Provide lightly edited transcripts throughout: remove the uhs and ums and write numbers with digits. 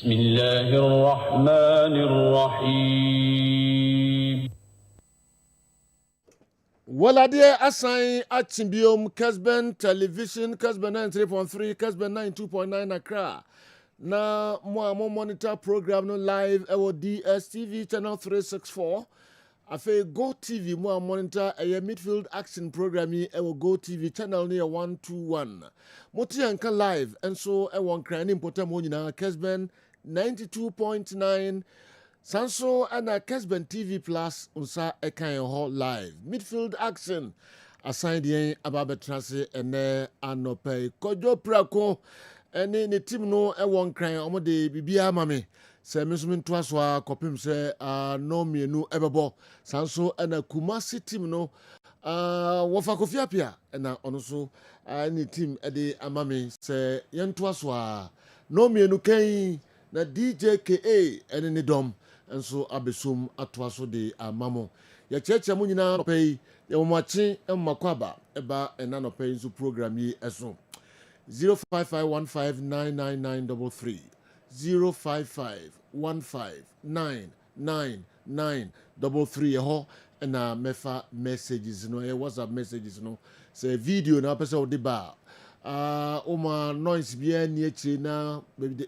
Bismillahirrahmanirrahim. Waladia assign at Chimbium, Kessben Television, Kessben 93.3, Kessben 92.9 Accra. Now, more monitor program no live our DSTV channel 364. Afe Go TV more monitor a midfield action program our Go TV channel near 121. Moti anka live and so a one crying important monina Kessben 92.9. Sanso and a Kessben TV Plus unsa ekan ho live midfield action assigned yen ababe transe ene anope kojo prako ene ne team no e won kran omode bibia mame se mesum to aso a kopim se no mienu ebebo sanso and Kumasi team no wofa kofiapia na ono so ni team e de amame se yen to aso a no mienu kan na DJKA ene ne dom enso abesum atwaso de amamo ya cheche mu nyina pay ya momachi emmakwaba eba ena no pay so program yi eso 0551599933 0551599933 ho na mefa messages no WhatsApp messages no say video na pesa o de ba oma noise bia ni echi na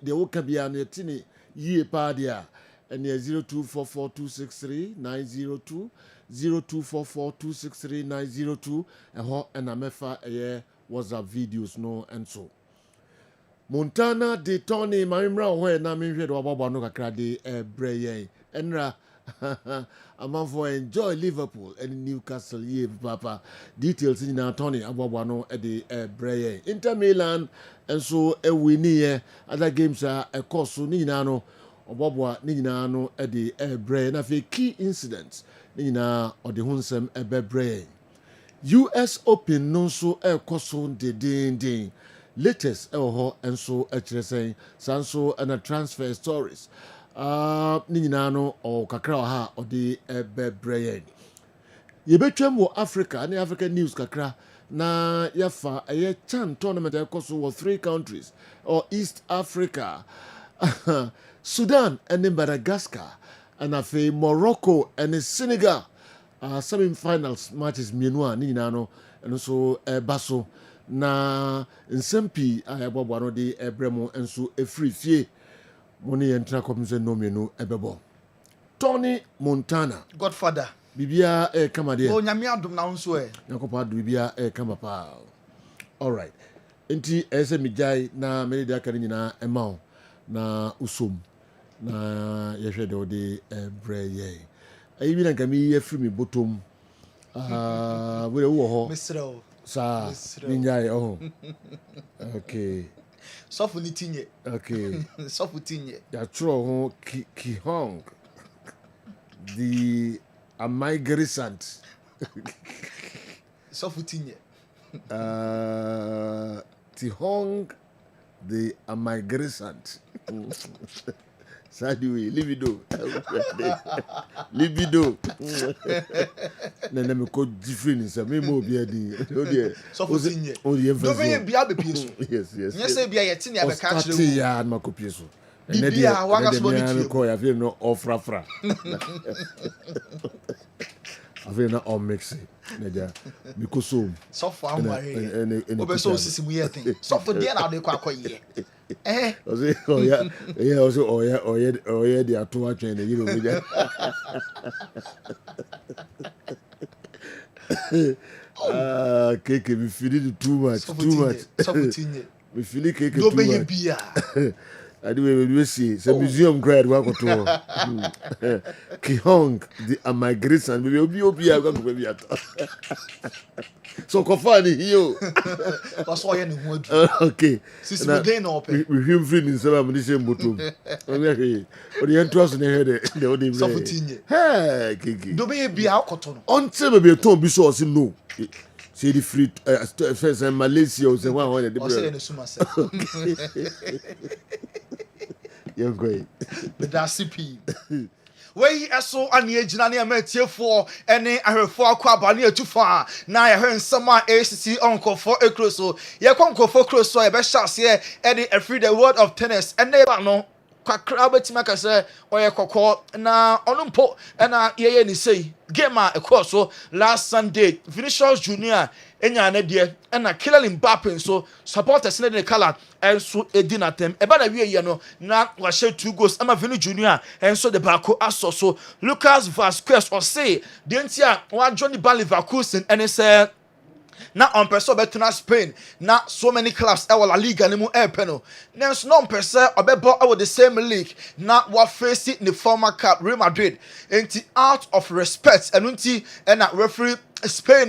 de wo ka bia no yetini yie pa dia and 0244263902 0244263902 and amefa WhatsApp videos no and so Montana de Tony Marimra where na me hwe do baba no kakra de breyen enra among for enjoy Liverpool and Newcastle ye papa details in Tony ababa no de breyen Inter Milan and so e wini other games are a course ni na no Obobwa ni nyina no e de ebre na fe key incidents ni nyina o de hunsem ebebre US Open no so e koso de din latest e ho enso e kiresen sanso na transfer stories ni nyina no o kakra ha o de ebebre ye betwam wo Africa na African news kakra na yafa e chan tournament e koso wo 3 countries or East Africa Sudan and Madagascar and afe Morocco and Senegal semi-finals matches mienua ni nyina no and so baso na nsempi ayabwa no de ebremo enso efri fie moni entra komse no mienu ebebo Tony Montana Godfather bibia kama de o nyame adom na nso yakopa adu bibia kama pa all right enti ese mijai na me de akari nyina emao na usom na yehwe de ode breye ayi bi na kami yefri mi botom we wo ho Misro sa ninjai okay sofu ni tinye okay sofu tinye ya tro ho ki hong the migrant sofu tinye ti hong the migrant Sadly, libido. Nana me ko different so me mo bia di. So for tinye. Do be bia be pieso. Yes. Nya say bia ye tin ya be ka kire wo. Ya ma ko pieso. Bia wa ga so ni tue. Ko ya fe no ofrafra. Ave na o mix. Naja. Because so for amare. Obe so sisi mu ye tin. So for dia na de kwa akoye. Oye the atoa train you know. Cake we feel it too much. So we feel it cake too much. I do we see some museum grade work to Kihong the migrants we will be baby at so kofani hiyo that's why you know okay sisi we dey no open we him free in some of the bottom okay o the entrance na here the o dey so futinye hey kiki do be bia akoto no until be ton bi so say no say the free first in Malaysia or say one the you're great but that's CP wey eso ane agina na ematiefo ene ahwefo akwaba na atufa na ye hwe nsama ACC onkofo ekroso ye konkofo kroso ye be hyase e de every the world of tennis ene ba no kakra betima ka say oye kokko na ono mpo na ye ni say game a ekọ so last Sunday Vinicius Junior enya na de na Kylian Mbappe so supporters na de color enso edinatem eba na wie ye no na wa share 2 goals ama Vini Junior enso de bako aso so Lucas Vazquez or say de ntia wa Johnny Leverkusen and say na on person betuna Spain na so many clubs e La Liga ne mu epeno nenso no person obebo e the same league na wa face the former club Real Madrid enti out of respect enunti e na referee Spain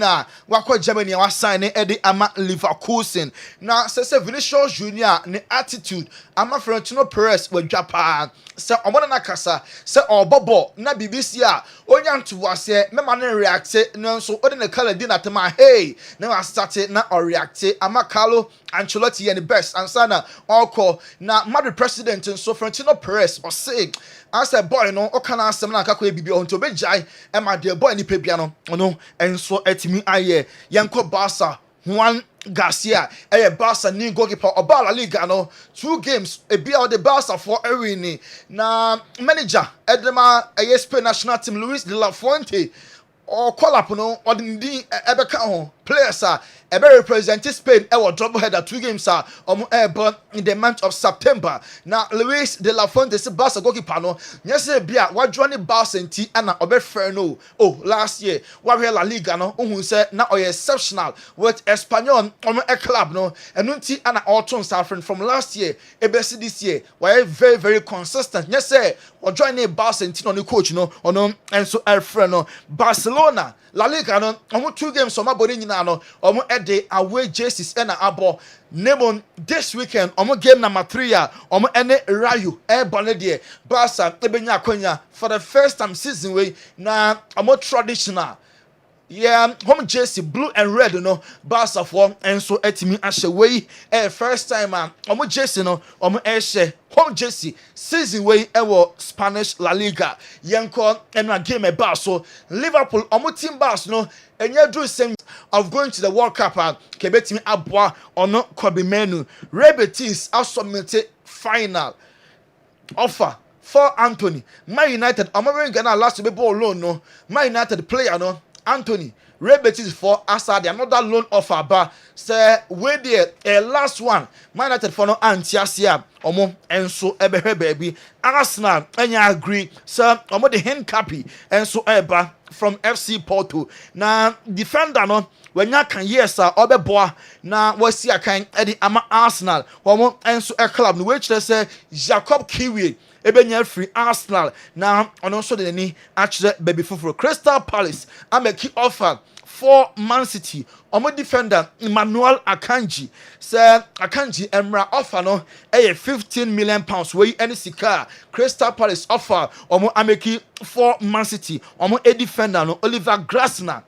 wakwa Germany wa sign e ama Leverkusen na se Vinicius Junior ne attitude ama Florentino Perez wa Japan se omono na kasa se obobo na BBC onya nto wase mema ne react nanso ode ne kala di na tema hey na wa start na o react ama Carlo Ancelotti and the best ansana oko na Madrid president so Florentino Perez o say as a boy no o kana asem na akakọ ebibi o nto bejai e ma de boy ni pebia no no enso etimi aye yanko Barca Juan Garcia Barca ni goalkeeper oba La Liga no 2 games ebia the Barca for ewini na manager edema Spain national team Luis de la Fuente or call up no or the ebeka ho players ebe represent Spain double header 2 games born in the month of September. Now Luis de la Fuente se Barca goalkeeper no nyese bia wa join Barca nti ana obe fair no last year wa La Liga no ohun se na oye exceptional with Espanyol a club no enunti ana autumn suffering from last year ebesi this year wa very very consistent nyese wa join Barca nti no the coach no ono enso elfre no Barcelona La Liga no 2 games on my body no ede away jerseys and abo Nemon this weekend game number 3 ene Rayo bonede Barca ebenya akonya for the first time season way na traditional home jersey blue and red no Barca for enso etimi ahye way first time jersey no ehye home jersey season way Spanish La Liga yenko ena game so Liverpool team Barca no enye do same of going to the World Cup kebetimi aboa ono Kobe Menu Real Betis submitted final offer for Anthony Man United we're gonna last be ball loan no Man United player no Anthony Real Betis for Assad another loan offer but say we there last one Man United for no antiasia enso ebehwe baby Arsenal enya agree so the hand copy enso eba from FC Porto na defender no wenya kan yes obeboa na wasi akan edi ama Arsenal enso a club no which say Jacob Kiwi ebenya free Arsenal na ono so de ni actually baby fufuro Crystal Palace ameki offer for Man City defender Emmanuel Akanji say Akanji emra offer no 15 million pounds wey any sika Crystal Palace offer ameki for Man City a defender no Oliver Glasner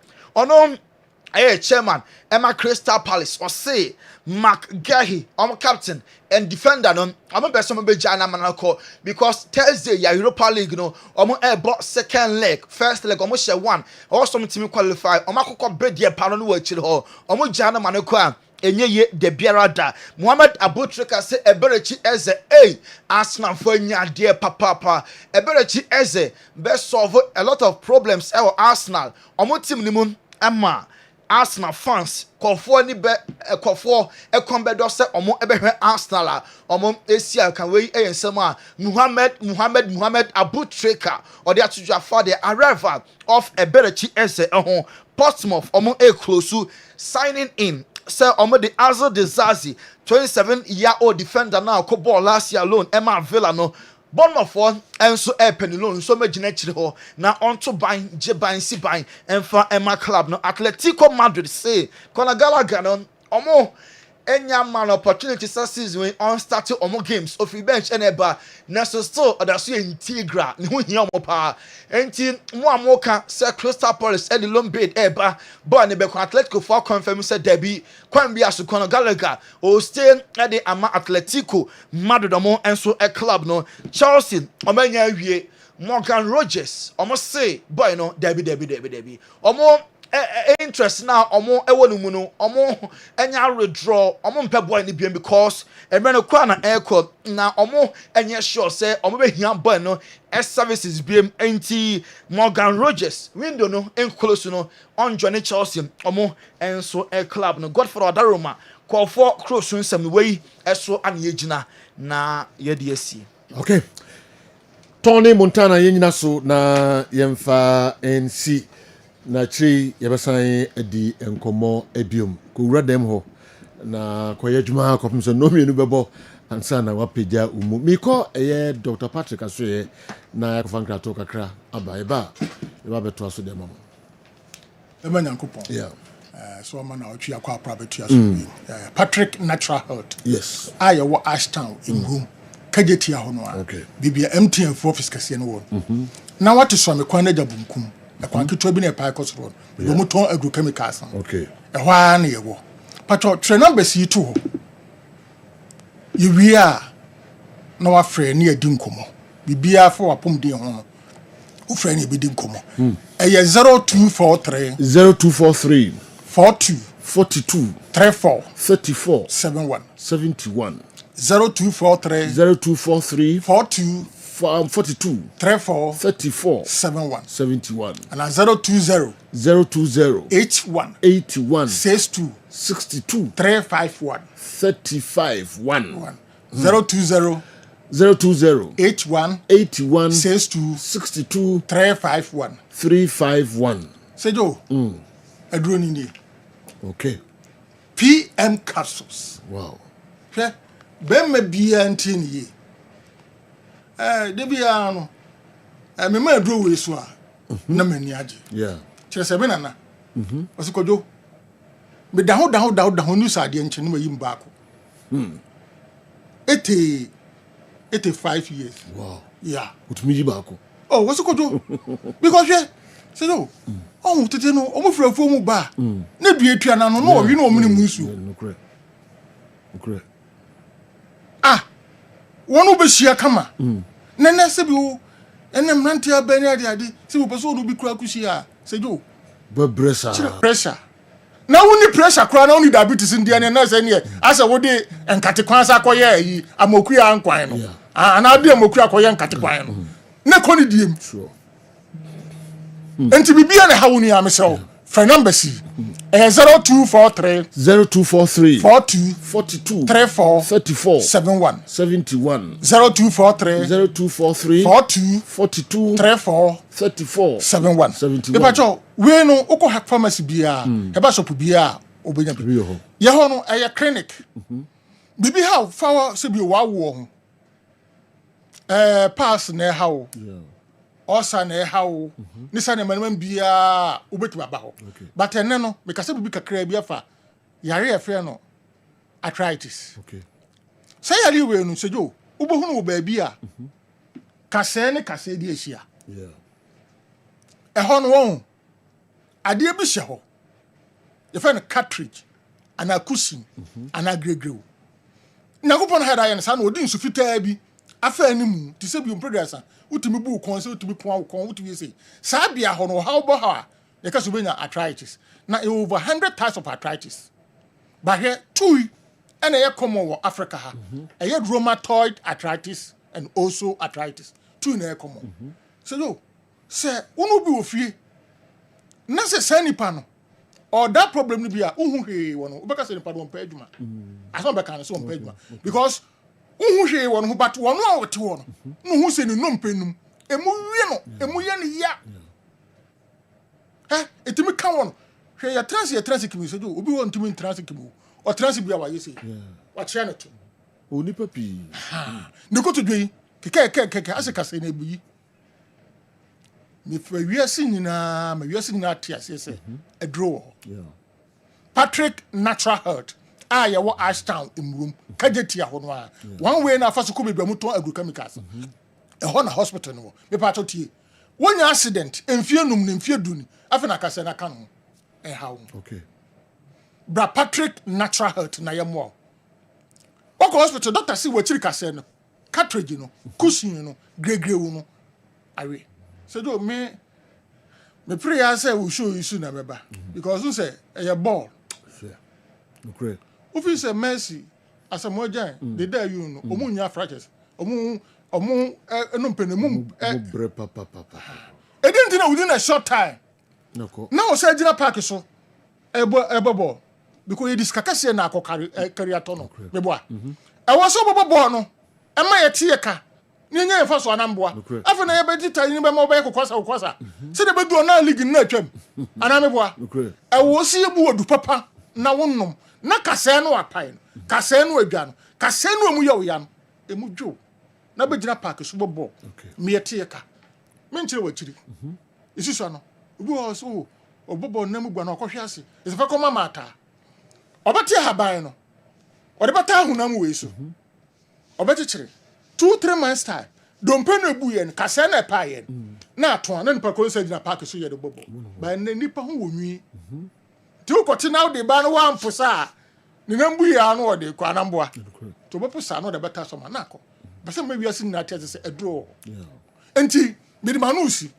chairman Emma Crystal Palace or say Mark Gahi captain and defender no person be jana manako because Thursday Europa League no bought second leg first leg share one also team qualify akoko bed ye pa no wa chire ho jana manako enye ye de biarada Mohamed Abutrika say eberechi eze Arsenal for nya de papa eberechi eze be solve a lot of problems Arsenal team ni mu ama Arsenal fans kofo ni be kofo ekombedo se ebehwe Arsenal esia kan we ensem Mohamed Abutrika or the atuja for the arrival of Eberechi Eze Portsmouth close signing in say the Azul Dizazi 27-year-old defender now ko ball last year alone Emma Villa no Bournemouth enso penilon so magina chire ho na onto ban je ban si ban emfa Emma club no Atletico Madrid say Conor Gallagher no enya man opportunity season when on start games of bench eneba na so still odaso integra ne ho hia pa enti mo amoka say Crystal Palace and the loan bid eba boy ne be Atletico for confirm say debi kwan bia so Conor Gallagher o stay at the ama Atletico Madrid enso a club no Chelsea omanya wie Morgan Rogers say boy no debi interest now omo ewo no mu no omo enya withdraw omo mpe boy ni biem because emre no kwa na aircode na omo enye sure say omo be hia boy no services biem enti Morgan Rogers window no en close no on Johnny Chelsea omo enso air club no Godfrey Odaroma call for cross nsem wey eso an yegina na yedi asi. Okay, Tony Montana yenyina so na yemfa NC na chi yebesan edi enkomo ebiom ko wura dem ho na koye dwuma ko pemso no mienu bebo ansa na wapeja umu miko eye Dr. Patrick asoye na yakofa nkrato kakra aba eba beto aso dem mama ema nyankopon yeah so man na otwi akwa private aso Patrick Natural Health yes aye wo Ashtown in room kageti ya hono a okay bibia MTN for office kase no won na wate so me kwan na jabunkum e kwan keto bi na pa ikosoro no mo ton agrochemicals okay e hwa na yewo patro tre numbers yi to ho yiwia na wa frɛ ne adi nkomo bibia fa wapom de ho wo frɛ ne bi di nkomo e 0243 0243 42 34 71 0243 42 34 71 and 020 81 62 351 020 81 62 351 Sejo adroni ni okay PM capsules wow hwe bemma bia ntini ye de bia no me ma adro we so a na mani age yeah kire se be nana osikojo me da ho nu sa de nche no mayim baako 85 years wow yeah utumi baako oh osikojo because say no oh tete no o mo frafo mu ba na dua tua na no no wi no o mini mu nsu okay wonu be hia kama nene se bi wo ene mrante abani ade se wo peso no bi kura kusi a sejo ba pressure na woni pressure kura na woni diabetes ndi ne na se ne asa wo de enkate kwan sa koye yi amoku ya nkwan no na de amoku akoye enkate kwan no na koni diem sure enti bibia ne hawuni ya mesew for number C 0243 42 34 71 0243 42 34 71 Ebacho we no uko hack pharmacy bia eba shop bia obenya bi ye ho no eye clinic bibi how fa se bi wa wo ho pass na how osa na how ni sa na manman bia obeti baba ho but ene no me kase bibi kakra bia fa yare e frɛ no arthritis okay say yare we no sejo ubohunu wo ba bia kase ne kase di ehia yeah ho no won ade bi hye ho ye fa no cartridge ana cushion ana gregrew na kupon head ayen sa na odi nsu fitaa bi afa animu ti se bi progressa utimi bu kon se utimi pon kon utimi se sa bia ho no how bo ha ye ka so benya arthritis na over 100 types of arthritis but here two and a common in Africa ha rheumatoid arthritis and also arthritis two na common so yo say unu bi ofie na se sanipa no or that problem ni bia unhu hwe wono obeka se nipa do mpa adwuma aso beka no so mpa adwuma because unhu hwe wono but wono a wote wono no hu se ni no mpanum emu wie no emu ye ni ya etimi ka wono hwe ya transi kimi so obi won timi transi kimi o transi bia wa yesi wa chia no to oni papi ne ko to dwei keke aseka se na ebuyi me fa wiase nyina tia se a draw yeah Patrick Natural Health ya wo Ashtown imrum kajetia ho no a one way na afaso ko bedwa muton agrochemicals ho na hospital no me pa tie wonya accident emfie num ne emfie duni afa na kase na ka no hawo okay bra Patrick Natural Health na yemo wako hospital doctor si wachiri kase no cartridge no cushion no gregrew no awe so do me me pray I say we show you soon abeba because you say a ball Great. if you say mercy as a mojan they there you know omunya fractures omu no penemu Bre papa. e didn't know within a short time Noko. now say Gina Park so ball because it is kakase na carry atono meboa e was so ball no e ma ye tie ka Ninya fa so anamboa afa na yebedi tani be ma oba kokwasa se de bedu na league na atwam anameboa e wo si ebu odu papa na wonnom na kase no apai no kase no adwa no kase no mu ye oya no emu dwo na be Gina Park so bobo me yete ka me nkyere wachiri isi so no obi wo so obobo na mu gwa na okohwe ase ise fa koma mata obati haban no ode bata hunam we so obati kyere 2-3 months time dompe no ebu yen kase na pa yen na ato na nipa ko se Gina Park so ye de bobo ba na nipa ho wonwi ti ko ti na de ba no wa mposa ni na mbu ya no ode ko anamboa to bopo sa no de beta so ma na ko ba se ma wiase na tia se edro enti bi de manusi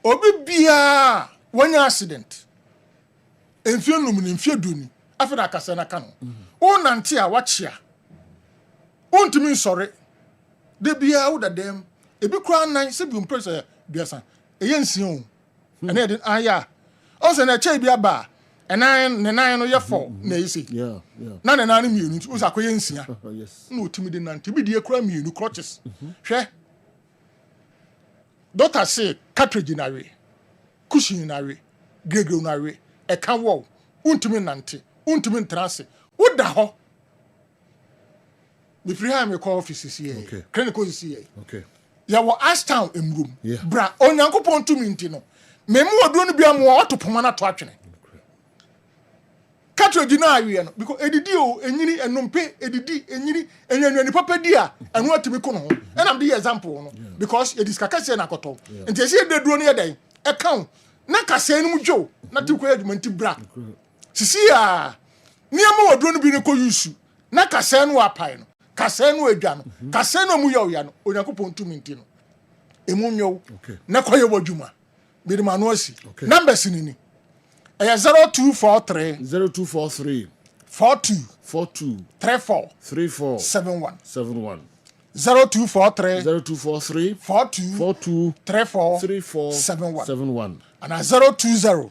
obi bia wanya accident enfie num ni enfie duni afeda kase na kanu o nante a wachia ontimi sorry de bia wo dadem ebi kura nan se bi umpressor biasa eyensia o ene de aya o se na chai bia ba enan ne nan no ye fo na yisi na ne nan mienu o sa koyensia Yes. na otimi de nan tibi de kura mienu crutches hwe doctor say cartridge na we cushion na we gregre na we e kan wo untimi nante untimi ntrase wo da ho me free ha me call office here Okay. clinical here Okay. ya wo Ashtown emrum Yeah. bra onyankopon tumi nti no me mu oduo no bia mu oto poma na to atwene cartridge na awie no because edidi o enyini enompe edidi enyini enyanwani papa di a eno atimi ko no ho and am the example no because it is kakase na koto nti ese ededuro no yedan e kan na kase no mudwo na tiko adwumanti bra sisi a niam oduo no bi ne ko yusu na kase no apai no kase no adwa no kase no mu ya no onyankopon tumi nti no emu nyow na koye wadwuma bi de manuasi numbers ni 0243 0243 42 34 71 0243 42 34 71 and 020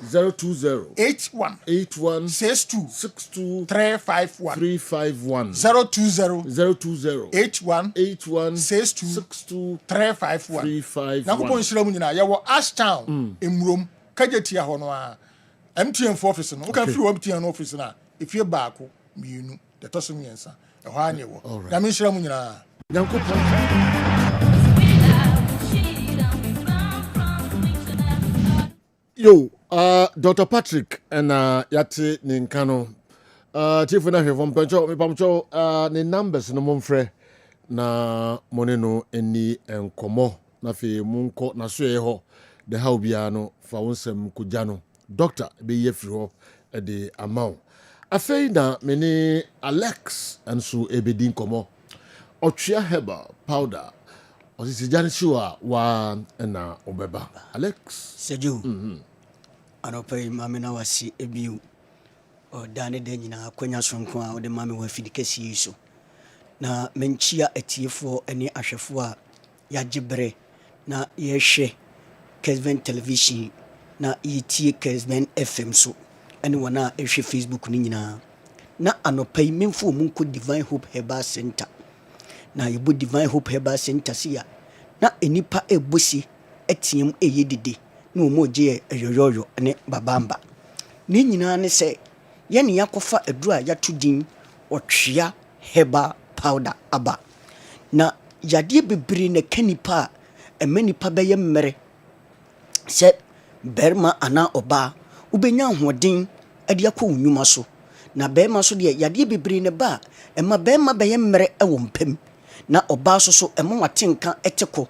81 62 351 020 81 62 351 na ko nshira mu nyina ye wo Ashtown emrom kajetia ho no a MTN for office no kan free MTN office na efie baako mienu de toso miensa e ho anye wo na me nshira mu nyina Nyankopon. Yo, Dr. Patrick and yate ninkano chief na hwe from Pancho me pamcho ne numbers no momfrɛ na moneno eni enkomo na fe munko na so ho de how bia no fa wonsem kugya no doctor be ye firi ho de amount afei na me ne Alex enso ebedi nkomo otwea herbal powder osisi jani chiwa wa na obeba Alex Seju anopai mame na wasi ebiu o dane de nyina akwanya sonko a ode mame wa fidikasi yiso na menchia atiefo ene ahwefo a yagibre na yehwe Kessben television na yitie Kessben FM so ene wana ehwe Facebook ni nyina na anopai memfo munko Divine Hope Herbal Center na yebu Divine Hope Herbal Center sia na enipa ebosi etiem eyedide na omoje eyoyoyo ne babamba ni nyina ne se ye ne yakofa adura yatodin otwea herbal powder aba na yade bebre na kanipa emanipa beye mmere se berma ana oba ubenya hoden ade akọ unwuma so na berma so de yade bebre ne ba ema berma beye mmere ewo mpem na oba so ema watenka eteko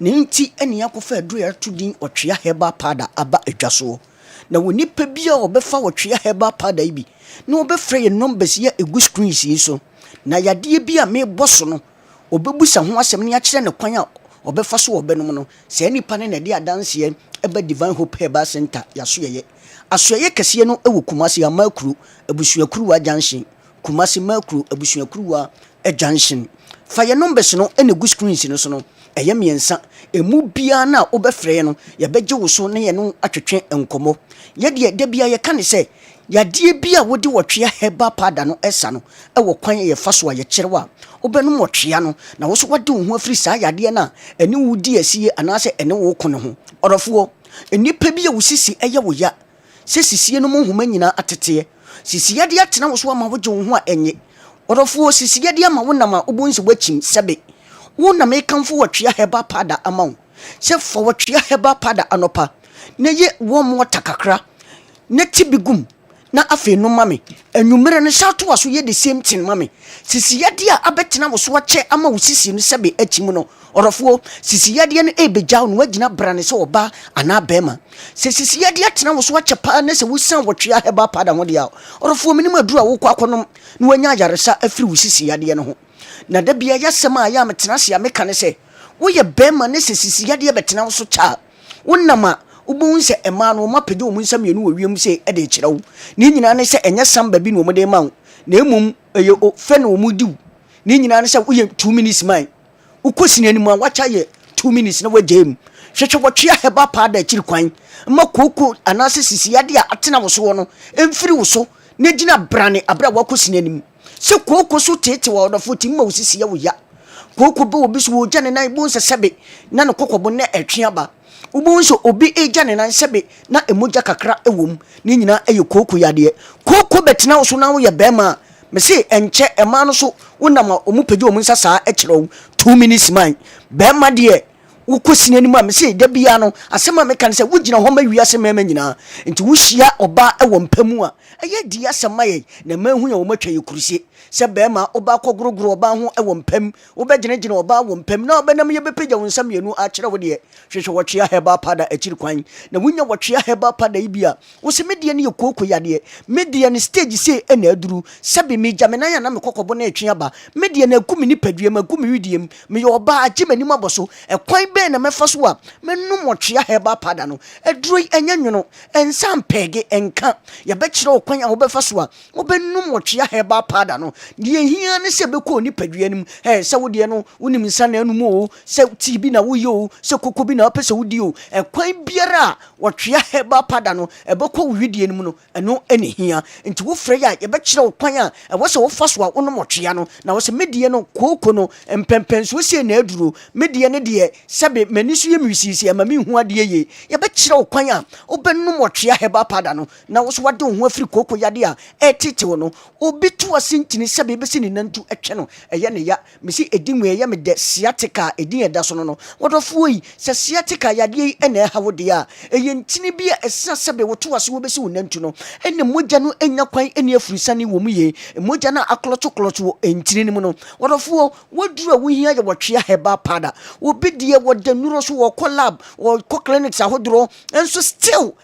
Ninti eni yakofa aduru yatodin otwea herbal powder aba adwaso na wonipa bia obefa otwea herbal powder ibi na obefre ye numbers ya egu screens yi so na yade bia me boso no obebusa ho asem ne ya kire ne kwan a obefa so obenom no se nipa ne na de adanse eba Divine Hope Herbal Center yasoye asoye kese no ewo Kumasi Amakuru abusuakuru wa junction Kumasi Makuru abusuakuru wa junction fire numbers no ene gu screens no so no eye miensa emu bia na obefre no ye beje wo so ne ye no atwetwe enkomo ye de bia ye kan se yade bia wodi wotwe heba pada no esa no ewo kwan ye faso ye kyerewa obenum wotwe no na wo so wade wo ho afiri saa yade na ene wudi asiye anase ene wo kono ho orofo enipa bia wo sisi eye wo ya se sisie no mo homa nyina atete sisi yade atena wo so ama wo je wo ho a enye orofo sisi yade ama wo nam a obunsi wachim sebe wo na me kanfo wotwe heba pada amawo se fo wotwe heba pada anopa na ye wo mo takakra na tibigum na afi no mame enwumere no shato waso ye the same thing mame sisi yade a abetena wo so ache ama wo sisi no sebe achim no orofo sisi yade no ebejaw no wagina brane se oba ana bema sisi yade atena wo so ache pa na se wusan wotwe heba pada ho de a orofo minim aduru a wo kwa akonom na wanya yaresa afiri wo sisi yade no ho na da bia yasema ya metena se ya meka ne se wo ye bema ne sisi yade betena wo so cha wonnama ubun se emano mapede omun sam yenu wiem se e de kirew ni nyina ne se enye samba bi no mo de mawo na emum eye o fe no mu diw ni nyina ne se wo ye 2 minutes man ukosini ani mu a wacha ye 2 minutes na wajem hwehwe wotwe heba pa da kiri kwan makoko anase sisi yade a atena wo so no emfiri wo so na gina brane abra wakosini ani mu se koko so tete wo do foti ma wo sisi ya wo ya koko be obi so wo gane na ibu se sebe na no kokobo na etwe aba ubunso obi eja ne nan sebe na emoja kakra ewom ni nyina eye koko yade koko betena wo so na wo ye bema me se enche ema no so wonam omupeje omunsa saa ekiro 2 minutes man bema de ukosini ani ma me se da bia no asema me kan se wugina ho ma wiase mema nyina nti wuhia oba ewo mpamu a eye di asema ye na mahu ya wo matwa ye kurusie se bema oba kogorogoro oba ho ewo mpam obegyina oba wo mpam na obenam ye bepeja wo nsam yenu a kire wo de hwehwe wotwe heba pada akiri kwan na wunya wotwe heba pada ibia wo se medie ne ye koko yade medie ne stage se ena aduru sebe me jamena ya na me kokobo na etwe aba medie na akumi ni padua ma akumi widiem me ye oba agimani maboso ekwan be na mefa so a menum wotwe heba pada no aduru enya nwono ensam pege enka ye be kire okwan a wo befa so a wo benum wotwe heba pada no die hia ne se be ko ni padua nim se wo de no wonim nsa na anu mo se tibi na wo yo se koko bi na pese wo di o ekwan biara wotwe heba pada no ebekọ widie nim no eno ene hia nti wo frɛ ya ye be kire okwan a wo se wo fa so a wonom wotwe no na wo se medie no koko no empempenso se na aduro medie ne de sebe mani so ye mwisisi ama mi hu ade ye ye be kire okwan a obenum wotwe heba pada no na wo so wade ho afiri koko yade a etete wo no obi to asintini sebe be sini nantu etwe no eye ne ya mesi edinwe ye me de sciatica edin eda so no wodofo yi se sciatica yade ene ha wode a eye ntini bia esa sebe wo to ase wo be si wo nantu no ene mogya no enya kwan ene afurisane wo mu ye mogya na akloto wo entini nim no wodofo wodura wo hia ye wotwe heba pada obi de wo de nuro so wo collab wo clinics ahodro enso still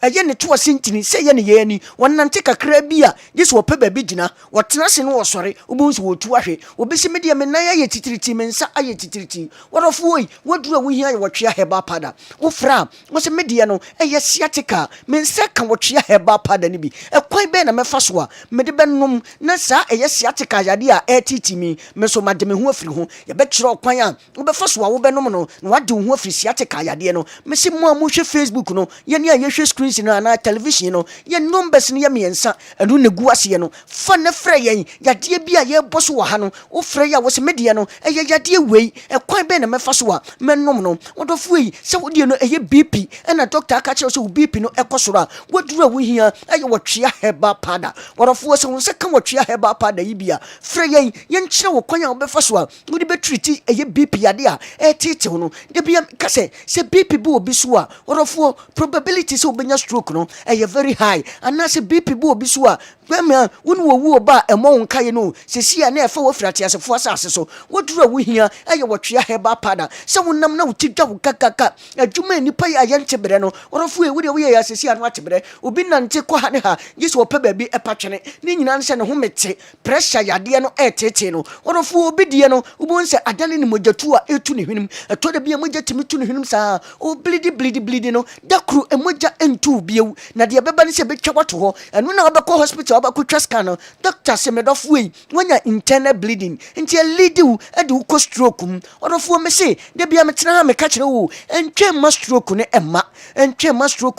eye ne to asintini se ye ne ye ani wonnante kakra bia yesu wo pe ba bi gina wotena se no wo sore obunsu wo tu ahwe obesi media me nan aye titiriti me nsa aye titiriti wodofo yi wodura wo hia ye wotwe heba pada wo fra wo se media no eye sciatica me nsa ka wotwe heba pada ni bi ekwan be na mefa so a me de benum na sa eye sciatica yade a etitimi me so made me ho afiri ho ye be kire okwan a wo be fa so a wo benum no na wade ho afiri sciatica yade no me se mo hwe Facebook no ye ne aye hwe screen na television no ye numbers ne ye miensa enu ne guase no fa ne frɛ yen yade bia ye boso wa ha no wo frɛ ya wo se media no eye yade wei ekwan be na mefa so a mennom no wodofo yi se wodie no eye BP na doctor aka kire so BP no ekosoro a wodura wo hia eye wotwea heba pada wodofo se wo se kan wotwea heba pada yi bia frɛ yen ye nkire wo kwan a wo befa so a wo de betreat eye BP yade a etete no de bia ka se BP bu obi so a wodofo probability se obenya wanya stroke no very high anase BP bo obi so a bema wonu owu oba emo nkaye no sesia na efa wo frate asefo asase so wodura wo hia wotwea heba pada se wonam na wotidwa wo kakaka adwuma nipa ya yenchebere no orofo e wo ye ya sesia no achebere obi nante kwa ha ne ha yeso opa baabi epatwene ne nyina nse ne ho mete pressure yade no etete no orofo obi die no ubonse adane ni mogatu a etu ne hwenim eto de bia mogya timi tu ne hwenim saa o bleed no da kru emogya entu biewu na de beba ne se betwa wato ho eno na obekọ hospital obekọ scan no doctor se medofo yi wanya internal bleeding nti lead you e de ko stroke orofo me se de bia metena ha me ka kire wo entwe ma stroke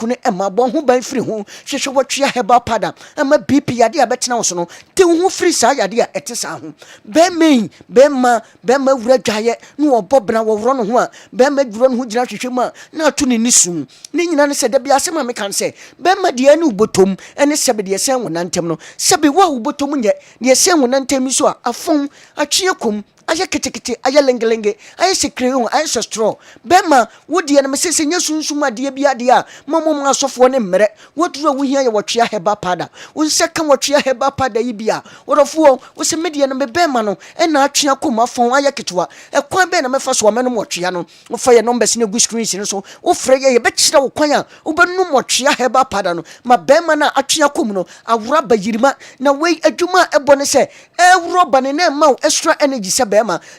ne emma bo ho ban firi ho hwehwe wotwe heba pada ama BP yade abetena wo so no te ho firi saa yade a etesa ho bema wura dwaye no obobra wo woro no ho a bema dwuro no ho gyina hwehwe mu a na ato ne nisum ne nyina ne se de bia asema me kan se bema de ane ubotom ene sebe de sen wonantem no sebe wa ubotom nye de sen wonantem so a afon atwe kom aya ketekete aya lengelenge aya sekreon aya straw bema wodi na mesese nya sunsum ade bia de a momom asofo ne mmere wodura wo hia ye wotwea heba pada wonse ka wotwea heba pada yi bia wodofo wo se media na bema no na atwea kom afon aya ketwa ekwan be na mefa so amenom wotwea no wo fa ye numbers ne gu screen no so wo frɛ ye be kyerɛ wo kwan a wo benum wotwea heba pada no ma bema na atwea kom no awura bayirima na wei adwuma ebone se ewuro ne na ma extra energy se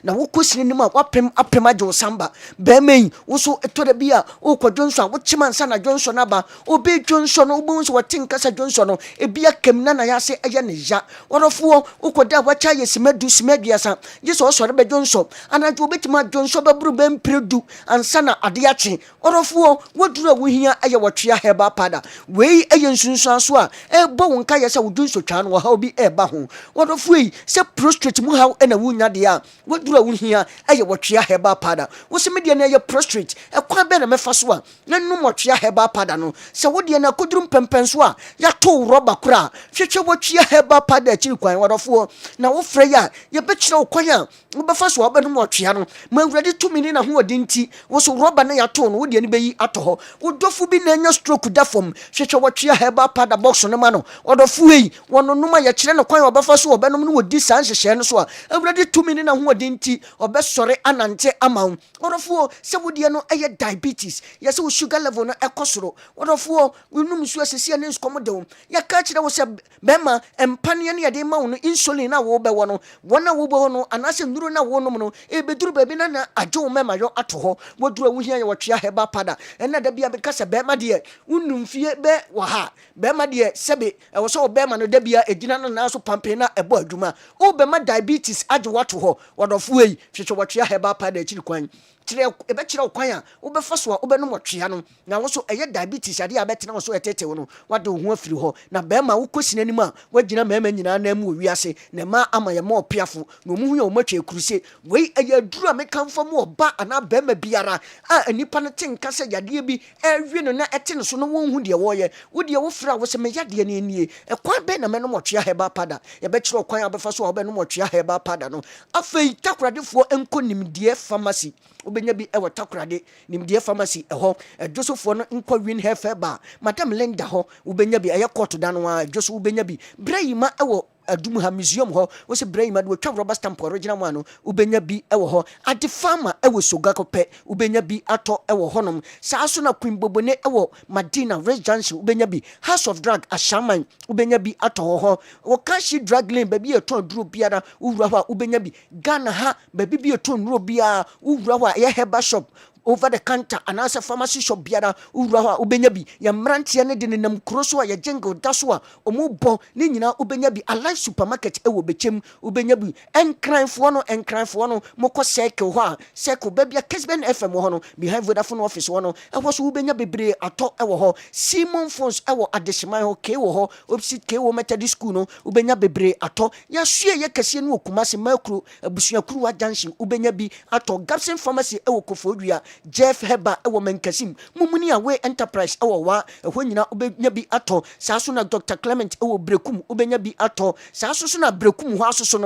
na wokosini nima wapem ajo samba bemei woso etore bia okwa Johnson wochimansa na Johnson aba obi Johnson no ubunso watinka sa Johnson no ebia kemna na yase eye ne ja worofo ukoda wacha yesimedua yeso osore be Johnson anajo betima Johnson baburu bempredu ansa na ade ache worofo wodura wohia eye wotwea heba pada wei eye nsunsu so a ebo wonka yese wo Johnson twa no ha obi eba ho worofo yi se prostrate mu ha na wunya de a wodura wo hia eye wotwea heba pada wo se media na eye prostrate ekwan be na mefa so a na num wotwea heba pada no se wodie na kodrum pempen so a ya to roba kura hwehwe wotwea heba pada akiri kwan wodofo na wo frɛ ya ye be kyerɛ wo kwan a wo befa so obenum wotwea no ma wurade tumi ni na ho odinti wo so roba na ya to no wodie ne beyi ato ho wodofo bi na nya stroke da fom hwehwe wotwea heba pada box no ma no wodofo yi wono numa ye kyerɛ no kwan wo befa so obenum no wodi san hyehye no so a wurade tumi ni na ho odinti obesore anante amaun wodofo se wodie no eye diabetes ye se wo sugar level no ekosoro wodofo wonum su asese ne nskomo de wo ya ka kyerɛ wo se bema empane ne ye de ma wo no insulin na wo be wo no wona wo be wo no anase nduru na wo nom no ebeduru baby na ajo mema yo ato ho woduru wo hia ye wotwea heba pada ena da bia be kasa bema de wonum fie be wa ha bema de sebe wo so bema no da bia egina na so pampe na ebo adwuma wo bema diabetes age wato ho wodofo yi hwehwe wotwea heba pada akiri kwan kire ebe kire kwan a wo befa so a wo benum wotwea no na wo so eye diabetes ade a betena wo so etete wo no wade wo ho afiri ho na bema wo kosina nim a wagina mema nyina na mu wiase na ma ama ye ma opiafo na omu hu ye omatwa ekuruse wei eye duru a mekamfa mu oba ana bema biara a anipa no tenka se yade bi ewie no na ete no so no won hu de wo ye wo de wo fra wo se me yade ne nie ekwan be na menum wotwea heba pada ye be kire kwan a befa so a wo benum wotwea heba pada no afei takradefo enkonimdie pharmacy ubenya bi ewo takrade nimdie pharmacy eho Josephfo no nkwa win hefeba madam Linda ho ubenya bi eye court da no a Joseph ubenya bi brayima ewo adum ha museum ho wo se brayima do twa rubber stamp original one no ubenya bi ewo ho ade farmer ewo soga kope ubenya bi ato ewo honom saaso na Queen Bobone ewo Madina Rest Junction ubenya bi House of Drug Ashaman ubenya bi ato ho wo kashi drug lane baby eto duro biara uwura ho ubenya bi Ghana ha baby bi eto nuro bia uwura ho ye heba shop over the counter and as a pharmacy shop biara uwura ho ubenya bi ya mrantie ne de nam kroso a ye jingle daso a omubon ne nyina ubenya bi Alive supermarket ewo bechem ubenya bi enkranfo no moko cycle ho a cycle babia Kessben FM ho no behind Vodafone office ho no ewo so ubenya bebre ato ewo ho Simon Phones ewo adeshiman ho ke wo ho opposite ke wo Methodist school no ubenya bebre ato ya sue ye kase no okuma se makro abusua kuru wa junction ubenya bi ato Gapsen pharmacy ewo Kofodua Jeff Heba ewo Menkasim mumuni away enterprise ewo wa ehwo nyina obenya bi ato saa so na Dr. Clement ewo Brekum obenya bi ato saa so na Brekum ho asoso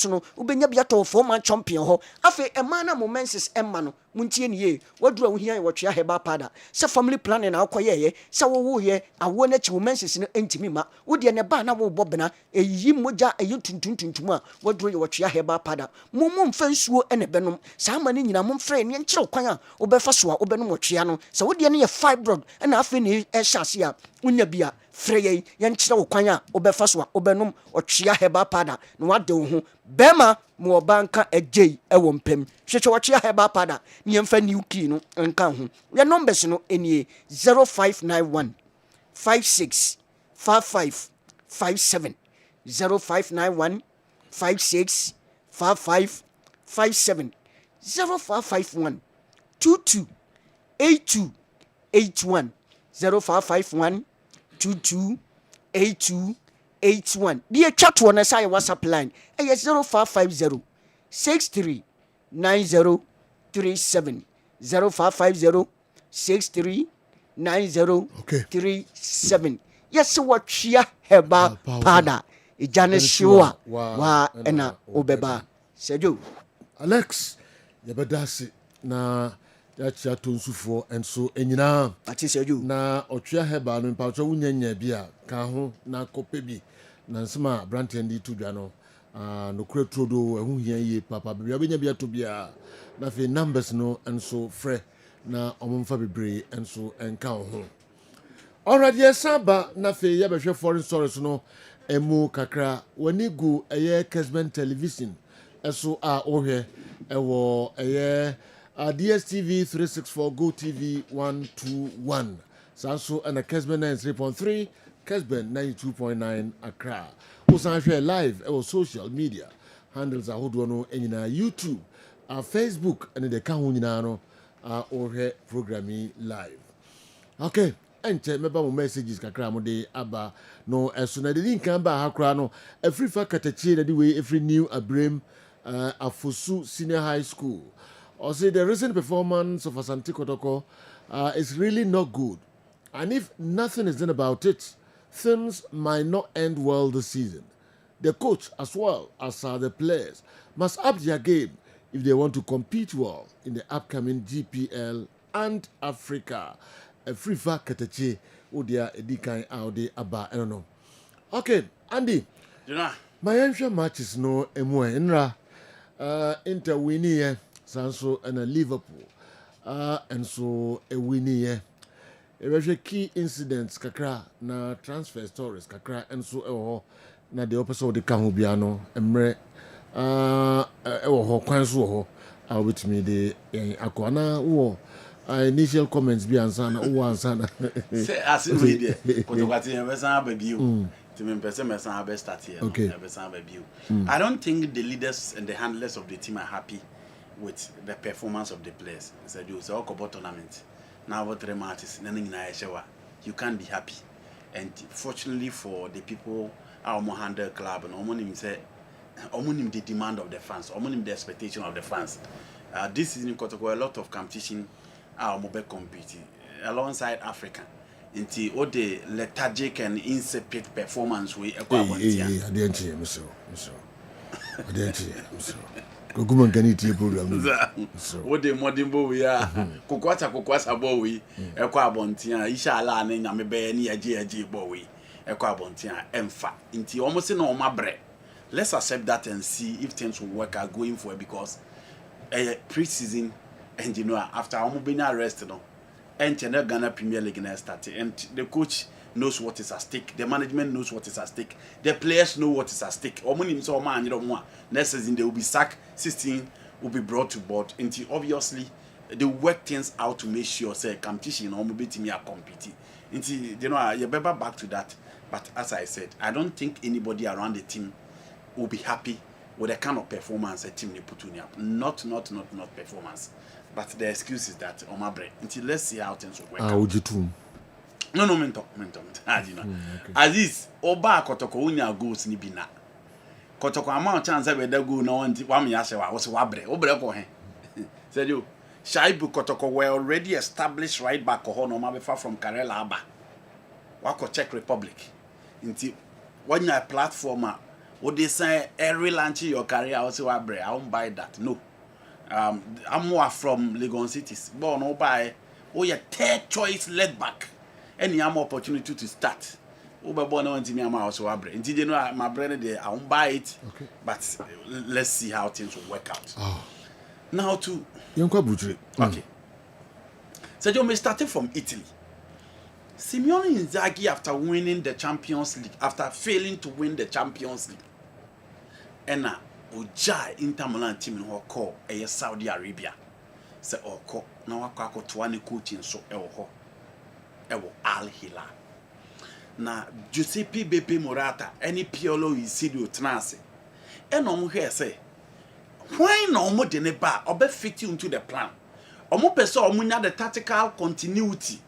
no obenya bi ato former champion ho afi ema na momensis emma no muntie ne ye wadura wo hia wotwe Heba pada se family planning na akoye se wo ye awo na chi momensis no entimi ma wo de ne ba na wo bobena eyi moja eyi tuntuntuntum a wadura ye wotwe Heba pada mumum fansuo ene benom saa ma ne nyina momfrɛ ne nkyerɛ kwan a wobɛfa so a wobɛnom wotwea no sɛ wode ne yɛ fibroid na afei ne ɛhyɛ a wonya bia frɛ yɛn yɛnkyerɛ wo kwan a wobɛfa so a wobɛnom wotwea Heba pada na wade wo ho bɛma mo banka agye ɛwɔ mpam hwehwɛ wotwea Heba pada ne yɛmfa new key no nka ho yɛ numbers no enie 0591 56 55 57 0591 56 55 57 0551 22 82 81 0551 22 82 81 deɛ chat wɔ na sa yɛ WhatsApp line ɛyɛ 0550 63 90 37 0550 63 90 37 yɛsɛ wɔtwea Heba pada ɛgya ne hyew a waa ɛna wobɛba sɛdwo Alex yɛbɛda ase na yɛakyea tonsufoɔ nso nyinaa ate sɛdwo na ɔtwea Heba no mpatwɛ wonyanya bi a ka ho na kɔpɛ bi na nsɛm a branteɛ de to dwa no nokora turo do ɛho hia yie papa baabi a wobɛnya bi ato biara na afei numbers no nso frɛ na ɔmomfa bebree nso nka wo ho already yɛsan ba na afei yɛbɛhwɛ foreign stories no ɛmu kakra w'ani gu ɛyɛ Kessben television ɛso a wohwɛ ɛwɔ ɛyɛ DSTV 364 Go TV 121 saa nso ɛna Kessben 93.3 Kessben 92.9 Accra wosan hwɛ live ɛwɔ social media handles ahodoɔ no nyinaa YouTube Facebook ɛne de ka ho nyinaa no wohwɛ program yi live okay ɛnkyɛ mɛba mo messages kakra mo de aba no ɛso na de nkan ba ha koraa no ɛfiri fa katakye na de wei ɛfiri new abrem Afosu Senior High School. Also, the recent performance of Asante Kotoko is really not good. And if nothing is done about it, things might not end well this season. The coach, as well as the players, must up their game if they want to compete well in the upcoming GPL and Africa. A free fa katache udia edikan aude aba. I don't know. Okay, Andy. Yeah. My usual matches no emwe inra. Inter winnie Sanso and Liverpool and so a winnie key incidents kakra na transfer stories kakra and so na the episode de kan biano emre ho kwan so ho with me the akwana wo initial comments bi ansa na wo ansa na say as we dey kotokati e besan ba biu Okay. I don't think the leaders and the handlers of the team are happy with the performance of the players. So you say about tournament. Now what 3 matches, you can't be happy. And fortunately for the people, our handle club and omonim the demand of the fans, omonim the expectation of the fans. This season a lot of competition our mobile competing alongside Africa. Into all the lethargic and insipid performance we acquire. I didn't hear, Mr. I didn't hear, Mr. Goguman can eat your program. What the modern boy we are, Kokwasa boy, acquire bontia, Ishala, and I'm a baby, a GAG boy, acquire bontia, emfa, into almost in all my bread. Let's accept that and see if things will work out going for it because a pre-season engineer after almost being arrested. And the Ghana Premier League now started, and the coach knows what is at stake. The management knows what is at stake. The players know what is at stake. Next season they will be sacked. 16 will be brought to board. And obviously they work things out to make sure say competition or mobility are competing. And you better back to that. But as I said, I don't think anybody around the team will be happy with the kind of performance a team they put on up. Not performance. But the excuse is that on my brain. Until let's see how things will work out. No, mentor. Aziz, Oba Kotoko unya goals ni bina. Kotoko amount chance we da go no one me yashe wa was wabre. Obre ko he. Said you, Shaibu Kotoko were already established right back no mabefa from Karela Aba. Wako Czech Republic. Inti when you platform what they say every launch your career also I won't buy that. No. I'm more from Legon cities. Born no buy your third choice led back. Any more opportunity to start. Born on me also abre. Indeed, you know my brother there, I won't buy it. Okay. But let's see how things will work out. Oh. Now to okay. So you may start from Italy. Simeone Inzaghi after winning the Champions League, after failing to win the Champions League, and Ojai Inter Milan team in call Saudi Arabia. Say Oko now I to one coaching so Ewo Al Hilal. Na Giuseppe Beppe Morata any Piolo Isidio Trance. And here say why no more than a bar or be fit into the plan? Omo person omunya the tactical continuity.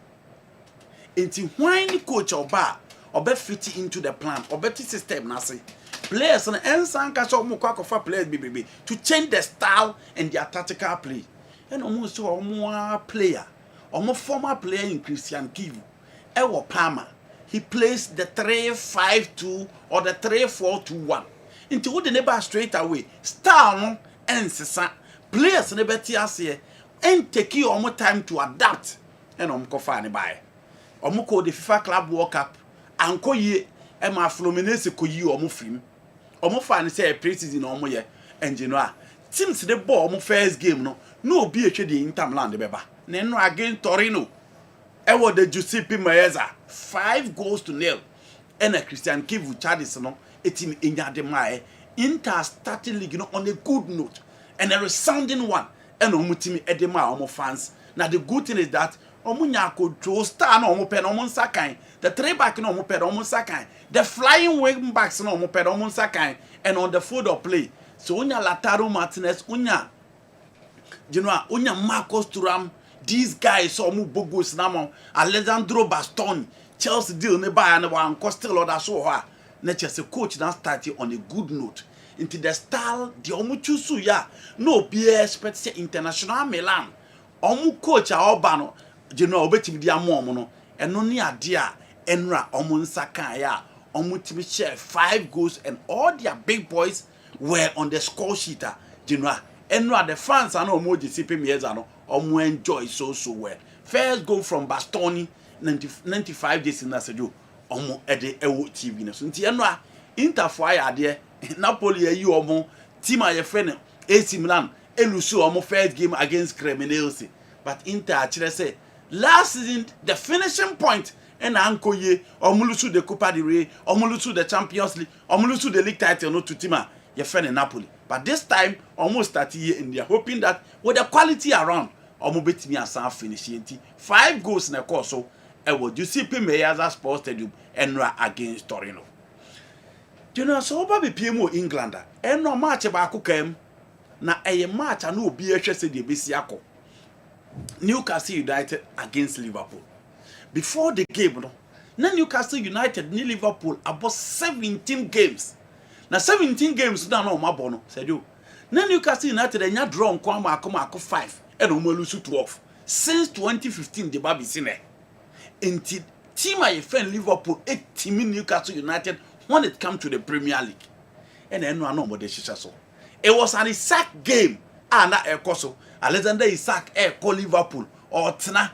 Enti why ni coach or bar or be fit into the plan or better system na say players and ensan ka so omo kwa players BBB to change the style and their tactical play. And almost so omo player, omo former player in Christian Kivu, Ewo Palmer. He plays the 3-5-2 or the 3-4-2-1. Into what the neighbor straight away. Style no and sesa players never tia and take you more time to adapt. And ko fa ne buy. Omo ko the FIFA Club World Cup and ko ye e ma Fluminense ko yi omo film. Omo fa ne say pre-season omo ye engineer. Teams the ball omo first game no be a the Inter Milan de beba. Ne no against Torino. Ewo the Giuseppe Meazza 5-0 and a Christian Kivu Chadis no etim inya de mae Inter starting league on a good note and a resounding one and omutimi edema omo fans. Now the good thing is that omunya control star no omo pen omo sakan, the three back no omo pen omo sakan, the flying wing backs no omo pen omo sakan, and on the field of play so unya Lautaro Martinez unya Marcos Thuram. These guys so mu bogos namo Alessandro Bastoni Chelsea deal ne buy and one still other so ha na Chelsea coach now started on a good note into the style the omu chusu ya no be expect say international Milan omu coach a obano obetimi dia mom no eno ne ade a enra omu nsaka ya omu timi share 5 goals and all their big boys were on the score sheet enra the fans and omu Giuseppe Meazza no omo enjoy so well. First goal from Bastoni 95 days in Nasejo. Omo ede ewo TV na so nti eno a Inter for ya de Napoli ayi omo team a ye friend AC Milan elusu omo first game against Cremonese. But Inter actually say last season the finishing point and ankoye omo lusu the Copa del Rey, omo lusu the Champions League, omo lusu the league title no to team a ye friend Napoli. But this time almost 30 years and they are hoping that with the quality around omo betimi asan finish 5 goals na course so e wo Giuseppe Meazza Sports Stadium enra against Torino. So oba be PMO England eno match ba akokam na eye match na obi ehwe se de besi akọ Newcastle United against Liverpool. Before the game na Newcastle United ni Liverpool about 17 games. Na 17 games na no mabo no said you na Newcastle United enya draw nko amako 5 and omo lose 12 since 2015 the baby sine enti team I friend Liverpool 8 team Newcastle United when it come to the Premier League and eno no de shisha so it was an Isaac game na ekoso Alexander Isaac call Liverpool or tena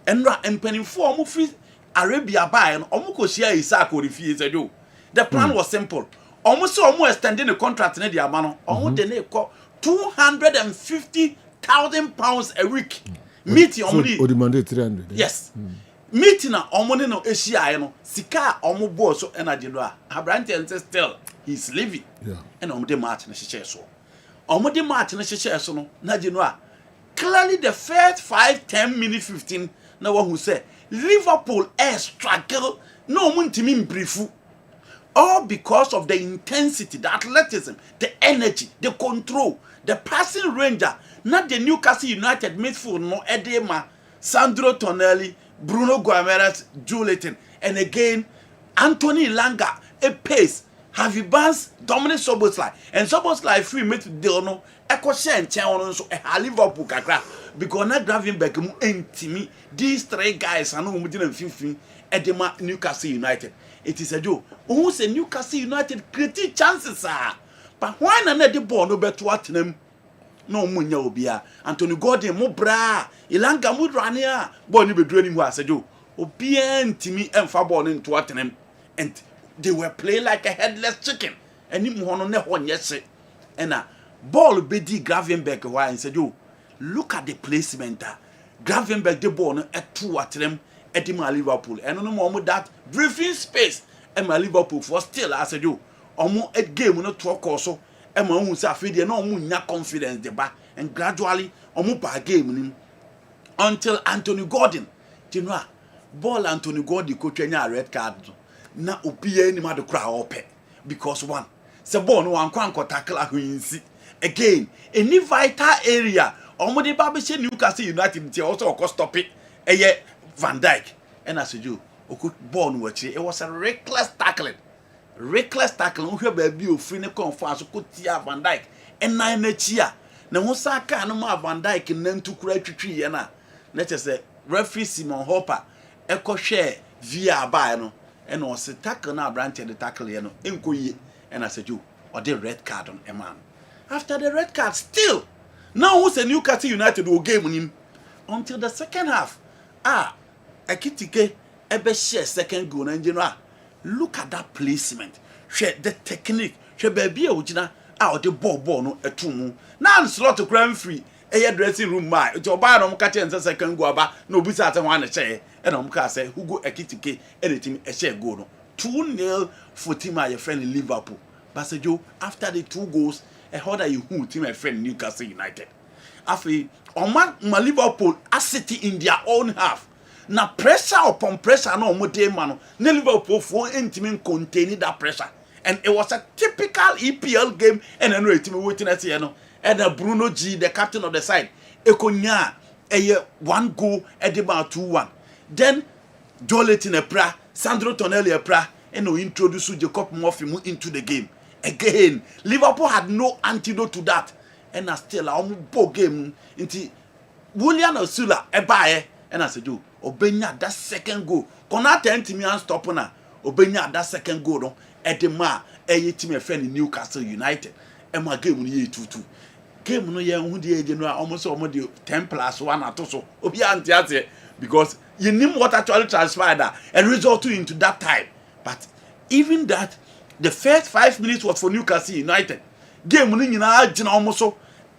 enra empanifo omo free Arabia buy and omo ko share Isaac or refuse do the plan was simple almost extending the contract in the amano almost the ne call £250,000 a week. Meeting only. So demanded 300. Yes. Meeting na omoni no Asia no sika omo bo so energy no a Abrante and still he's living. Yeah. And omo de match na share so. Omo de match na share so no na je no a clearly the first 5 10 minutes 15 na one who say Liverpool struggle no omo ntimi mbrifu. All because of the intensity, the athleticism, the energy, the control, the passing ranger. Not the Newcastle United midfield, no Edema, Sandro Tonelli, Bruno Guimaraes, Julian, and again Anthony Langa, a pace, Harvey Barnes, Dominic Szoboszlai, and Szoboszlai free midfield deal no. Echo share and so a Liverpool kakra. because na Gravenberch mu entimi these three guys anu mu dina mfimfin edema Newcastle United. It is a Joe. Who say Newcastle United create chances but why na the ball no beto atenem no munya obia Anthony Gordon mo bra ilanga mu drane a ball ni bedru ani mu asejo obia ntimi emfa ball no into atenem and they were playing like a headless chicken eni mu hono ne ho nyese ena ball bedi Gravenberch why said you look at the placement Gravenberch the ball no eto atenem edima Liverpool eno no mo that breathing space ema Liverpool for still I said you omo a game no to course ema hu say afede na omo nya confidence de ba and gradually omo ba game nim until Anthony Gordon you know ball Anthony Gordon ko twanya red card na opia ni ma de kra ope because one say ball no wan kwan ko tackle ahunsi again any vital area omo de ba be she Newcastle United ti also stop it Van Dijk and as you oku ball no wachi it was a reckless tackling uhwe ba bi ofri ne conference ko tia Van Dijk and nine na chia na ho saka no ma Van Dijk na ntukura twitwi ye na che referee Simon Hopper hwe via ba no and was tackle na branch the tackle ye no enkoyi and as you or the red card on a man after the red card still now who's a Newcastle United will game him until the second half Ekitike ebe share second goal na engineer look at that placement share the technique share baby e ogina the ball no etumu na slot kran free dressing room ma it oba no mka che second goal aba na obisa ate ho ane che e na mka say Hugo Ekitike anything e share goal no 2-0 for team my friend Liverpool Basejo after the 2 goals how that you who team my friend Newcastle United afi ma Liverpool City in their own half na pressure upon pressure no mo dey man no Liverpool for intimi contain that pressure and it was a typical EPL game and no team witness here no and Bruno G the captain of the side ekonya 1 goal at about 2-1 then Joletin Epra Sandro Tonelli Epra and no introduce Jacob Murphy into the game again Liverpool had no antidote to that and still a game into William Osula ebaye and I said do Obenya that second goal Konate ntimi an stop na Obenya that second goal no edema team a friend in Newcastle United e ma game no ye 2-2 game no ye hu de age no almost 10+1 atoso obi antiate because you knew what actually transpired and resulted into that time but even that the first 5 minutes was for Newcastle United game no nyina agina almost so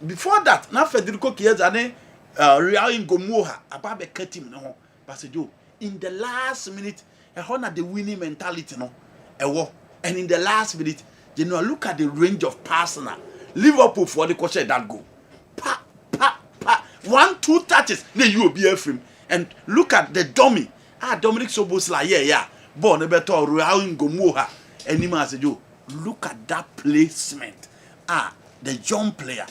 before that na Federico Chiesa ne Real Ngomoha ababe katim no ho Basejo in the last minute the winning mentality no and in the last minute you know look at the range of personnel Liverpool for the coach that goal 1-2 touches na you be frame and look at the dummy Dominic Szoboszlai ball no better Real Ngomoha and him Basejo look at that placement the young player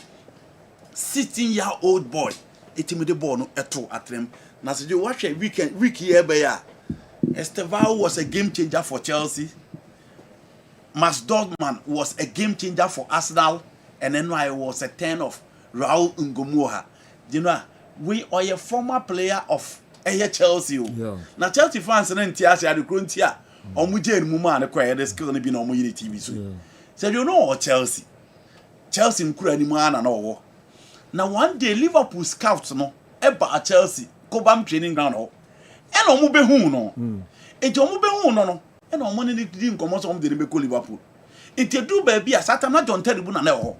16-year-old boy itimi the ball no eto atrem na se you watch a week here be ya Estevao was a game changer for Chelsea Max Dortmund was a game changer for Arsenal and then I was a 10 of Raul Ngomoha you know we are a former player of Chelsea na Chelsea fans na ntia ase ade krontia omu je mu ma na kwa the skill no bi na omu yiri TV so say you know Chelsea nkura ni mu ana na owo na one day Liverpool scouts no eba Chelsea Cobham training ground ho e na omu be hu no enti omu be hu no e na omu ni di nkomo so omu de be ko Liverpool enti du ba bia Satan na John Terry bu na ho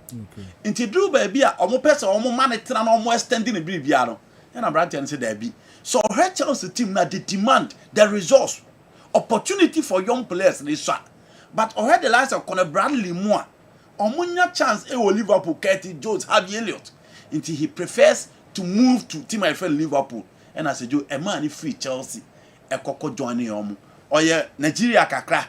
enti du ba bia omu pese omu man tena na omu extending the bia no e na Brighton say da bi so her Chelsea team na the demand the resource opportunity for young players they saw but already the likes of Conor Bradley Moore omunya chance e wo Liverpool Curtis Jones Harvey Elliott until he prefers to move to team my friend Liverpool and I said you a man free Chelsea e kokko join omu oye Nigeria kakra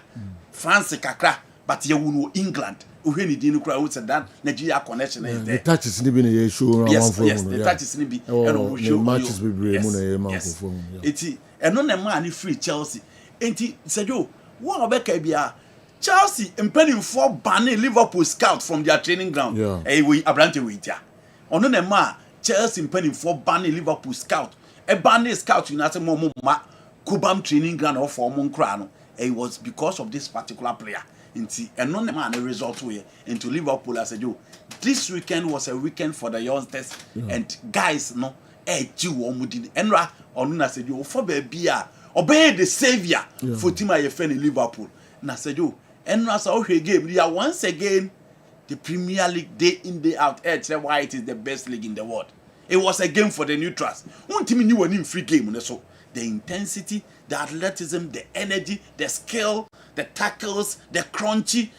France kakra but you know England uhwe ni din kura who said that Nigeria connection is there the touches ni bi na ye show yes the touches ni bi and we show matches be brave mu na ye man ko fo eti eno na man free Chelsea enti said you one obeka bia Chelsea impending for banning Liverpool scout from their training ground we abrante we tia ono na ma Chelsea penny for banning Liverpool scout. A banning scout United Moma Kubam training ground or for Monkrano. It was because of this particular player. And none man a result way into Liverpool. I said, yo, this weekend was a weekend for the youngsters and guys, no, Jew Omudin. Enra Onuna said, yo, for baby, obey the savior for team I friend in Liverpool. And I said, yo, Enra saw game. We are once again the Premier League day in day out. Why it is the best league in the world. It was a game for the neutrals. One team knew an free game. So the intensity, the athleticism, the energy, the skill, the tackles, the crunchy,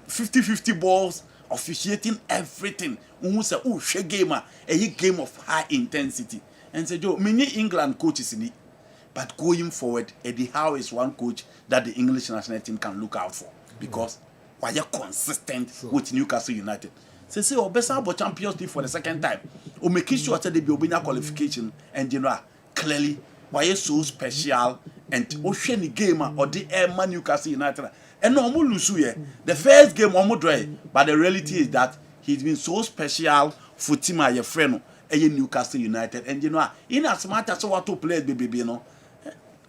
50-50 balls, officiating everything. Who say, oh, she game a game of high intensity. And said, yo, many England coaches in it. But going forward, Eddie Howe is one coach that the English national team can look out for. Because why you consistent with Newcastle United. Say, oh, best about Champions League for the second time. Or make sure that they be obeying qualification and general clearly why you so special and ocean game or the air Newcastle United. And no more lose the first game almost dry. But the reality is that he's been so special for team your friend Newcastle United. And you know, in as much as what to play baby, you know,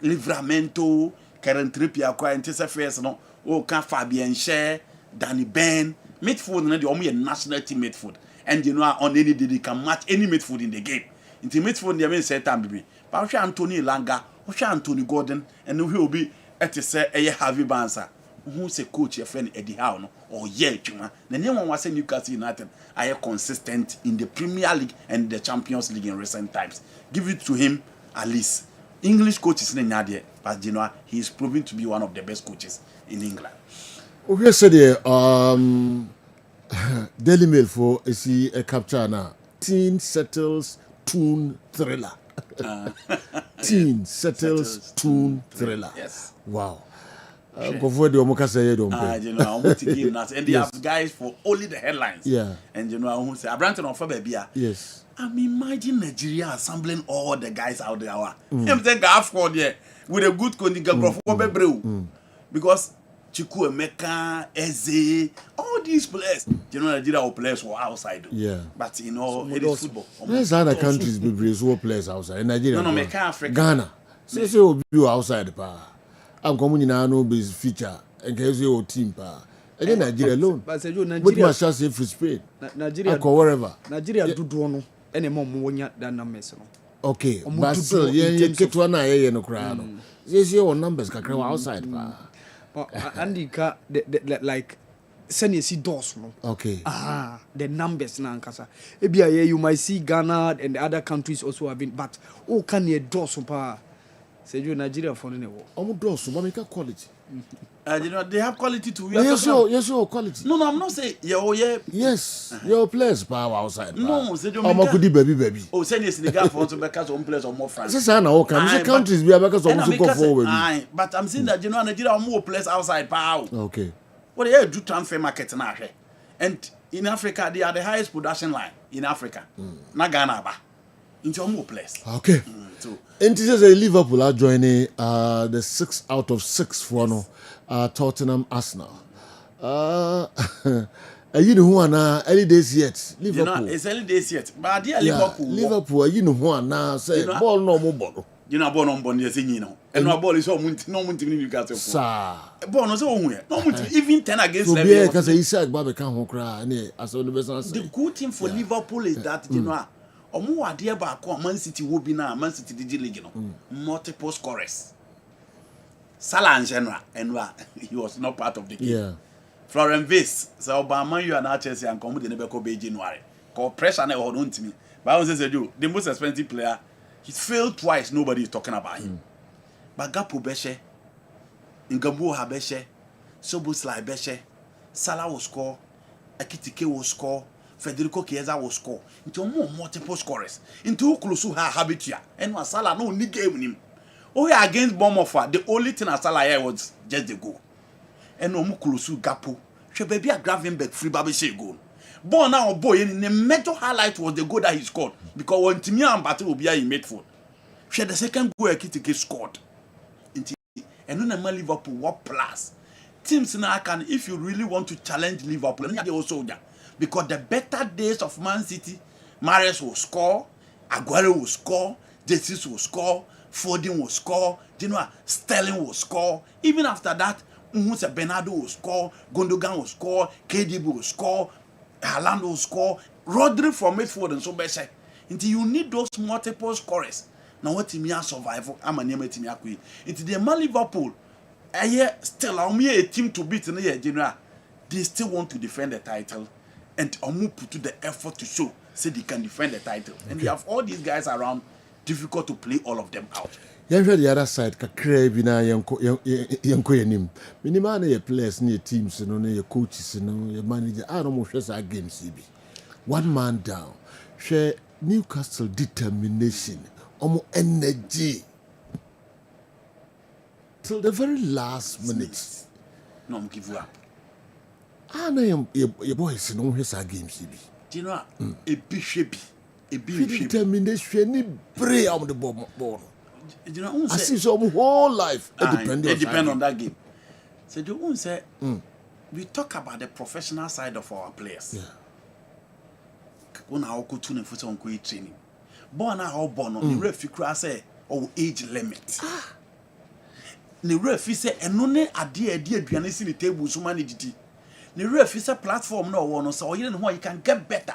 Livramento, Karen Trippier, Quintessa Face, no, oh, can Fabian Share, Danny Ben, midfield, and the only national team midfield. And you know, on any day they can match any midfield in the game. In the midfield, they may say time, baby. But Anthony Langa, Anthony Gordon, and who will be at the say a Harvey Bansa, who's a coach, your friend Eddie Howe, or Chuma. The name one was saying Newcastle United are consistent in the Premier League and the Champions League in recent times. Give it to him at least. English coaches in Nadia, but you know, he is proving to be one of the best coaches in England. Okay, so the Daily Mail for a capture now. Teen settles tune thriller. Teen settles tune thriller. Yes. Wow. Go for the Omokasa don't pay. You know, I'm going to give that. And they have guys for only the headlines. Yeah. And you know, I want to say, I brought it on for baby. Yes. I'm imagine Nigeria assembling all the guys out there. I'm saying Afcon there with a good contingent because Chiku Emeka, Eze, all these players, you know, Nigeria players were outside. Yeah. But you know, it is football. There's other countries be who players outside. In Nigeria. No, make Africa. Ghana. Say you outside pa. I'm coming now no be feature and case your team pa. And then Nigeria alone. But say you But Nigeria. must just say free Spain. Nigeria. Or wherever. Nigeria do no. Any more monya than numbers. Okay. Omo But do still, in yeah, terms get one eye no crowd. Yes, your numbers kakra outside pa. Andy ka like send you see doors no. Okay. The numbers na ankasa. Ebia you might see Ghana and the other countries also have been, but oh can you doors pa. Say you Nigeria for no wo. Omo doors, but make quality. You know, they have quality too. Yes, your quality. No, I'm not saying Yes, your players power outside. No, say you I'm a goodie baby. Oh, send you Senegal for to because some players or more France. This is an all countries we are because of go forward. But I'm saying that you know Nigeria are more players outside power. Okay. What they do transfer market now, and in Africa they are the highest production line in Africa. Na Ghana ba. Into more players. Okay. So and this is a Liverpool are joining the 6 out of 6 for no Tottenham Arsenal. You know who are now early days yet. Liverpool. You know, it's early days yet. But dear Liverpool. Liverpool, you know who are now say ball no more ball. You know ball on ball yes you know. And no ball is so no munti ni Newcastle. Sir. Ball no so who no munti even 10 against 11. So because he said Baba can ho cry and as the best. The good thing for Liverpool is that you know omo wade ba ko Man City wo bi na Man City di league no multiple scorers. Salah and General and he was not part of the game. Yeah. Florent Viss, so Obama you are not Chelsea and come with the Nebeko Bay January. Call pressure never hold on to me. But I was say you the most expensive player, he's failed twice, nobody is talking about him. But Gapo Beshe, Ngambu Habeshe, Sobusla Beshe, Salah will score, Ekitike will score, Federico Chiesa will score. Into more multiple scorers. Into Kulusu ha habitua. And was Salah no ni game him. Oh yeah, against Bournemouth, the only thing I saw here was just the goal. And no Mukulusu Gapo. She baby a Gravenberg free Babishe goal. But now boy, in the major highlight was the goal that he scored. Because when Timmy and Battle will be in midfield. She had the second goal Kitike scored. And when the Liverpool what plus. Teams now can, if you really want to challenge Liverpool, they also because the better days of Man City, Mahrez will score, Aguero will score, Jesus will score, Foden will score, you know, Sterling will score. Even after that, Bernardo will score, Gundogan will score, KDB will score, Haaland will score, Rodri from midfield and so better. Until you need those multiple scorers. Now what team you survival? I'm a name team you into the man Liverpool. Still a team to beat in the year, general. They still want to defend the title, and Omu put to the effort to show say they can defend the title. And they have all these guys around. Difficult to play all of them out. Yɛhwɛ the other side kakra bi na yɛnkɔ yɛnim minima na yɛ players ne yɛ teams no ne yɛ coaches no yɛ manager a no mo hwɛ saa games yi bi one man down hwɛ Newcastle determination ɔmo energy till the very last minute No, I'm give you up. na yɛ boys no hwɛ saa games yi bi Do you know a bishop determination ni pray on the ball. You know, I see some whole life it depends on that game. So the one say we talk about the professional side of our players. Yeah. When I go to the foot on training, born how born the referee cry say age limit. The referee say and no ne ade aduane si the table so manage it. The referee say platform no one so you know you can get better.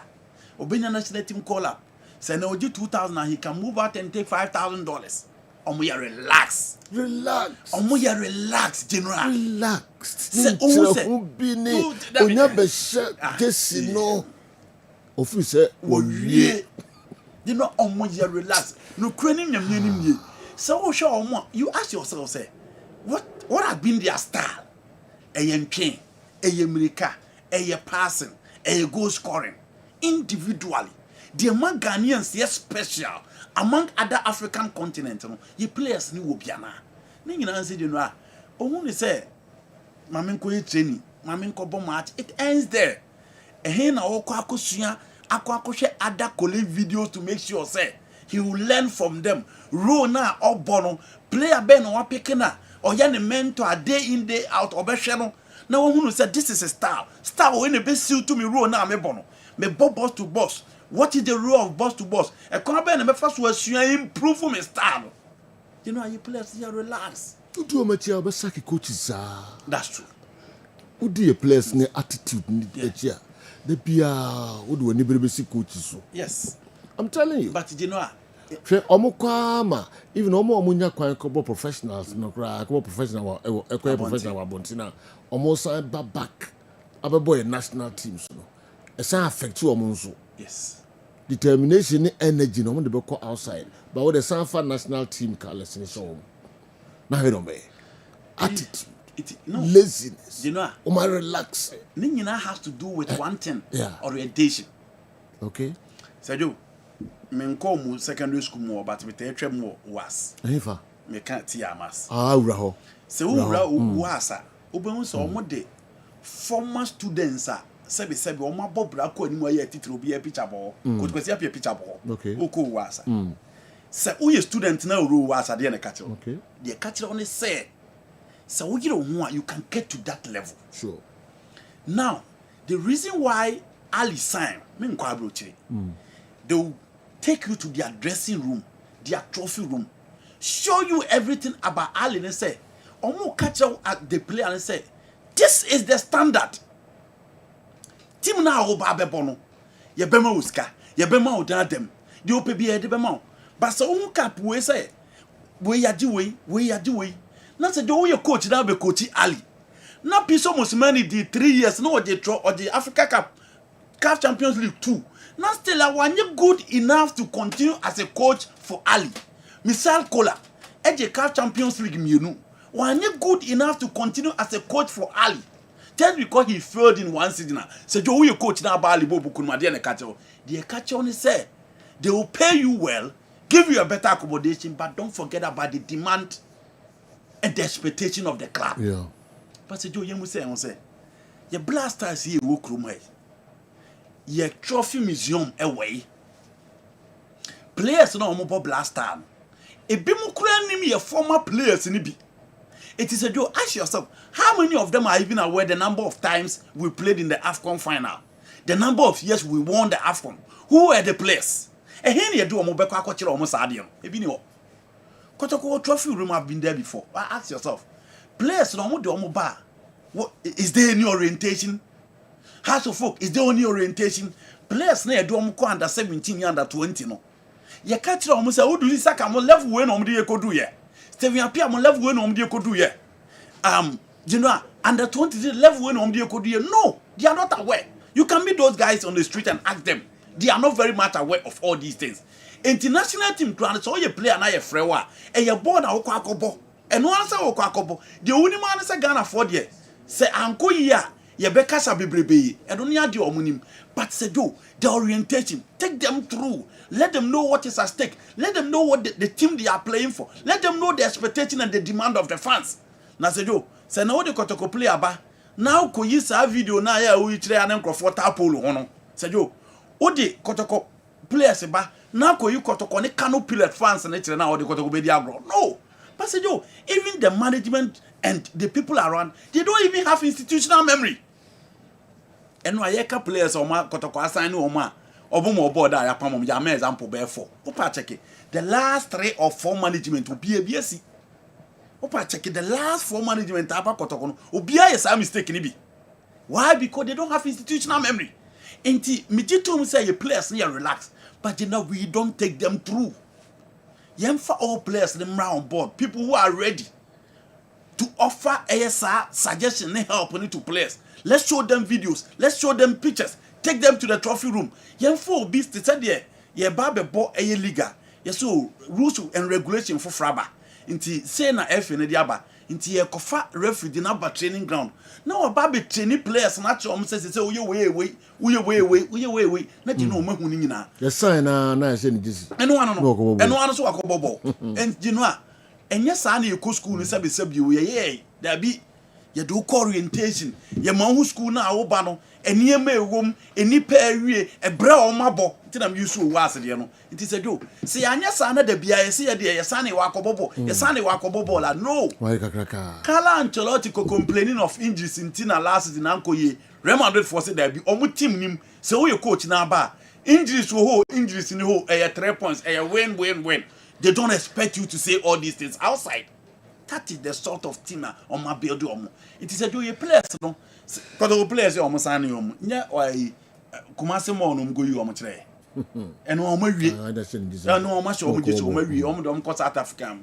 Obenya national team call up. Say now you 2,000 and he can move out and take $5,000. Omo relax. Omo relax, general. Relaxed. Say Onya beshe kesi no. Officer wie. You know omo relax. No craning nyam ye. So show omo you ask yourself say what has been their style? Eye ntwen, eye mirika, eye passing, eye goal scoring. Individually, the among Ghanaians is special among other African continents. You players ni wobiana. Ni nyina say you know. Ohun say mamen ko training, mamen ko bom match. It ends there. Ehn na okọ akosua, akọhwe other colleague videos to make sure say he will learn from them. Role na obono player ben wa pick na oya ne mentor day in day out obehwe no. Na ohun say this is a style. Style when e be suit to me role na me bono. Me boss to boss. What is the role of boss to boss? A corner and me first was improve for my style. You know how you players here relax. You do a material but saki coaches That's true. Who do your players ne attitude ni etia. The bia who do any baby coaches so. Yes. I'm telling you. But you know hwɛ ɔmo kwama even ɔmo nya kwan kɔbɔ professionals no kra kɔbɔ professional ɛkɔ professional abontina ɔmo san back abɛbɔ national teams no ɛsan affect ɔmo nso. Yes. Determination and energy no one dey go outside but what the Sanfa national team callers in so na we don't be attitude laziness you know relax Nina has to do with one thing. Yeah. Orientation. Okay So you me come secondary school more but me tell more was efa me can't tiamas wura ho se wura wasa obehu so omo de former students sebi omo abobra ko animu aye titire obi a picture ball ko kwesi apia picture ball okay oko wasa se wo ye student na ro wasa de na catch okay de catch on say se wo gire ho you can get to that level. Sure. Now the reason why Ali sign me nko abrochire they will take you to their dressing room, their trophy room, show you everything about Ali and say omo catch at the player and say this is the standard. Team na ho ba bebo no ye bema uska ye bema odan dem de ope bi e de bema but so omo cap we say we yaji we na say do we coach na be coach Ali na piso Mosimani di 3 years no o the Africa Cup CAF Champions League 2 na still I want good enough to continue as a coach for Ali. Misal Kola the CAF Champions League mienu wanye good enough to continue as a coach for Ali. Just because he failed in one season. Say you will coach now about Ali Bobo Kunma de catch. The catch only say they will pay you well, give you a better accommodation, but don't forget about the demand and the expectation of the club. Yeah. But say you say your blasters here work room way. Your trophy museum away. Players no more blaster. E be mo kura nim your former players ni bi. It is a joke. Ask yourself, how many of them are even aware the number of times we played in the AFCON final? the number of years we won the AFCON. Who were the players? And here you do a mobile coach almost adium. Kotoko trophy room have been there before. Ask yourself, players no more do mobile. What is there any orientation? House of folk, is there any orientation? Players na do am under 17 under 20 no. Ye catch almost say Odu Saka mo level we no mo dey kodu ye. Steven Apia mo level we no mo dey kodu ye. You know, under 20 level we no mo dey kodu ye. No, they are not aware. You can meet those guys on the street and ask them. They are not very much aware of all these things. International team ground so you player na ye frewa. E ye born na okwa akobo. E no answer okwa akobo. The only man say Ghana for there. Say anko ya ye be kasa bebrebe. E don't need the omunim. But say do the orientation. Take them through. Let them know what is at stake. Let them know what the team they are playing for. Let them know the expectation and the demand of the fans. Na say do say na what the kotoko play aba. Now ko yi sa video na ya we kire anan krofo tapolo hono. Say do odi kotoko players ba na ko yi kotoko ne Kano Pilot fans na kire na odi kotoko be di agro. No. But say do even the management and the people around, they don't even have institutional memory. And why yeka players o ma kotoko assign o ma obomo board ya pamom ya me example be 4. Opa check it. The last 3 or 4 management will be a BSc. Opa check it. The last 4 management apa kotoko no obi is a mistake ni bi. Why? Because they don't have institutional memory. Enti mijitum say your players near relax, but you know we don't take them through. Yemfa all players them round board, people who are ready to offer ASR suggestion and help to players. Let's show them videos. Let's show them pictures. Take them to the trophy room. Yemfo beast said there. Ye babe bo a liga. Yeso rules and regulation for fraba. Inti say na F in the aba. Inti ye kofa referee di na ba training ground. Now a baby training players na chom say oh you way. Na di no mahu ni nyina. Yes sign na say ni this. Eno ano no. Eno ano so akobobo. And you know enye saa na yeko school ni sabe ye da bi ye do orientation ye ma hu school na wo ba no eniema ewom enipa awie ebra o mabo nti na mi yusu wo ase de no nti se do se anya saa na da bia ye se ye de ye saa na wa akobobo ye saa na wa akobobo la no why kakraka Carlo Ancelotti complaining of injuries nti na last season anko ye Real Madrid for say da bi omo team nim se wo ye coach na ba injuries wo ho injuries ni ho 3 points win. They don't expect you to say all these things outside. That is the sort of team on my build. It is a do you players no. Because the players are almost signing you. Yeah, why? Kumasi mo no go you omotre. And no mo wie. Understand this. No mo show mo just mo wie. Omo ko South Africa.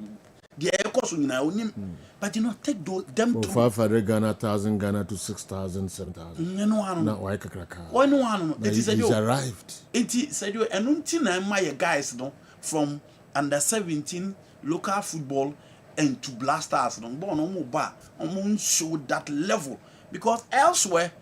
The course nyina onim. But you know take them to 500 Ghana, 1,000 Ghana to 6,000, 7,000. No one. Na why kakraka. Why no one? It is a He's arrived. It is a do and until na my guys no from under 17 local football and to blasters no born omo ba omo show that level because elsewhere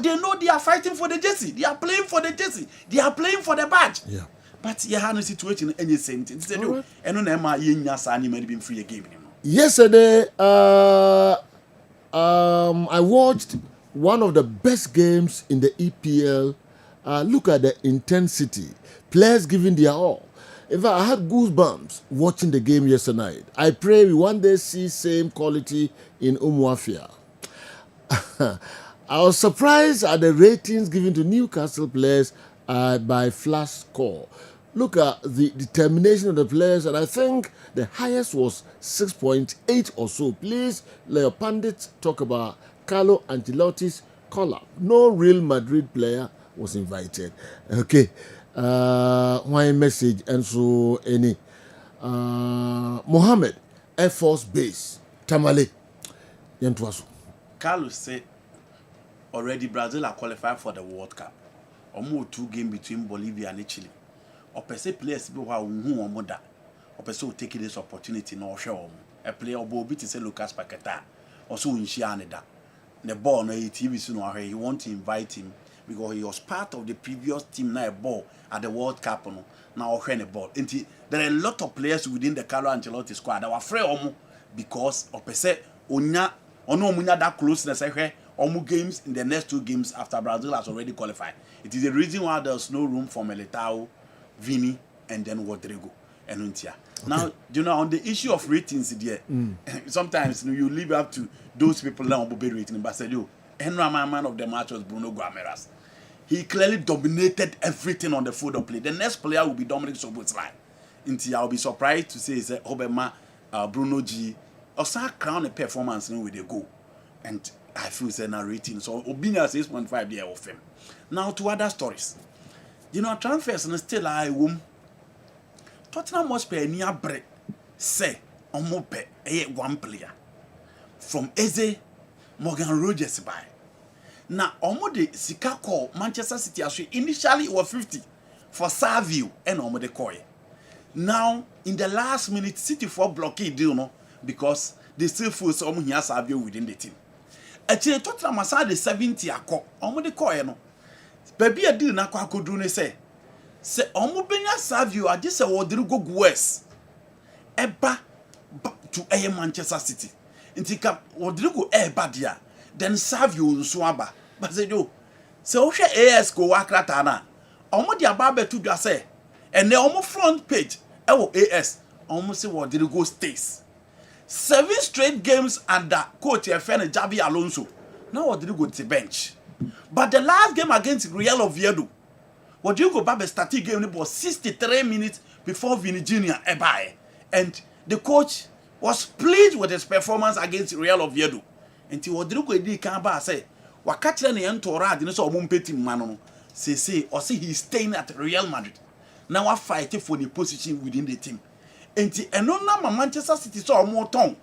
they know they are fighting for the jersey, they are playing for the jersey, they are playing for the badge. Yeah. But you have no situation any same thing. They do and no na ye nya sa ni be free game anymore. Yesterday I watched one of the best games in the EPL. Look at the intensity, players giving their all. In fact, I had goosebumps watching the game yesterday night. I pray we one day see same quality in Umuafia. I was surprised at the ratings given to Newcastle players by flash score. Look at the determination of the players, and I think the highest was 6.8 or so. Please let your pundits talk about Carlo Ancelotti's call-up. No Real Madrid player was invited. Okay. Why message and so any Mohammed Air Force Base Tamale Yentwaso. Carlos said already Brazil are qualified for the World Cup. Almost 2 games between Bolivia and Chile. Or per se players who are moda. Or per se take this opportunity no show. A player will be to say Lucas Paqueta. Also in Shianeda. The ball no TV soon he want to invite him. Because he was part of the previous team now ball at the World Cup now a ball. There are a lot of players within the Carlo Ancelotti squad that were afraid because of per se onya that closeness games in the next 2 games after Brazil has already qualified. It is the reason why there's no room for Militao, Vini, and then Rodrigo and Untia. Okay. Now, you know, on the issue of ratings there, sometimes you leave up to those people now will be rating. But say you, Henry man of the match was Bruno Guimaraes. he clearly dominated everything on the field of play. The next player will be Dominic Szoboszlai. Until I'll be surprised to say is Obama Bruno G. Also crown a performance with a goal. And I feel it's a rating. So Obinia 6.5 there of him. Now to other stories. You know, transfers and still I womb. Tottenham must pay near break. Say omope one player. From Eze Morgan Rogers by. Now omo de sika call Manchester City as initially it was 50 for Savio and omo de coy. Now in the last minute City for blockade deal no because they still feel some here Savio within the team. Actually Tottenham aside the 70 akọ omo de coy no. Baby a deal na kwa kodru ne say omo benya Savio ade se wodiri go west. Eba to Manchester City. Intika wodiri go eba dia. Then Savio nso aba. But say yo se wo hwe AS go wakrata na. Omo de aba betu dwa say and the omo front page ewo AS omo say wodiri go stays. 7 straight games under coach Efene Javi Alonso. Now wodiri go to bench. But the last game against Real Oviedo, what you go back the starting game was 63 minutes before Vini Jr. ebae. And the coach was pleased with his performance against Real Oviedo. Until what you go di kamba say, wakati na entora de so omumpeti mano say or say he's staying at Real Madrid. Now we fighting for the position within the team. Until enona Manchester City so omo ton.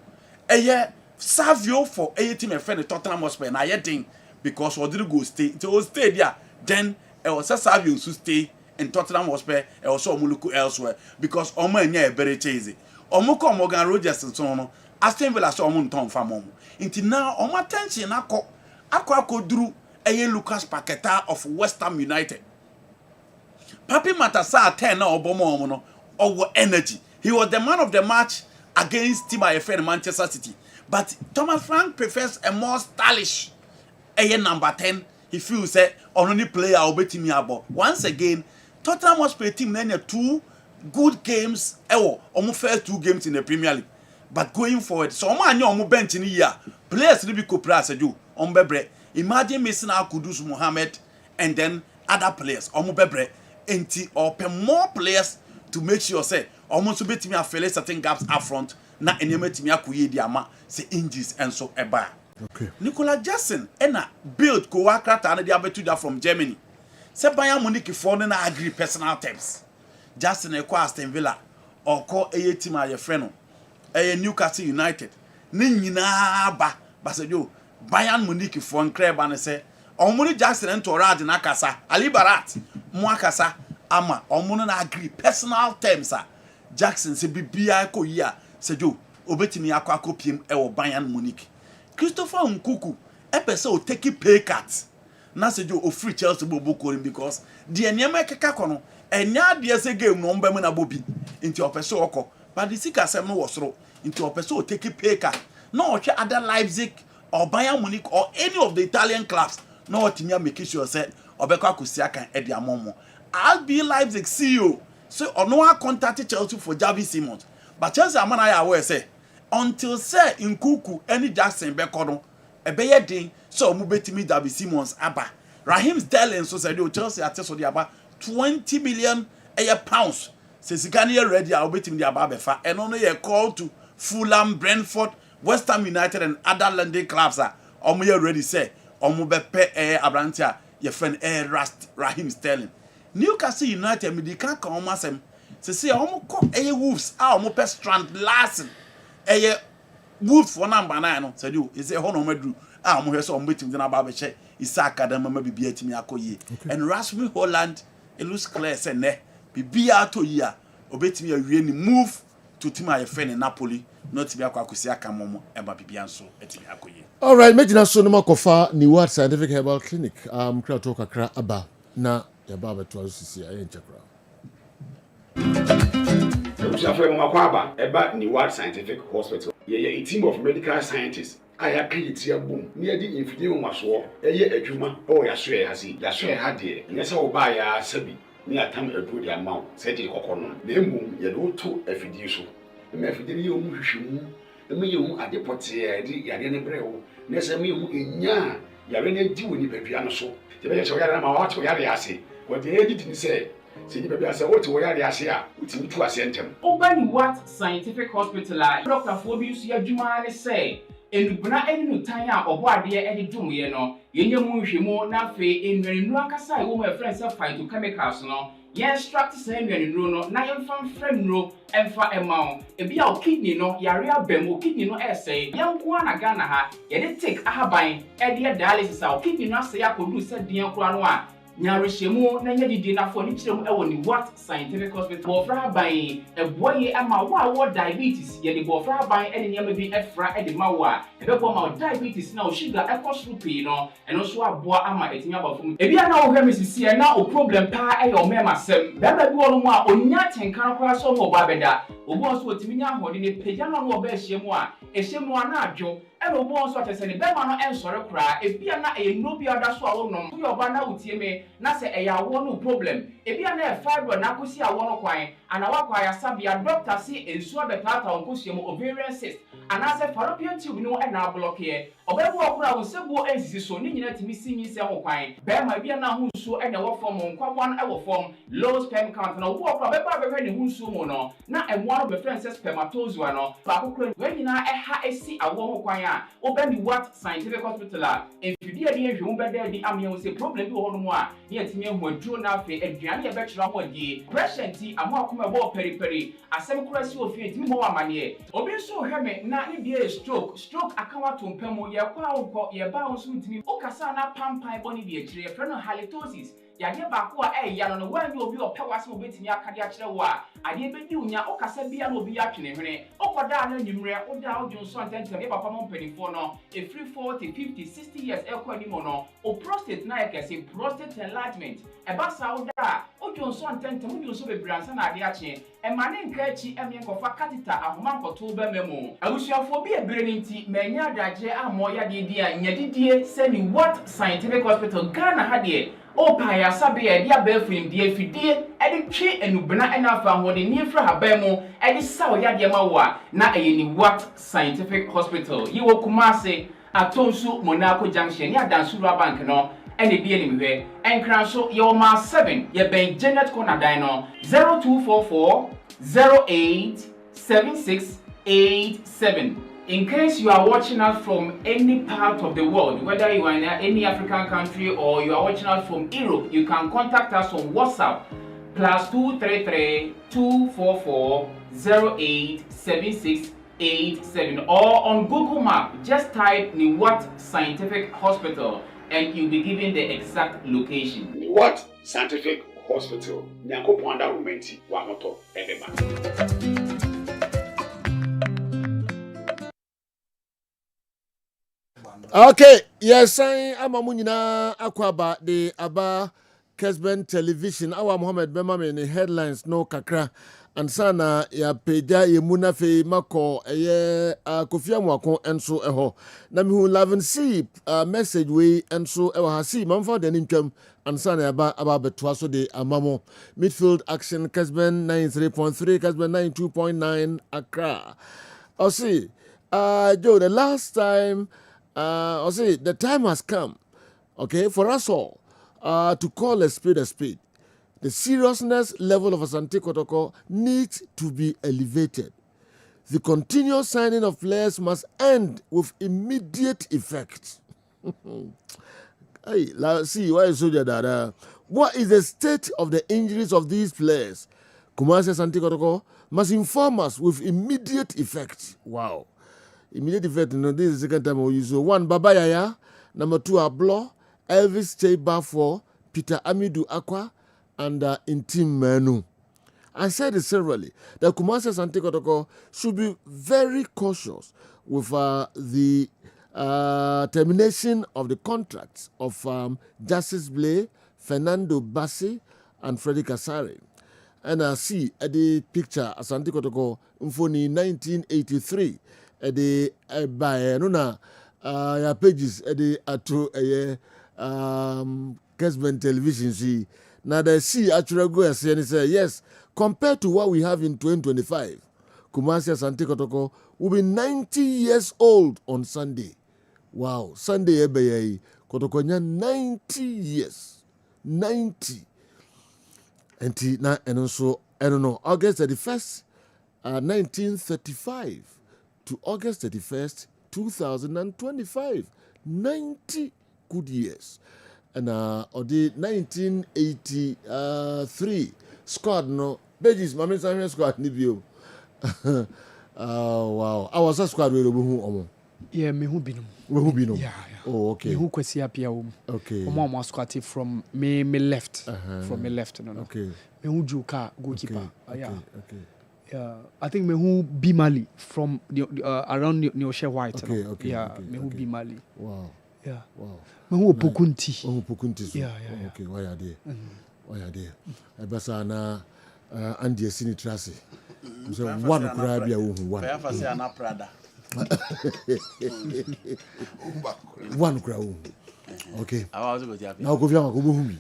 Eye Savio for a team and friend Tottenham Hotspur na yet because Rodrigo stay until stay there then it was Savio to stay in Tottenham Hotspur and also Omuluku elsewhere because Omo enya e very cheesy Omo Morgan Rogers so no Aston Villa so Omo nton fa mom until now Omo attention akọ duru eye Lucas Paqueta of West Ham United Papi Matasa 10 na obomo Omo no owo energy he was the man of the match against Team IFN Manchester City but Thomas Frank prefers a more stylish number 10 he feels say only player obetimi abo once again Tottenham must play team na 2 good games almost first 2 games in the Premier League but going forward so omo anya omo bench ni year players ni bi ko pra aseju omo bebre imagine missing out Kudus Mohammed and then other players omo bebre enti open more players to make sure say omo so betimi afele certain gaps up front na enyema timi akoye di ama say injuries and so eba. Okay. Nicola Jackson ena build ko wakrata na dia betu da from Germany. Se Bayern Munich for na agree personal terms. Jackson e ko Aston Villa or ko eye team aye friend no. Eye Newcastle United. Ni nyina ba se yo Bayern Munich for nkreba ne se omuni Jackson ento rad na kasa Ali Barat mo akasa ama omunu na agree personal terms a Jackson se bibia ko yi a se yo obetimi akwa kopiem e wo Bayern Munich. Christopher Nkuku epese o take pay cut na se jo o free Chelsea bobo korin because the enema keka kono enya de ese game no mba mu na bobi nti opese okọ but the sika sem no wosoro nti opese o take pay cut no ohwe other Leipzig or Bayern Munich or any of the Italian clubs no otimi make sure say obekọ akosi akan e de amomo RB Leipzig CEO so ono a contact Chelsea for Javi Simons but Chelsea amana ya aware say until say Nkuku any Jackson bekono ebeye din so omu betimi Javi Simons aba Raheem Sterling so say Chelsea ateso de aba 20 million pounds say Sigani ready a obetimi de aba befa eno no ye call to Fulham, Brentford, West Ham United and other London clubs are omu ye ready say omu bepe abrantia ye friend Raheem Sterling Newcastle United me di kan kan omasem say omu ko Wolves a omu pe Strand Larsen Wolf for number 9 no said you is a hono medru mo hwe so omo betim na ba be che Isaka da mama bibia timi akoye and Rasmus Holland it looks clear say ne bibia to yi a obetimi awie ni move to team IFN Napoli not to be akosi aka momo eba bibia nso etimi akoye. All right, Medina so no makofa ni Ward Scientific Herbal Clinic kra to kakra aba na ya baba to asisi ayen chakra. Safari Makwaba, Eba Niwad Scientific Hospital. A team of medical scientists. I have created a boom near the infidel was war. A juma, oh, ya swear has he. Ya swear had ye. Yes, I'll buy a sebi. Near time a good amount, said the coconon. Name boom, ya do to a fiducial. The Mephidium, the me at the potier, the Yadian Breo. Nessa me in ya. yare ne di woni bebia no so te be so yare ma wa to yare ase what the edit ni say se ni bebia say what wo yare ase a utimi tu ase ntem Obani what scientific hospital Dr. Fobi so adwuma ne say enubuna eni no tan a obo ade e de dwumye no yenye mu nhwemu na fe enwenu akasa e wo ma friends phytochemicals no ye extract say enwenu no na ye mfa frem no emfa emao ebi a kidney no yare abam kidney no say yanko na Ghana ha ye de take ahaban e de dialysis a kidney no say akodu se den kura no a nyarehemu na nya didi na fo ni kirem e woni what scientific hospital bofra ban eboye ama wo diabetes ye de bofra ban e ne nyama bi efra e de mawa e be bo ma diabetes na o sugar e cost rupi no eno so aboa ama etimi abafum e bia na wo hwe misisi e na o problem pa e yo mema sem da ba bi wo no a onya tenkan kora so mo ba beda obo so otimi nya hode ne pagya no wo ba hyiemu a ehyiemu ana adwo e no bo so atese ne be ma no ensore kora e bia na e no bi ada so a wo nom yo ba na utie me na se eya wo no problem e bia na e fibro na kosi a wo no kwan ana wa kwa ya sabia doctor si ensuo betata onkosie mo ovarian cyst ana se fallopian tube no e na block ye obebu okura wo sebu ensisi so ni nyina timi sinyi se ho kwan be ma bia na ho nsuo e na wo form nkwabon e wo form low sperm count na obu okura be ba be ne ho nsuo mo no na e mo no be friend say spermatozoa no ba kokura we nyina e ha esi awo ho kwan a obani what scientific hospital a enfidi ade ehwe wo be da di amye wo se problem bi wo ho no mo a ne yetimi ho aduro na afi aduane ye be kyerɛ ho die pressure nti amo akoma bo periperi asem kura si ofie ntimi mo amane obi so hwe me na ne die stroke akawa tompam ye kwa wo ye ba wo so ntimi o kasa na pampan boni die kyerɛ ye no halitosis yade ba ko a ya no wan obi opɛ wase obetimi akade akyerɛ wo a ade bedi unya o kasa bia na obi atwene hwene okoda na nyimre o da o dwon so antentem ye papa mo mpanifo no e free 40 50 60 years e kwa ni mo no o prostate na yekese prostate enlargement e ba sa o da o dwon so antentem o dwon so bebransa na ade akye e ma ne nka achi e me nkofa catheter ahoma nkoto ba memo abusuafo bi ebere ni nti manya adagye amo ya de di a nyadidie se ni what scientific hospital Ghana ha de o pa ya sabe ya dia ba frim die fidie e de twe enubena e na afa hode ni efra haban mu e de saw ya de ma wo a na e ni what scientific hospital yi wo Kumase Atonsu Monaco Junction ni Adansuru Bank no ene bi ene mhwe enkran so ye o ma 7 ye ben Janet Corner dan no 0244 087687. In case you are watching us from any part of the world, whether you are in any African country or you are watching us from Europe, you can contact us on WhatsApp +233 244 087687 or on Google Map. Just type Niwat Scientific Hospital and you'll be given the exact location. What scientific hospital nyanko panda rumenti wa moto edema. Okay, yes, I'm Munina Akwaba, the Aba Kessben television. Our Mohammed Bemame in the headlines, no kakra. And sana ya peja ye munafe mako ye kofia mwako enso eho. Na mi hu laven si message we enso eho hasi mamfa de ntwam ansana ya ba aba betwa so de amamo. Midfield action Kessben 93.3, Kessben 92.9 Accra. Osi, Joe, the last time the time has come, okay, for us all to call a spade a spade. The seriousness level of Asante Kotoko needs to be elevated. The continuous signing of players must end with immediate effect. Hey, see, why is so that? What is the state of the injuries of these players? Kumasi Asante Kotoko must inform us with immediate effect. Wow. Immediate effect, this is the second time we use. So 1, Baba Yaya. Number 2, Ablo, Elvis Chebafo, Peter Amidou Akwa, and Intim Manu. I said it severally that Kumasi Asante Kotoko should be very cautious with the termination of the contracts of Justice Blay, Fernando Bassi, and Freddy Kasari. And I see the picture Asante Kotoko in 1983. The by nuna ya pages the ato Kessben television see now they see actually go and say yes, compared to what we have in 2025, Kumasi Asante Kotoko will be 90 years old on Sunday. Wow, Sunday ebe Kotokonya 90 years. 90. And na and so I don't know, August 31st, 1935 to August 31st, 2025. 90 good years. And or the 1983 squad no Begis Mami Samuel squad nibio. Wow. I was a squad with omo. Yeah, me who binum. Who be no? Yeah. Oh, okay. Me who kwesi apia Okay. Omo am squad from me left. From me left no. Okay. Me who Joka goalkeeper. Okay. Yeah. Okay. Yeah, I think me who Bimali from around Neoshe White. Okay, no? okay, Yeah, okay, me who okay. Bimali. Wow. Yeah. Wow. Me who Pokunti. Oh, Pukunti. Yeah. Okay, why are they? Why are they? Ebasa na Andy Sini Trasi. So one cry be a one. One cry. Okay. Now go via go humi.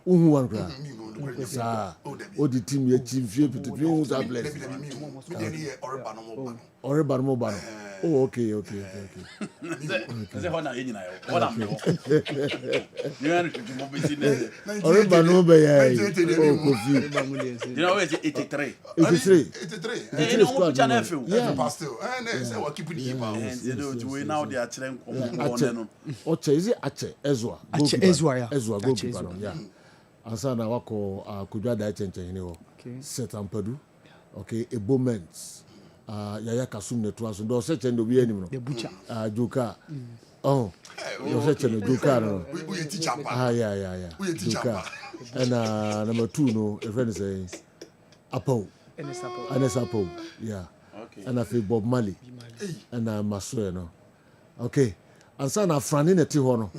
Who one cry? Oh, the team ye team few who's a bless. Or Barmobano. Oh, okay. You know, it's 83. 83. Now they are trying Oche, is it Ache? Ezra. Ezra, yeah. Ezra, Ache goalkeeper. Ezra. Yeah. Ansana wako kujua da chenche Okay. Set Ampadu. Okay, a moments. Yaya Kasum netwas ndo se chendo bi enim no. The butcher. Joka. Oh. Yo se chendo Joka no. We teacher. Yeah. We teacher. Joka. And number 2 no, a friend say Apo. Apo. Yeah. Okay. And I feel Bob Marley. And Masoe no. Okay. Ansana Frani neti ho no.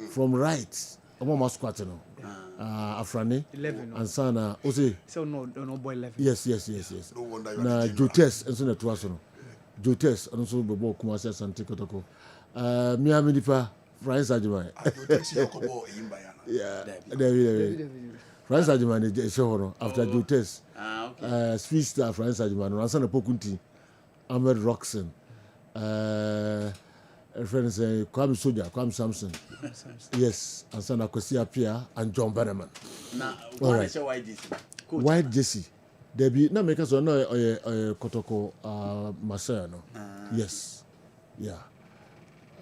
From right. Omo masquat no. Afrani 11 and sana ose so no boy 11 yes No wonder you na Jotes enso na to aso no Jotes ono so bebo kuma se sante kotoko miami dipa France Ajima yeah David France Ajima ne show no after Jotes okay. Sweet Star France Ajima no ansana Pokunti Ahmed Roxon a friend say Kwame Soja, Kwame Samson. Yes, and son Akosi Apia and John Bannerman. Now, Alright. is your white Jesse? White Jesse. There be na make us no Kotoko Marcel no. Yes. Yeah.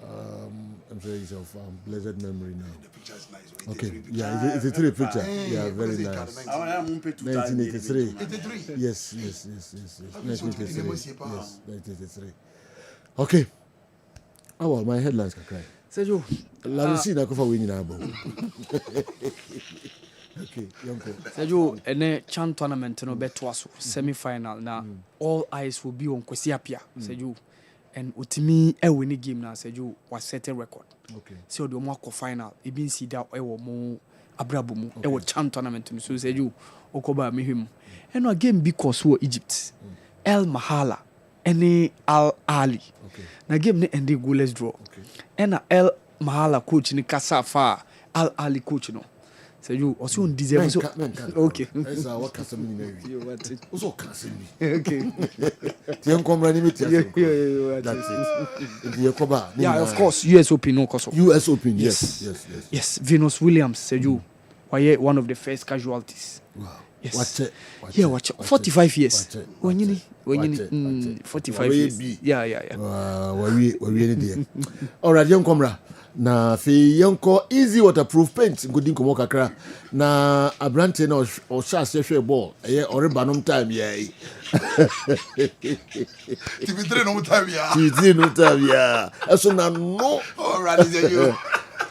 I'm sure it's of blessed memory now. The picture is nice. Okay. Yeah, it's a 3 picture. Yeah, very nice. 1983. 83. Yes. 1983. Yes, 1983. Okay. Oh, well, my headlines can cry. Sergio, La see na kofa we nyina abo. Okay, Yonko. Sergio, ene Chan tournament no beto aso semi-final na all eyes will be on Kwesi Apia. Sergio, and utimi e win game na Sergio was set a record. Okay. So the mo ko final e bin si da e wo mo abrabo mu e wo Chan tournament no so Sergio okoba mehwem. Eno game because wo Egypt. El Mahala ene Al Ali. Okay. Na game ne ende goalless draw. Okay. Ena El Mahala coach ni kasa fa Al Ali coach no. So you also deserve so okay. Esa wa kasa mi na wi. You want it. Oso kasa mi. Okay. Tien komra ni meti aso. Yeah. That's it. Ndi yakoba. Yeah, of course. US Open no koso. US Open. Yes. Yes, Venus Williams said you were one of the first casualties. Wow. Yes. Watch it. 45 years. Watch it. 45 years. Yeah. We ni there. All right, young komra. Na fi yanko easy waterproof paint ngodi nkomo kakra na abrante na o sha hwe ball eye oreba nom time ye TV3 no time ya eso na no all right is you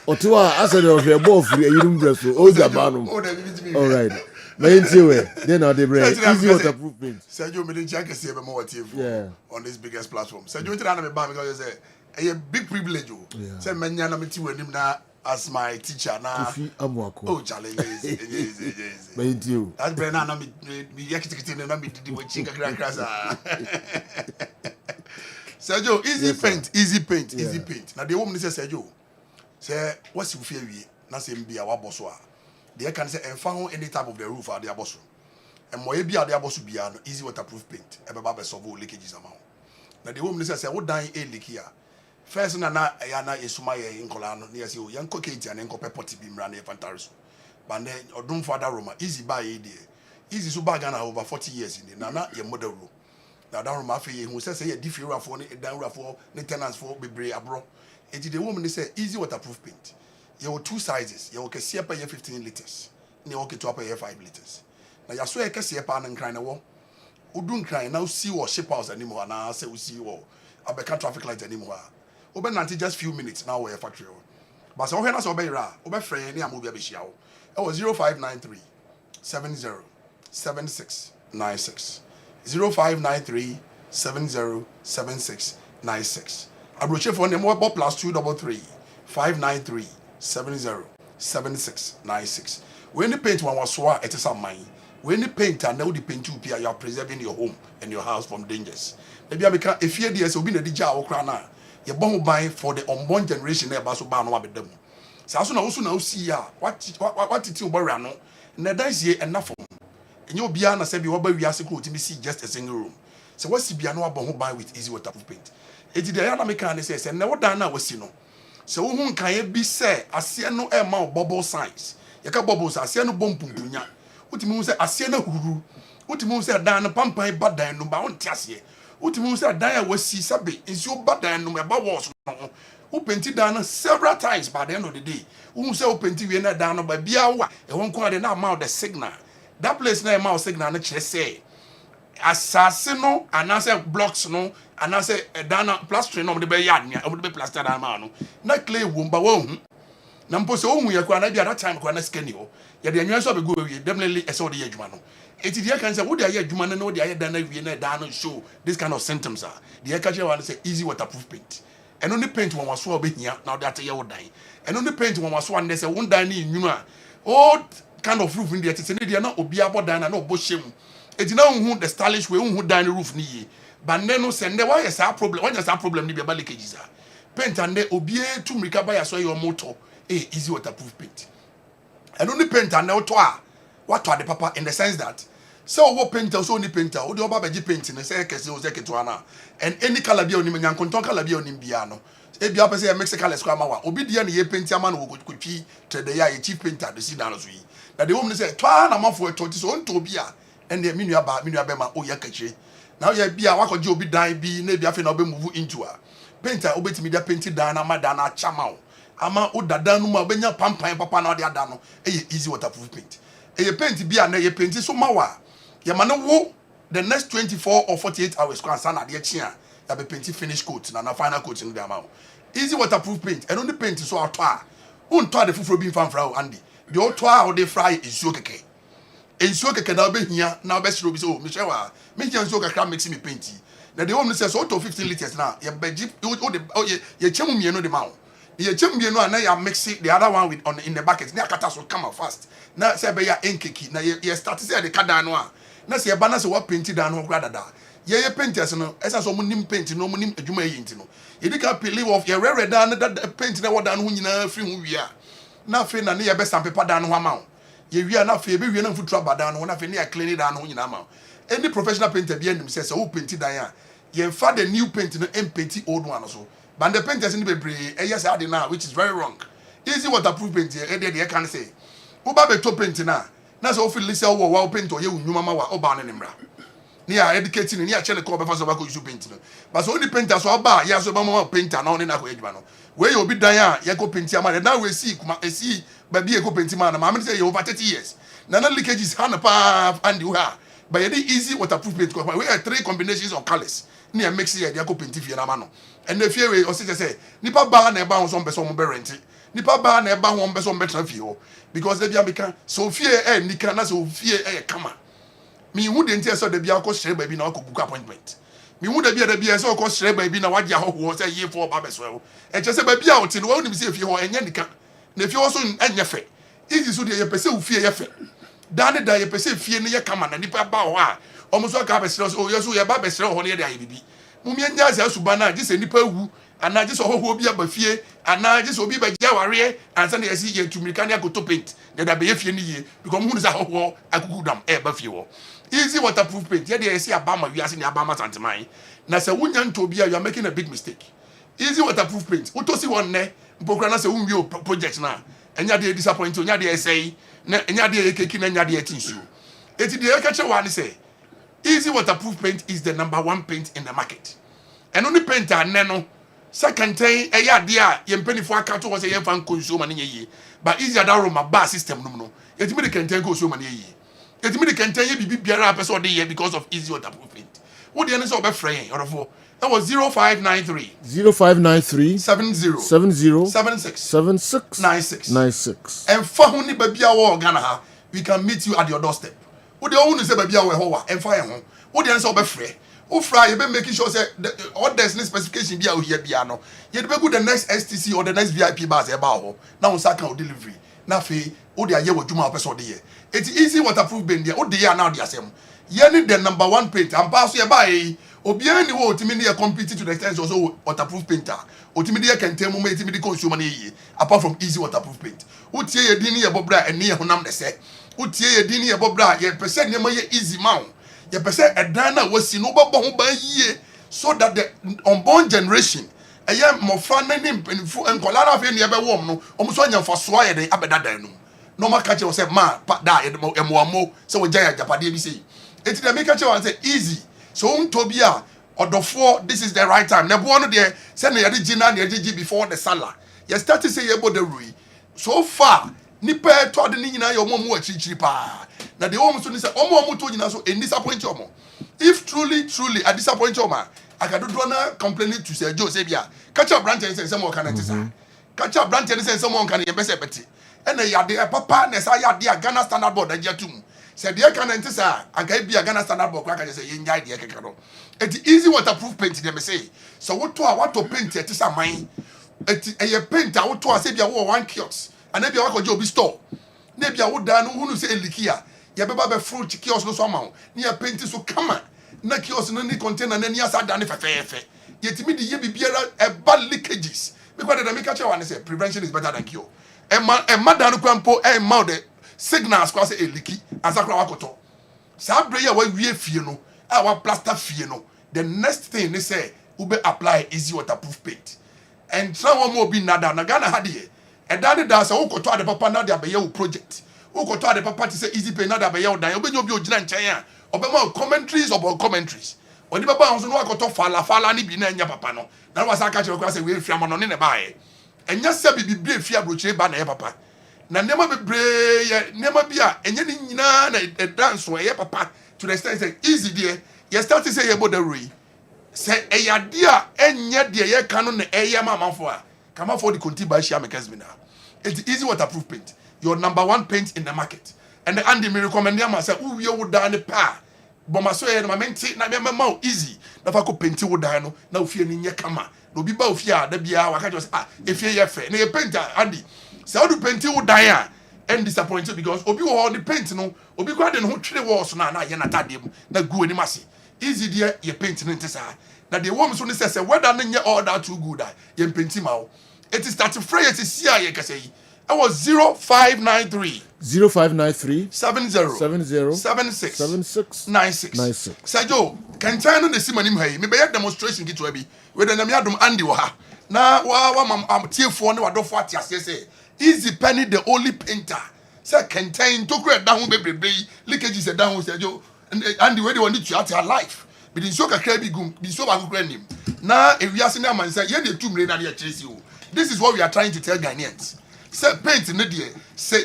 otiwa ase de hwe ball free eyirum breso o jabanum all right maintain we then na the break easy waterproof paint Sergio me dey check say be more TV on this biggest platform Sergio try na me ba because say a big privilege say manya na meti wanim na as my teacher na fi amwako oh challenge yes maintain that brain na me yakiti na me didi we chinga krasa Sergio easy paint na the woman say Sergio say what's you fear we na say mbia wa boso a they can say enfa ho any type of the roof are the boso and moye bia the boso bia no easy waterproof paint e be ba be solve leakages amount na the woman say wo dan e leak here first na ya na esuma ye nkola no na yesi o yanko kenti an enko pepoti bi mra na e fantaris but then odum father Roma easy buy e dey easy so bag na over 40 years in na ye model ro na dan Roma afi ye hu say ye different for ne dan rafo ne tenants for bebre abro enti the woman say easy waterproof paint ye were two sizes ye were kese pa ye 15 liters ne were keto pa ye 5 liters na ya so ye kese pa na nkran na wo odun nkran na see wo ship house anymore na say we see wo abeka traffic light anymore obe nanti just few minutes now we factory but so when na so be ra obe frɛ ne amobi abehia wo e was 0593 70 7696 0593 70 7696 abroche for name what +233 593 70 7696 when the paint one was so it is a mine when the paint and now the paint you are preserving your home and your house from dangers maybe I become if you dey so be na dija okra na ye bon ban for the unborn generation na ba so ba no abedam sa so na wo so na wo si a what titi obawra no na dansie enafo enye obia na se bi wo ba wiase ko timi see just a single room so what si bia no abon ho ban with easy waterproof paint eti de ya na make an say na wo dan na wasi no so wo hu kan ye bi say ase no e ma bubble size ye ka bubbles ase no bom pumpunya utimi hu say ase na huru utimi hu say dan no pampan ba dan no ba won ti ase utimi hu say dan ya wasi sabe nsi ba dan no e ba walls no who painted down several times by the end of the day. Who say who painted we down by biawa e won ko de na amount the signal. That place na amount signal na kire say assassin no and I say blocks no and I say down plastering no de be yard nia o de be plaster down ma no. Na clay wumba wo hu. Na mpo se ohun ye kwa na bia that time kwa na scanning o. Ye de anwan so be go we definitely e so de adwuma no. Eti de kan say wo de aye adwuma no de aye dan na wie na down show this kind of symptoms are. De ka kire one say easy waterproof paint. And only paint one was so here now that you would die. And only paint one was one there's a one dying in you old kind of roof in the Titania not obiabo dine no bushim. It's now who the stylish way who dine roof ni. But no send the why is our problem? What is our problem? Ni bali kejiza. Paint and they obie to recover ya so your motor. Easy waterproof paint. And only paint and no toa. What to the papa in the sense that so what painter so only painter o de oba beji paint na say kese o say ketuana and any color bi oni menyan konton color bi oni bia no e bia pese Mexican color square ma wa obi dia na ye paint ama no go twi trade ya ye chief painter de si na no so yi na the woman say twa na mafo eto ti so onto bia and the minua be ma o ya kache now ye bia wakoje obi dan bi na bia fe na obe move into a painter obetimi dia paint dan na ma dan na chama o ama o dada no ma obenya pampan papa na o de ada no e easy waterproof paint e ye paint bia na ye paint so ma wa Yamano wo the next 24 or 48 hours kwa sana de chia ya be paint finish coat na final coat in the amount easy waterproof paint and only paint so atwa unto the fufuro bi mfamfra o andi de otwa o de fry ensuo keke na be hia na be siro bi so me hwewa me hia ensuo kakra mix me paint na the woman says so to 15 liters na ya beji o de ye chemu mienu de ma o ye chemu mienu na ya mix the other one with on in the bucket na akata so come fast na say be ya enkeki na ye start say the kada no a na se eba na se wa paint down ho grada da ye painters no esa so mo nim paint no mo nim adwuma yi nti no ye di ka peel off ye rere down that paint na wodan ho nyina free ho wi a na fe na ne ye be stamp paper down ho ama ye wi a na fe be wi na mfutu abadan no na fe ne ya clean down ho nyina ama any professional painter bi anim say who paint dan a ye fa the new paint no em paint old one so but the painters ni bebre e yes ade na which is very wrong easy waterproof paint e dey can say wo ba be to paint na so feel lisa wo wa paint o ye unwuma ma wa oba ne nimra ni ya educating ni ya chele ko be fa so ba ko use paint no but so only painter so oba ya so ba ma painter na oni na ko edwuma no we ye obi dan a ye ko paint ama na we see kuma see ba bi e ko paint ma na ma me say ye over 30 years na leakages hand pa and you ha but ye easy waterproof paint ko we have 3 combinations of colors ni ya mix ye dia ko paint fie na ma no and the fie we o say nipa ba na e ba ho so mbe so mo be rent nipa ba na e ba ho mbe so mbe tra fie ho because they be ameka so fie nika na so fie kama me hu de ntia so de bia ko shere ba bi na ko book appointment me hu de bia so ko shere ba bi na waje ahoho say ye for ba be so e che se ba bia o ti no woni bi se fie ho enya nika na fie ho so enya fe easy so de ye pese u fie ye fe dan da ye pese fie ne ye kama na nipa ba ho a omo so ka be shere so ye so ye ba be shere ho ne ye de aye bibi mu mi enya za suba na je se nipa wu ana je so hoho bi abafie ana je so obi ba gya ware ansa na yesi ye tumika ne akoto paint na da be ye fie ni ye because mu za hoho akuku dam e ba fie wo easy waterproof paint ye de yesi abama wiase ne abama santeman na se wunya nto bi you are making a big mistake easy waterproof paint utosi one ne mpokra na se unwi project na enya de disappoint enya de say na enya de ekeki na enya de etinsu eti de ekache wa ne say easy waterproof paint is the #1 paint in the market and only painter ne no second time eya de a ye mpanifo aka to wo say ye fan consume na ye but easy that room bar system no eti me de kenten consume na ye eti me de kenten ye bibi biara person de ye because of easy waterproof paint wo de ne say obefrɛ yen orofo that was 0593 70 76 96 and for huni baby awo Ghana ha we can meet you at your doorstep wo de ohun say baby awo ho wa and fire ho wo de say obefrɛ wo fra you be making sure say the orders ni specification bi a wo here bia no you dey go the next STC or the next VIP bus e ba ho na wo saka o delivery na fe wo de aye wadwuma o person de ye it's easy waterproof bend there wo de ya now de asem ye ni the #1 paint and pass ye ba e obiara ni wo otimi ne compete to the extent also waterproof painter otimi de kente mo etimi de consumer na ye apart from easy waterproof paint utie ye din ye bobra ene ye honam de se utie ye din ye bobra ye pese ne ma ye easy man ye pese edan na wasi no bobo ho ba yie so that the unborn generation eye mofra na ne mpenfu enkola na fe ne ye be wom no omo so anya mfaso ye de abedadan no no ma ka che wo se ma pa da ye mo emo se wo gya japade bi sei enti de me ka che wo say easy so untobia odofo this is the right time nebo no de say na yade gina na yade before the sala you start to say yebo the rui so far nipa to de ni nyina ye omo achichiri pa na de omo so ni say omo to nyina so en disappoint omo if truly a disappoint omo akadodo na complaining to say Joe say bia catch up branch say some kan ntisa catch up branch say some kan ye bese beti ena yade papa na say yade Ghana Standard Board ajetum say de kan ntisa aga bia Ghana Standard Board kwa ka say ye nyai de keke no it easy waterproof paint dem say so what to paint it is a mine it a paint out to say bia wo one kiosk and bia wa ko je obi store na bia wo da no hunu say elikia ye beba be fruit kiosk no so ma na ya paint so kama na kiosk no ni container na ni asa da ne fefefe ye timi de ye bibiara e ba leakages because the make catch one say prevention is better than cure e ma da no kwampo e ma de signals kwa say eliki asakra wakoto sa bre ya wa wie fie no our plaster fie no the next thing they say ube apply easy waterproof paint and some more be nada na Ghana had here and that say ukoto ade papa na de abeye project ukoto ade papa to say easy paint na de abeye dan obenyo bi ogina nchen a obema commentaries about commentaries oni baba honso no akoto fala ni bi na nya papa no na was aka kire kwa say we fiam no ne baaye enya se bibi fia brochire ba na ye papa na nema bebre ye nema bia enya ni nyina na dance ye papa to the extent say easy there you start to say you about the rui say eyade a enye de ye kan no na eye mamafo a kama for the conti by share Kessben it's easy waterproof paint your #1 paint in the market and the Andy me recommend am say wo wie wo dan ne pa boma so ye na menti na me ma easy na fa ko paint wo dan no na ofie ni nye kama na obi ba ofie a da bia wa ka just efie ye fe na ye paint Andy say how do paint wo dan a and disappointed because obi wo the paint no obi kwa de no twere walls na ye na tade na gu ani mase easy there ye paint no ntisa na the woman so ne say whether na nye all that too good ye painti ma wo it is start free it is here ye kase yi I was 0593 70 76 96 Sajo can turn on the simanim hay me be demonstration gitu abi we da nyame adom Andy wo ha na wa tiefo ne wadofo atiase say easy penny the only painter say contain to create down bebrebe leakages e down say jo and the way they want to at your life but in so kakra bi gum bi so ba kokra nim na ewiase na man say ye dey tumre na dey chase you this is what we are trying to tell Ghanaians say paint ne dey say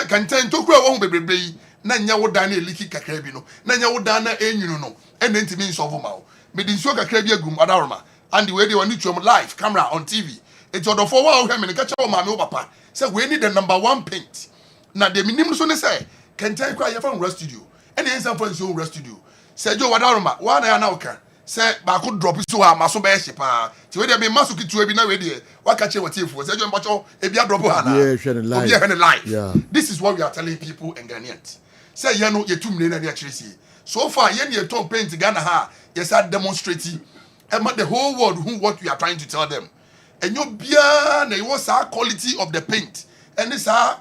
contain to create wo bebrebe na nya wo dan na eliki kakra bi no na nya wo dan na enyunu no e na ntimi nsolve ma wo but in so kakra bi agum adaroma and the way they want to live camera on TV it's order for wa hwe me catch o ma me papa say we need the #1 paint na the minimum so ne say kentai kwa ye from rest studio any answer for so rest studio say jo wadaroma wa na ya na oka say ba ko drop so ha maso be hye pa ti we dey me maso kitu bi na we dey wa catch we tiefo say jo mbacho e bia drop ha na yeah live yeah this is what we are telling people and Ghanaians say ye no ye tumle na dey akiresi so far ye ne ton paint Ghana ha yes are demonstrating the whole world who what we are trying to tell them. And you bia na was our quality of the paint and this our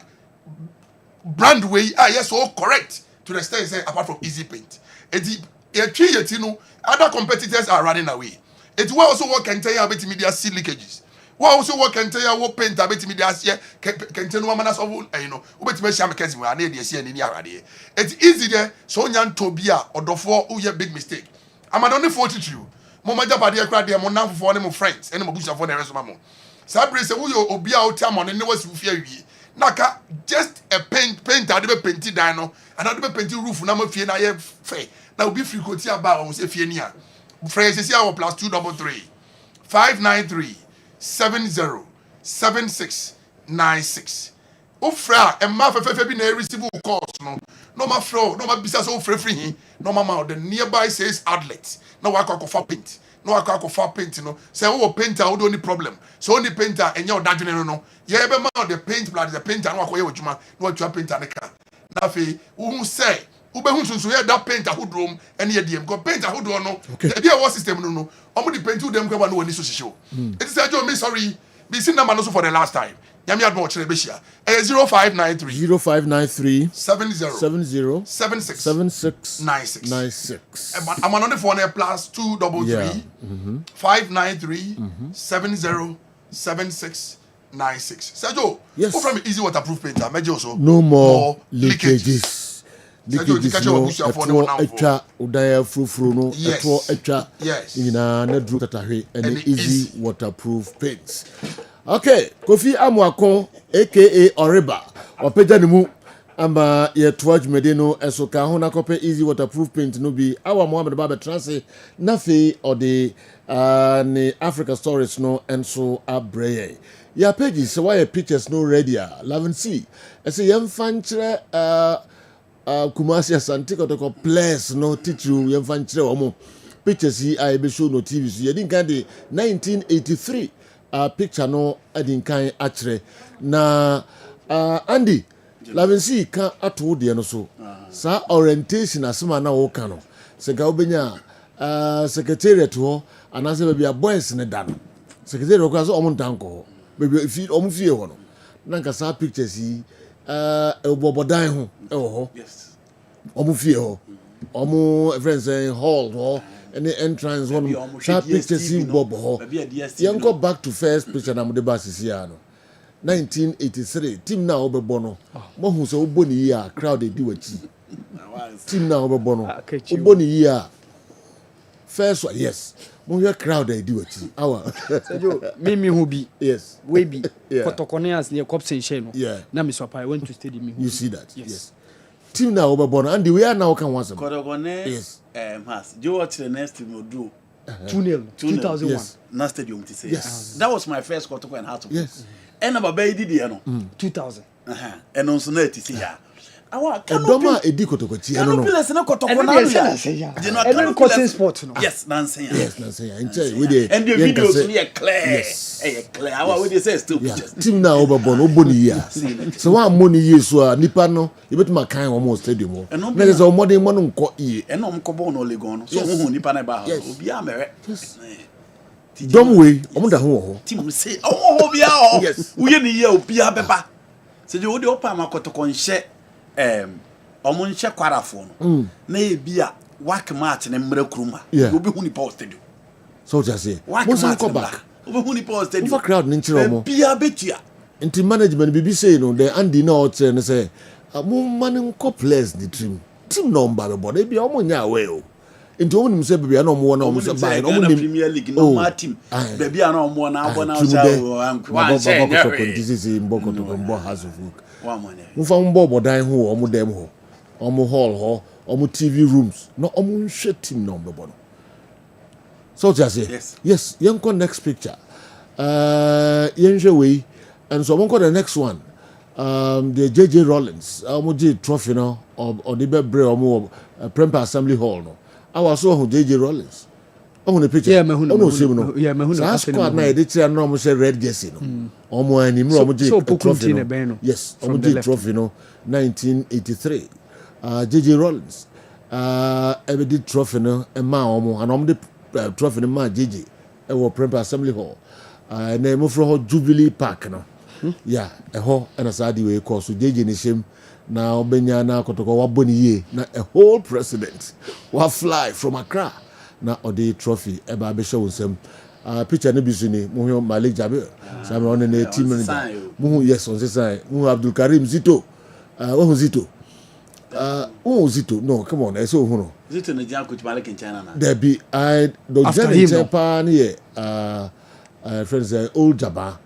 brand way yes so correct to the extent say apart from easy paint. Other competitors are running away. It will also work and tell you about media see leakages. What also work and tell you what paint about media see can tell one man's of ubet me sham Kessben and the see any already. It's easy there, so young Tobia or Dofo who big mistake. I'm an only 42. Mama Japadia cried their monam for them friends, and Mabusha for the rest of my mom. Sabre say, who you be out time on and no was fear ye. Naka, just a paint, I'll be painted dino, and I'll be painting roof, number fear, I have faith. Now be free could see about say Fienia. Phrase is our plus 233 593 707696. Ofra and ma fe be na receive calls no ma fro no ma bisa so free no ma the nearby says outlet no wa for paint no wa for paint say wo painter wo do any problem so only painter enye odadwene no ye be ma the paint blood the painter no akoye odwuma no atwa painter ne ka na fe wo say ube sunsun ye that paint ahodrom ene ye dem go paint ahodro no e be a system no omo the paint dem kwa no woni so hihye o it is Joe me sorry be sin number no so for the last time yami admo chere be hia 0593 70 76 96 I'm on the phone plus 233 593 70 76 96 Sergio who from easy waterproof painter mejo so no more leakages. Etwo etwa udaya frufru no etwo etwa nyina na dru tatahwe and easy waterproof paints. Okay, Kofi Amuako aka Oriba opeja ne mu ama ye toaj medeno esoka ho na kope easy waterproof paint no bi awa Mohammed Baba transe na fe ode ne Africa Stories no enso abreye ya pages so why pictures no ready a 11C ese yemfa nkyere Kumasi Asante kotoko place no titru yemfa nkyere omo pictures yi I be show no TV so yedin kan de 1983 picture no adin kan akyere na Andy 11C ka ato de no so sa orientation asema na wo ka no se ga obenya secretariat ho anase be bia boys ne da no secretariat ko so omo ntanko be fi omo fie ho no na nka sa pictures yi obobodan ho ho Yes. Omo fie ho omo friends saying hall ho any entrance one sa pictures in bobo ho yanko back to first picture na mode basisi ya no 1983 team na obebo no mo hu so obo ni ya crowd e di wachi team na obebo no obo ni ya first one yes mo hear crowd e di wachi awa Sergio me hu bi yes we bi Kotokonias near Copsen Sheno yeah na me swapa I went to stadium you see that yes team na obebo no and the way now can once Kotokone yes has Joe watch the next team do 2-0 2001 yes na stadium to say yes that was my first Kotoko and how to yes and about baby di no 2000 and on so na ti see ya awa Edoma edi kotokochi eno no pillars na Kotoko na and Cotton Sport no yes nansen yes nansen ya nche we dey and the videos so clear clear awa we dey say still pictures team na obebo no oboni ya so wa money ye so a nipa no yebetuma kan wo mo stadium ho na dey so modern mo no nko ye and no mkobo no legon no so hu nipa na ba ha obi amere Dom way omo da ho ho team say oh bia oh yes uye ni ye obi abeba se je wo de opa ma Kotoko nhye omo nhye kwarafo no na e bia wak match ne mra kuruma obi hu nipa stadium so just say wak match go back obi hu nipa stadium for crowd ni nchire omo bia betua into management bibi say no the Andy na o tire ne say mo man nko players the team number be boda bia omo nya away o into omo nim say bia na omo na omo say buy omo nim Premier League no ma team bia na omo na abo na cha wa say this is mboko to mbo has of work mo fa mbo bodan ho omo dem ho omo hall ho omo TV rooms no omo nhwe team number bono so just say yes yanko next picture yenhwe we and so onko the next one the JJ Rollins omo J trophy no or the bebre omo Premier Assembly Hall no awa so ho JJ Rollins omo the picture omo shame no yeah me hu no squad na edit no omo say red jersey no omo anim omo J trophy no yes omo J trophy no 1983 JJ Rollins ever did trophy no e ma omo and omo the trophy no ma JJ e wo Premier Assembly Hall na mo fro Jubilee Park no yeah e ho na saadi we call so JJ ni shem na obenya na Kotoko wa boni ye na a whole president wa fly from Accra na ɔde trophy ɛba abɛhyɛ wo nsam picture no bi so ni muhu Malik Jabe same ɔne ne team no muhu yes on say muhu Abdul Karim Zito wahu Zito Zito no come on ɛsɛ ohu no Zito ne jam coach Malik in China na there be I do jam pa ne friends old Jaba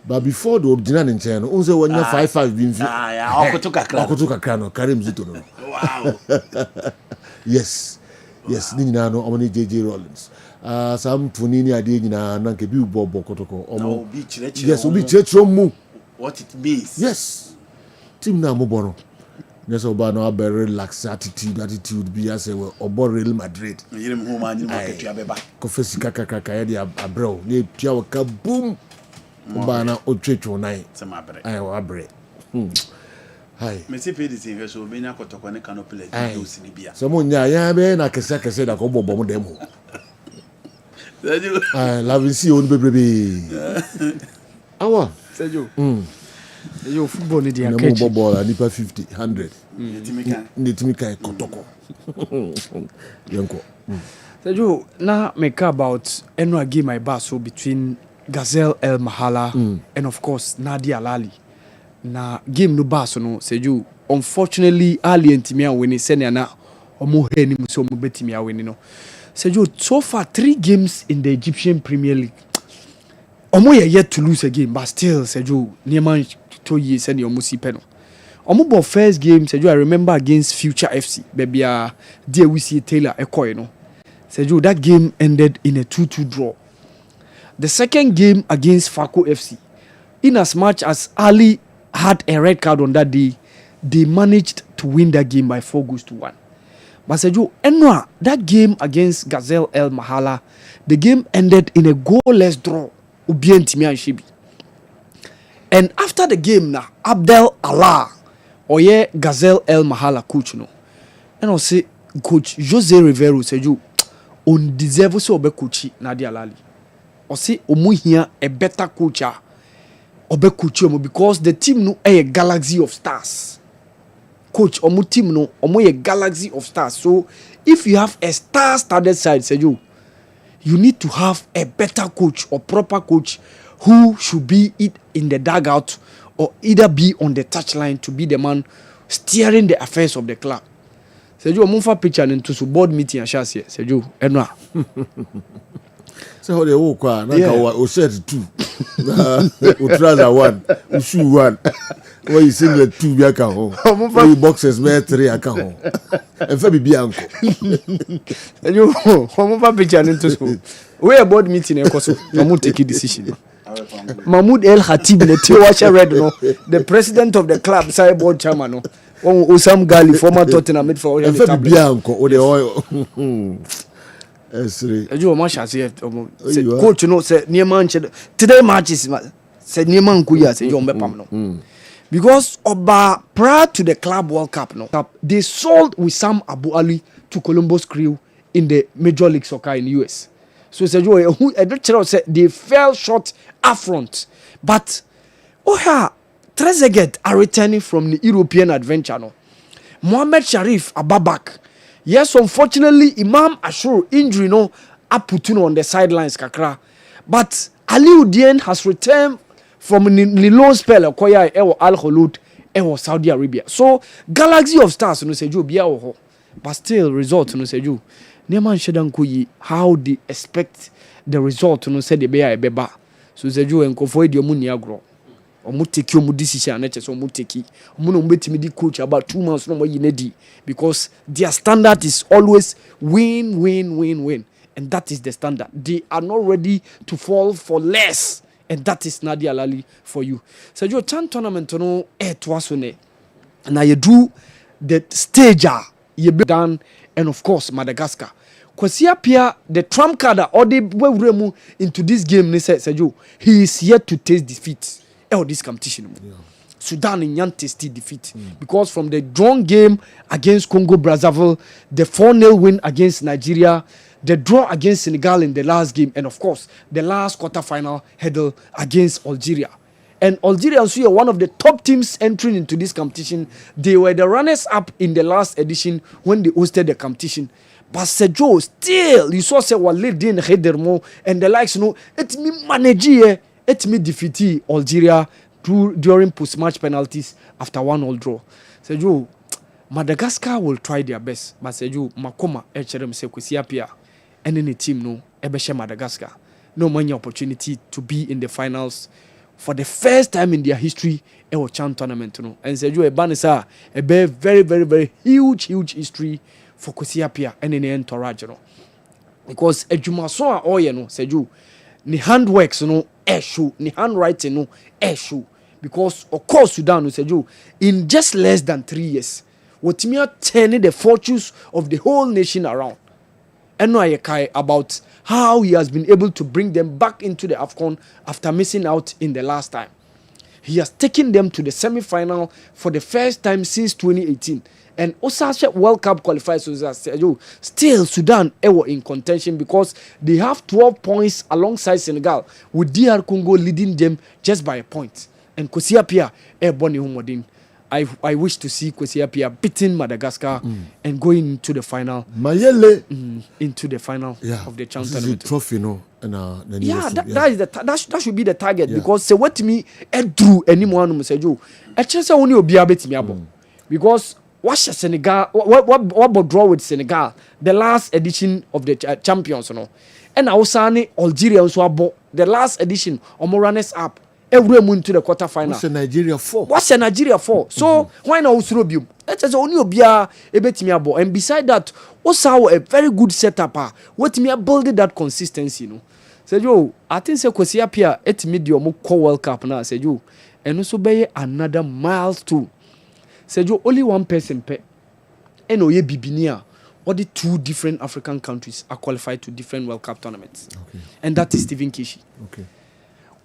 but before the original in China unse wanya 55 bin fi akoto kakra no Karim Zito no wow yes ni nyina no omoni JJ Rollins some funi ni ade nyina na nke bi bobo kotoko omo yes obi chechro mu what it means yes team na mo bono yes oba no a relax attitude bi as obo Real Madrid yire mo ma ni mo ketua beba ko fesi kaka ya de abro na etua ka boom oba na otwetwo nai sama abre ai wa abre Hi. Me see pedi sin so be na kotoko ne canopy le use ni bia. So mo nya ya be na kese da ko bobo mo dem ho. Seju. La vi si on bebrebe. Awa. Seju. Seju football ni dia catch. Na mo bobo la nipa 50, 100. Netimi kan kotoko. Yanko. Seju na make about a game I bar so between Gazelle El Mahala and of course Nadia Lali. Na game no bass no Seju unfortunately Ali ntimi awini sene na omo he ni so omo betimi awini no Seju so far 3 games in the Egyptian Premier League omo yet to lose a game but still Seju neman to yi sene omo si pe no omo bo first game Seju I remember against Future FC baby dear we see Taylor Ekoy no Seju that game ended in a 2-2 draw. The second game against Fako FC, in as much as Ali had a red card on that day, they managed to win that game by 4-1. But Seju, Enwa, that game against Gazelle El Mahala, the game ended in a goalless draw. Ubien Timia and Shibi. And after the game now, Abdel Allah, oye Gazelle El Mahala coach no, and I'll say coach Jose Rivero Seju, on deserve so obe coach Nadia Lali. Or say omuhia a better coacher. Obe coach omo because the team no a galaxy of stars. Coach omo team no omo a galaxy of stars. So if you have a star-studded side, Seju, you need to have a better coach or proper coach who should be it in the dugout or either be on the touchline to be the man steering the affairs of the club. Seju omo fa picture into so board meeting and share Seju enwa. So they walk na ka o shirt 2 o trouser 1 o shoe 1 where you singlet 2 bi aka ho o boxers me 3 aka ho en fa bibi anko you homo fa picture into so we a board meeting e koso no take a decision. Mahmoud El Khatib the Tiwasha Red no the president of the club say board chairman no Osam Gali former Tottenham midfielder en fa bibi anko o de oil Eju mo sha say coach no say niema nche today matches say niema nkuya say you mbepam no because oba prior to the Club World Cup no they sold Wissam Abu Ali to Columbus Crew in the Major League Soccer in US. So say you who say they fell short up front but Trezeguet are returning from the European adventure no Mohamed Sharif Ababak. Yes, unfortunately, Imam Ashur injury no Aputuno on the sidelines kakra. But Aliuddin has returned from the low spell Koya Ewo Al Khulud Ewo Saudi Arabia. So galaxy of stars no seju bia wo. But still result no seju. Neman shedan kuyi how they expect the result no say the bia ebeba. So seju enkofo edi omu ni agro. Omu take omu decision na cheso omu take. Omu no mbetimi di coach about 2 months no mo yinedi because their standard is always win. And that is the standard. They are not ready to fall for less. And that is Nadia Lali for you. So your chan tournament no twas and you do the stage you be done and of course Madagascar. Kwasi appear the trump card or the way into this game they said he is yet to taste defeat. This competition. Yeah. Sudan in yan tasty defeat because from the drawn game against Congo Brazzaville, the 4-0 win against Nigeria, the draw against Senegal in the last game, and of course the last quarter-final hurdle against Algeria. And Algeria also one of the top teams entering into this competition. They were the runners-up in the last edition when they hosted the competition. Pastor Joe still you saw say what leading Hedermo and the likes it me manage it me defeat Algeria during post match penalties after 1-1 draw. Say Joe Madagascar will try their best, but say Joe Makoma HRM say Kwesi Appiah and any team no ebeshe Madagascar. No many opportunity to be in the finals for the first time in their history a CHAN tournament and say Joe Banisa a very very huge history for Kwesi Appiah and in entourage because edwumaso a oye no say Joe ni handworks show ni handwriting show because of course Sudan say Joe in just less than 3 years what me turning the fortunes of the whole nation around. And no I about how he has been able to bring them back into the AFCON after missing out in the last time. He has taken them to the semi-final for the first time since 2018. And Osasha World Cup qualifiers still Sudan were in contention because they have 12 points alongside Senegal, with DR Congo leading them just by a point. And Kwesi Appiah Boni Humodin. I wish to see Kwesi Appiah beating Madagascar and going into the final. Mayele into the final of the CHAN tournament. This is the trophy, that should be the target because say what me drew anyone say Joe. Actually, say only Obi abetimi abo because what Senegal what draw with Senegal the last edition of the champions and Ausani Algeria also abo the last edition runners up. Every moon to the quarter final. What's Nigeria for? So why not Usrobium? Let us only obia a bit me abo. And beside that, also a very good setup. What me building that consistency, Say yo, I think say Kwesi Appiah et medium co World Cup now. Say yo, and also be another milestone. Say yo, only one person pe. And oye bibinia. All the 2 different African countries are qualified to different World Cup tournaments. Okay. And that is Stephen Keshi. Okay.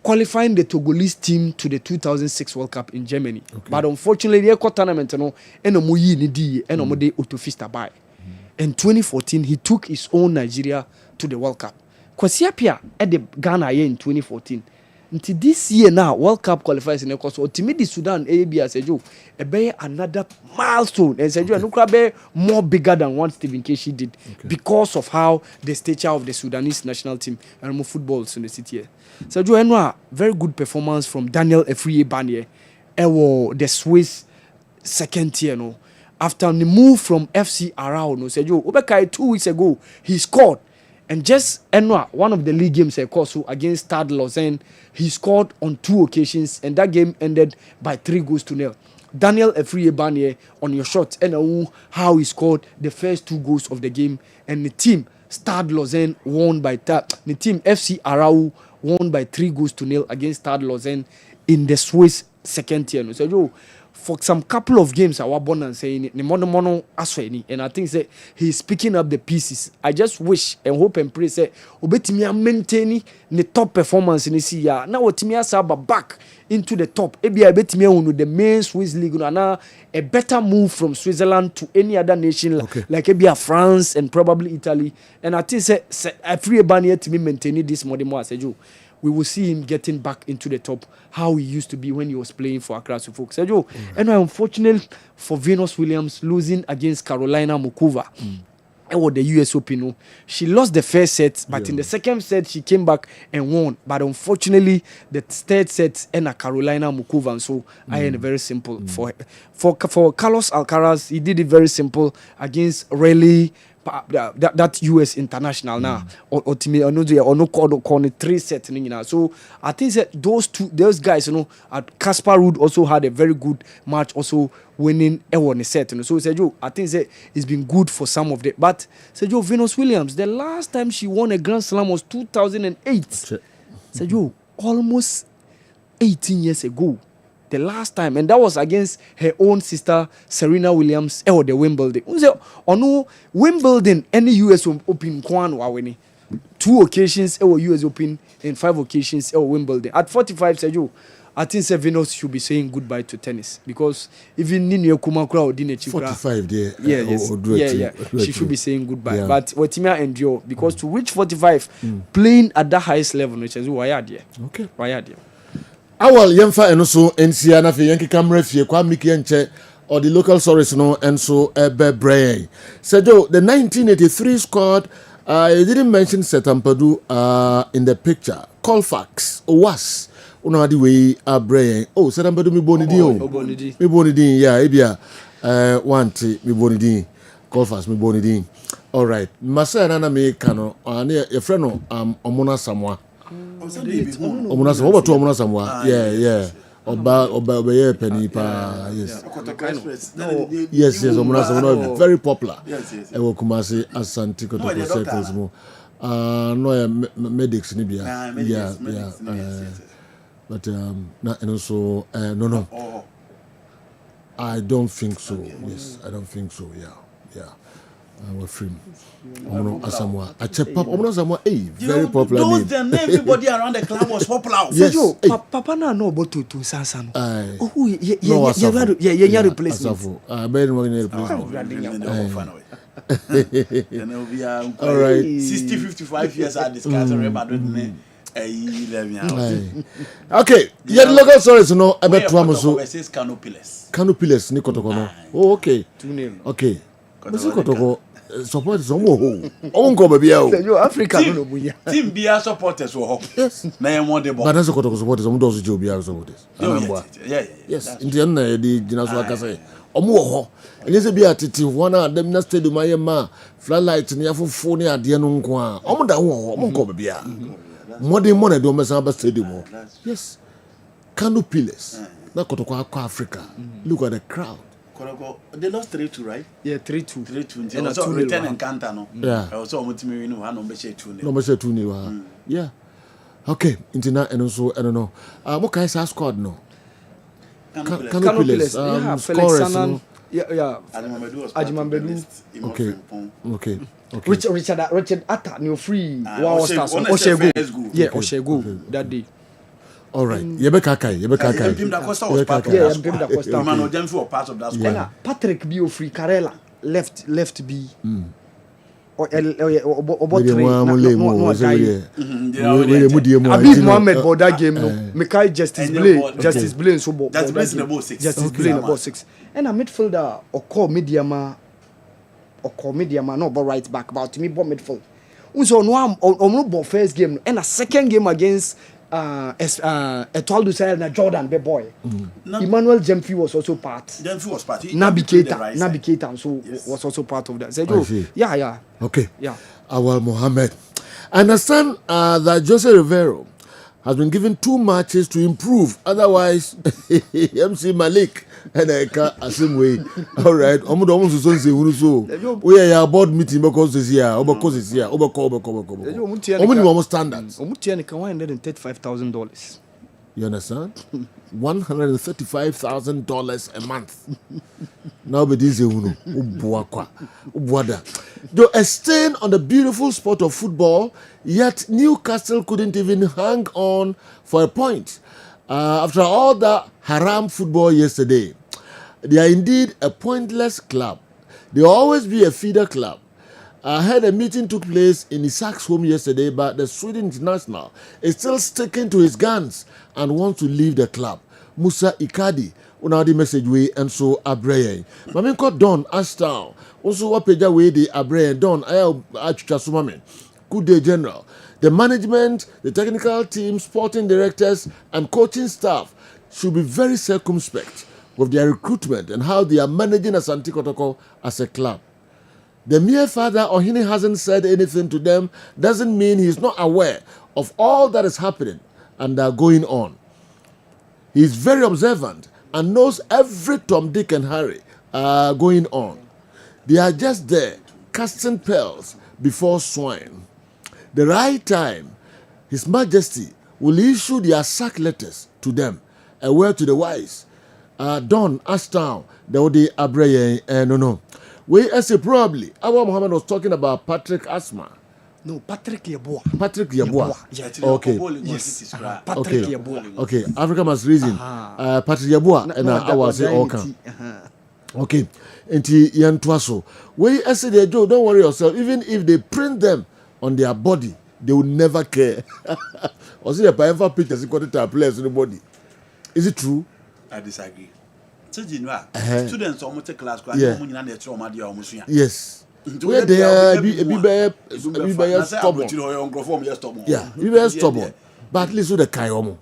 Qualifying the Togolese team to the 2006 World Cup in Germany. Okay. But unfortunately, the tournament, in 2014, he took his own Nigeria to the World Cup. Kwesi Appiah at the Ghana in 2014. Until this year now, World Cup qualifiers in the course. Ultimately, Sudan, ABS, another milestone. And Sejo, more bigger than what Stephen Keshi did because of how the stature of the Sudanese national team and more footballs in the city. Sejo, Enwa, very good performance from Daniel Efriye-Banier, the Swiss second tier. After the move from FC Arao, Sejo, Obekai 2 weeks ago, he scored. And just one of the league games against Stade Lausanne, he scored on 2 occasions, and that game ended by 3-0. Daniel Efriye-Banier on your shot, and how he scored the first 2 goals of the game, and the team Stade Lausanne won by the team FC Arau won by 3-0 against Stade Lausanne in the Swiss second tier. So for some couple of games, I was born and saying mono asweni, and I think that he's picking up the pieces. I just wish and hope and pray say obetimi maintain the top performance in this year. Now otimi asaba back into the top. Ebi obetimi unu the main Swiss league na a better move from Switzerland to any other nation like ebi France and probably Italy. And I think say Efriye-Banier to me maintaining this model more as we will see him getting back into the top how he used to be when he was playing for Accra Suffolk. Sergio, and unfortunately for Venus Williams losing against Carolina Mukova. Or the US Open, she lost the first set, but in the second set she came back and won. But unfortunately, the third set and a Carolina Mukova, and so I had very simple for Carlos Alcaraz. He did it very simple against Raleigh. That US international now or no call 3 sets. So I think that those guys, at Casper Ruud also had a very good match, also winning a set. So Sergio, I think that it's been good for some of them. But Sergio, Venus Williams, the last time she won a Grand Slam was 2008. Sergio, almost 18 years ago. The last time, and that was against her own sister Serena Williams or the Wimbledon. On Wimbledon, any US Open winning 2 occasions or US Open and 5 occasions or Wimbledon. At 45, Sergio, I think Venus should be saying goodbye to tennis because even Nino Kumakura or Dine Chikra 45, she should be saying goodbye. But what Timia endure because to reach 45, playing at the highest level, which is why awal yemfa eno so ensia na fe yanki camera fie kwa miki enche or the local stories, no, and so Brain. So, the 1983 squad, you didn't mention Setampadu in the picture. Colfax, was. Una di way Brain. Oh, Setampadu mi bonidi. Mi bonidi, yeah, ebia. One tea, mi bonidi. Colfax, mi bonidi. All right. Masa nana me kano. Your friend no Omona Samoa. Omona Samoa. What to Omona Samoa? Yeah. Oba penny pa. Yes. Yes. Omona Samoa very popular. Yes. Ewo Kumasi Asante Kotoko circles mo. No medics ni bia. Yeah. But and also no. I don't think so. Yes, I don't think so. Yeah. We're free. Omono Asamoah. Omono Asamoah, very popular name. Those the name everybody around the club was popular. Yes. Yo, Papa na no about to Sansano. Oh, yeah, replacement. I better not replacement. All right. 60, 55 years I discussed about it. Okay, yeah, the local stories, no, I bet Tuamoso. Canopiles, Nicotocono. Oh, okay. Okay. Kotoko support some more. Onko baby. Yo, Africa no buya. Team Bia supporters were. Yes. Na yemo de bo. But that's Kotoko supporters, some those Joe Bia supporters. Yeah. Yes, in the end, the Jinazo Akase. Omo. And yes, be at it, one of them not stay to my ma. Floodlights in Yafu phone at the Anunqua. Omo da Onko baby. More than money don't mess up stadium. Yes. Canopiles. Na Kotoko Africa. Look at the crowd. They lost 3-2, right? Yeah, 3-2. 3-2. And also return and counter, no? Yeah. Also, I'm going to one number 2. Number 2. Yeah. Okay. Internet and also, I don't know. What kind of squad, no? Canopiles. Yeah, scorers, no? Yeah. Ajimambedu. Okay. Richard Atta, new free. Oshego. Yeah, Oshego. That day. All right. Yebekakai. Mpim da Costa was part of that. Mpim da Costa. Man, Ojemfi was part of that squad. Yeah. Patrick Bio free Carella left B. Or Abid Mohammed bought that game. No, Mekai Justice Blaine so bought about 6. Justice Blaine about 6. And a midfielder or call Mediama no about right back about me bought midfield. Unso no no first game and a second game against Etoile Sahel na Jordan be boy. Emmanuel Jemfi was also part. Nabi Keita so was also part of that. So yeah. Okay. Yeah. Our Mohammed. I understand that Jose Rivero has been given 2 matches to improve. Otherwise, MC Malik and Eka Asimwe. All right. We are board meeting because this year. Standards. $135,000. You understand? $135,000 a month. Now, but this is though a stain on the beautiful sport of football, yet Newcastle couldn't even hang on for a point. After all the haram football yesterday, they are indeed a pointless club. They will always be a feeder club. I heard a meeting took place in Isaac's home yesterday, but the Sweden international is still sticking to his guns and wants to leave the club. Musa Ikadi, unadi message way and so Abreye. Maminko Don Ashtown, also wapeja way the Abreye Don Achusumame. Good day, General. The management, the technical team, sporting directors, and coaching staff should be very circumspect with their recruitment and how they are managing Asante Kotoko as a club. The mere fact that Ohini hasn't said anything to them doesn't mean he's not aware of all that is happening and going on. He's very observant and knows every Tom, Dick, and Harry going on. They are just there, casting pearls before swine. The right time, His Majesty will issue their sack letters to them, a word to the wise. Don Ashtown, the Ode Abreye, no. We say probably, our Muhammad was talking about Patrick Asma. No, Patrick Yeboah. Okay. Yes. Patrick Yeboah. Okay. Africa must reason. Patrick Yeboah and I was say okay. Okay. And Yantwaso. We say they don't worry yourself. Even if they print them on their body, they will never care. Or see the pictures got it to place in the body. Is it true? I disagree. strategy no students almost take class class Yeah. mo nyina na etro ma dia o musua Yes. Where they are, be stubborn. Yeah, be stubborn. But at least with the kayomo.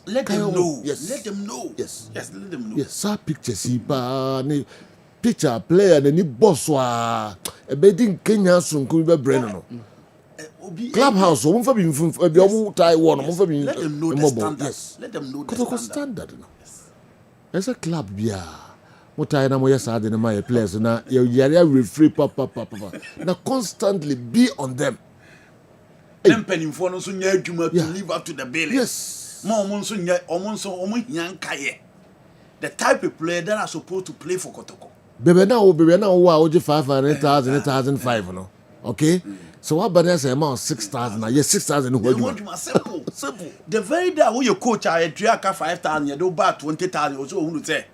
Let them know. Yes. Let them know. Yes. Yes, let them know. Yes, sir. Pictures, ni picture player, ni boss wa. A bedding Kenya soon could be Brennan. Clubhouse, one for being from Taiwan, one for being let them know the standard. Yes. Let them know the standard. There's a club, yeah. What I know, yes, I didn't my players. Now, you're free, papa. Now, constantly be on them. Them penny for no soon to live up to the bill. Yes. More monsoon, young kaye. The type of player that are supposed to play for Kotoko. Baby, now, wow, 500,000, 8,500, no? Okay? So, what about that amount 6,000? Yes, 6,000. Simple. Simple. The very day when your coach are a triaka 5,000, you do about 20,000 or so, who say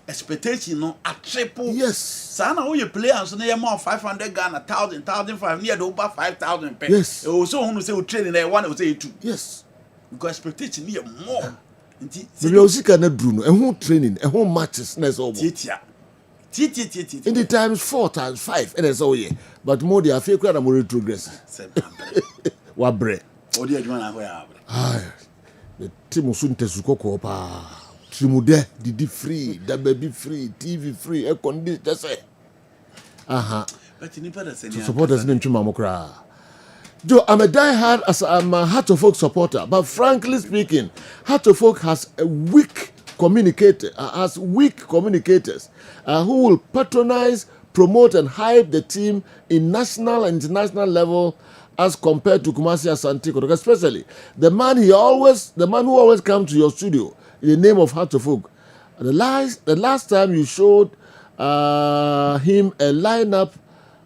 expectation no a triple. Yes. Sana who you play and so near more 500 Ghana, 1,000, 1,500, near over 5,000 pay. Yes. Also, who say training there, one will say two. Yes. Because expectation near more. Maybe also cannot do no. And who training, and who matches, and so in the times 4 times 5, and so yeah. But more they are fake and more progress. What bread? Oh, dear, you want to have the Timosun Tesuko pa. Trimude, Didi free, the baby free, TV free, air conditioner. That's it. But you never say to support us in Chumamokra. Joe, I'm a die-hard as I'm a Heart of Folk supporter, but frankly speaking, Heart of Folk has a weak communicator, communicators who will patronize, promote, and hype the team in national and international level as compared to Kumasi Asante, especially the man who always comes to your studio in the name of Heart of Folk. The last time you showed him a lineup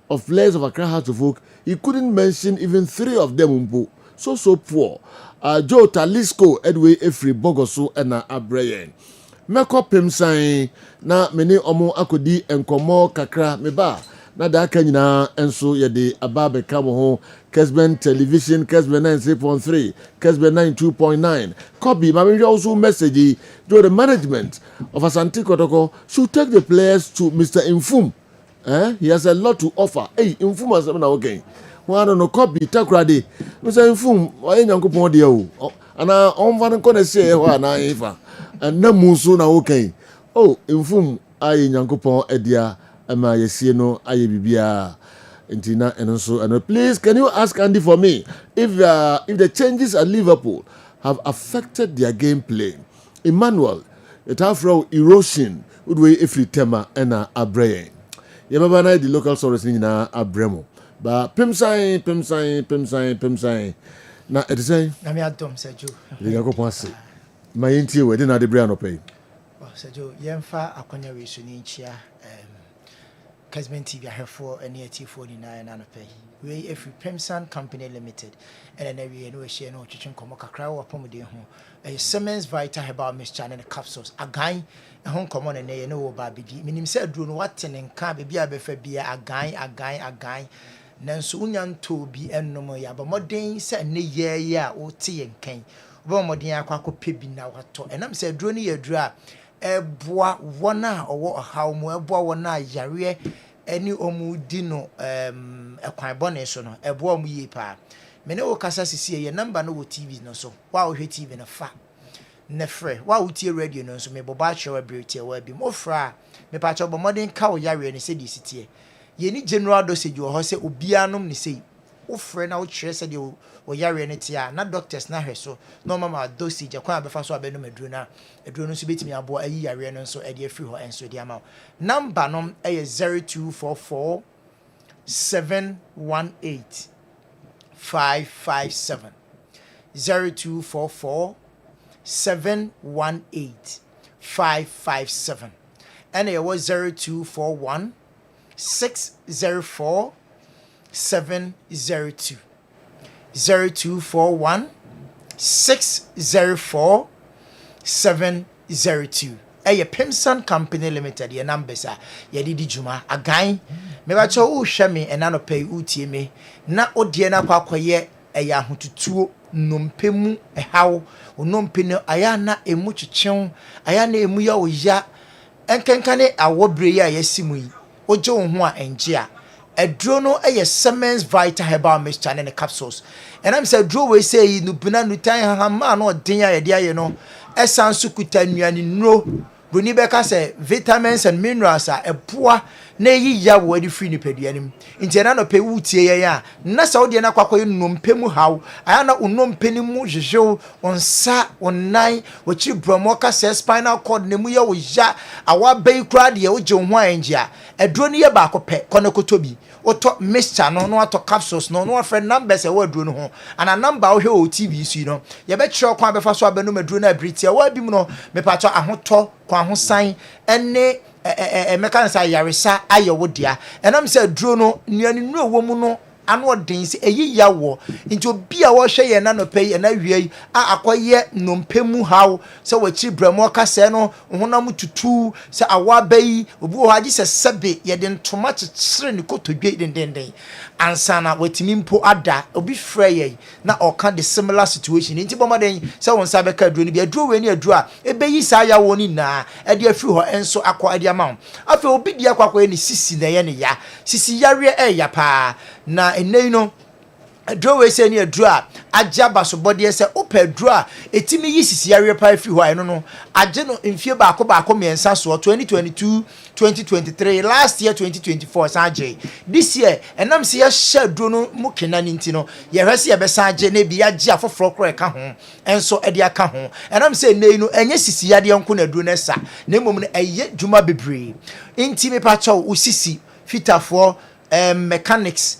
of players of Accra Heart of Folk, he couldn't mention even 3 of them. So poor. Joe Talisco, Edway Efri Bogoso, and Abrayan. Meko Pimsai, na many omo akodi enkomo kakra meba. Na da kanyina enso yede ababe kamo ho Kessben television Kessben 93.3 Kessben 92.9 Kobi mami also message to the management of Asante Kotoko should take the players to Mr. Infum. He has a lot to offer. Hey, Infum has na okay. One no Kobi takrade. Mr. Infum oye nyankopon de o. Ana onfa nko na se ho ana ifa. Na musu na okay. Oh, Infum aye nyankopon edia ama yesie no aye bibia. Intina and also and please can you ask Andy for me if the changes at Liverpool have affected their gameplay? Emmanuel, it have from erosion would we if you tema and Abrayan. Yabana the local source in Abremo. But Pimsai. Now it is saying na me adom Sergio. You go pass. My inti we didn't the brand pay. Sergio yemfa akonya we so ni chia Kessben TV ahefo ene atifo ni na na pay. We every Pemsan Company Limited and then we no share no twetwen komo kakra wo pomode ho. Siemens Vita Herbal Mixture and the capsules agan ho komo na ne no wo ba bidi. Minim se aduro no watene nka be bia be fa bia agan nanso unyanto bi ennom ya ba moden se ne ye a wo te yenkan. Wo moden akwa bi na wato. Enam se aduro ni yaduro a eboa wona owo haw mu eboa wona yare eni omu di no ekwan bone so no eboa mu yi pa me ne wo kasa sisi ye number no wo TV no so wa wo hwe TV no fa ne frɛ wa wo tie radio no so me boba chewa brete wa bi mo fra me pa cho bo modern ka wo yare ne se di sitie ye ni general dosage wo ho se obianom ne sei wo frɛ na wo kyerɛ se de wo yare ne tia na doctors na hwɛ so no mama dosage kwa abefa so abenu maduru na eduru no so betimi abo ayi yare no so e de afiri ho enso de ama number no e 0244 718 557 0244 718 557 and it was 0241 604 702 0241 604 702 Pemsan Company Limited your numbers are yedi juma agan me ba cho wo hwe me enano pay utie me na odie na kwakoye eya hotutuo nompemu ehaw onompe no aya na emu chichen aya na emu ya oya enkenkane awobre ya yesimu yi oje wo ho a enje a aduro no eye Siemens Vita Herbal Mixture ne capsules and am say aduro we say no bina nutan hama no den ya yede aye no esan so kuta nuane nuro broni beka say vitamins and minerals a eboa na yi ya wo adi free ni peduanim nti na no pe wutie ye ya na sa wode na kwakoy nnompemu haw aya na unnompeni mu hwehwew onsa onnan wachi bromo ka say spinal cord ne mu ye wo ya awa bai kura de wo je ho anjia aduro ni ye ba akopɛ konokotobi oto mixture no ato capsules no afre numbers e wo aduro no ho ana number wo hwe o TV su no ye be kire kwa be fa so abenu maduro na abritia wa bi mu no me pa to ahoto kwa ahosan ene meka nsa yaresa ayewo dia enam se aduro no nuane nu ewo mu no ano odin se eyi yawo nti obi a wo hwe ye na no pay na wie a akoye nompemu haw se wachi bramo ka se no honam tutu se awabai obi wo haji se sebe ye de ntoma kyekyere ne kotodwe dendenden ansana watimi mpo ada obi frɛ ye na oka the similar situation nti bomaden se won sa be ka aduro ni bi aduro we ni aduro a ebeyi sa yawo ni na e de afiri ho enso akọ ade ama afi obi di akwa ni sisi na ye ne ya sisi yare ya pa na enei no aduro we say ni aduro a agya basobode se opa aduro a etimi yi sisi yare pa afi ho ai no agye no mfie baako miensa so 2022 2023 last year 2024 sanje this year enam se ya aduro no mu kenani nti no ye hwese ye be sanje na bi agye afoforo kro eka ho enso ede aka ho enam se nei no enye sisi yade nko na aduro na sa na emom no eye dwuma bebre nti me pa chaw usisi fitafo mechanics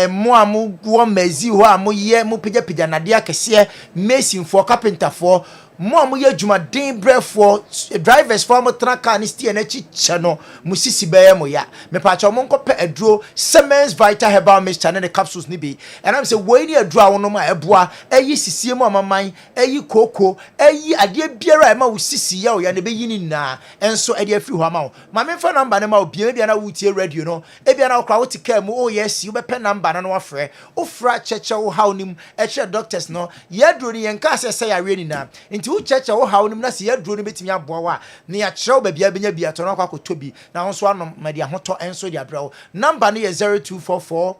mo amu wo mazi ho amu ye mo pija na de akese mason for carpenter for mo amu ye dwuma den brefo drivers for mo traka ni steer na chi chano musisi beye mo ya me pa cha mo nkope aduro Siemens Vita Herbal Mixture ne capsules ni bi and am say we ni aduro a wono ma eboa eyi sisie mo amaman eyi koko eyi ade biara e ma wo sisi ya o ya ne be yini na enso ade afiri ho ama wo ma me fa number ne ma obia bia na wutie radio no e bia na okra wo tika mu o yes you be pen number na no afre o fra cheche wo haw nim e che doctors no ye aduro ni yen ka se ya re ni na nti wo cheche wo haw nim na se ye aduro ni betimi aboa wa na ya kire wo ba bia benya bia to no akwa kotobi na ho so anom ma dia hoto enso dia bra wo number no ye 0244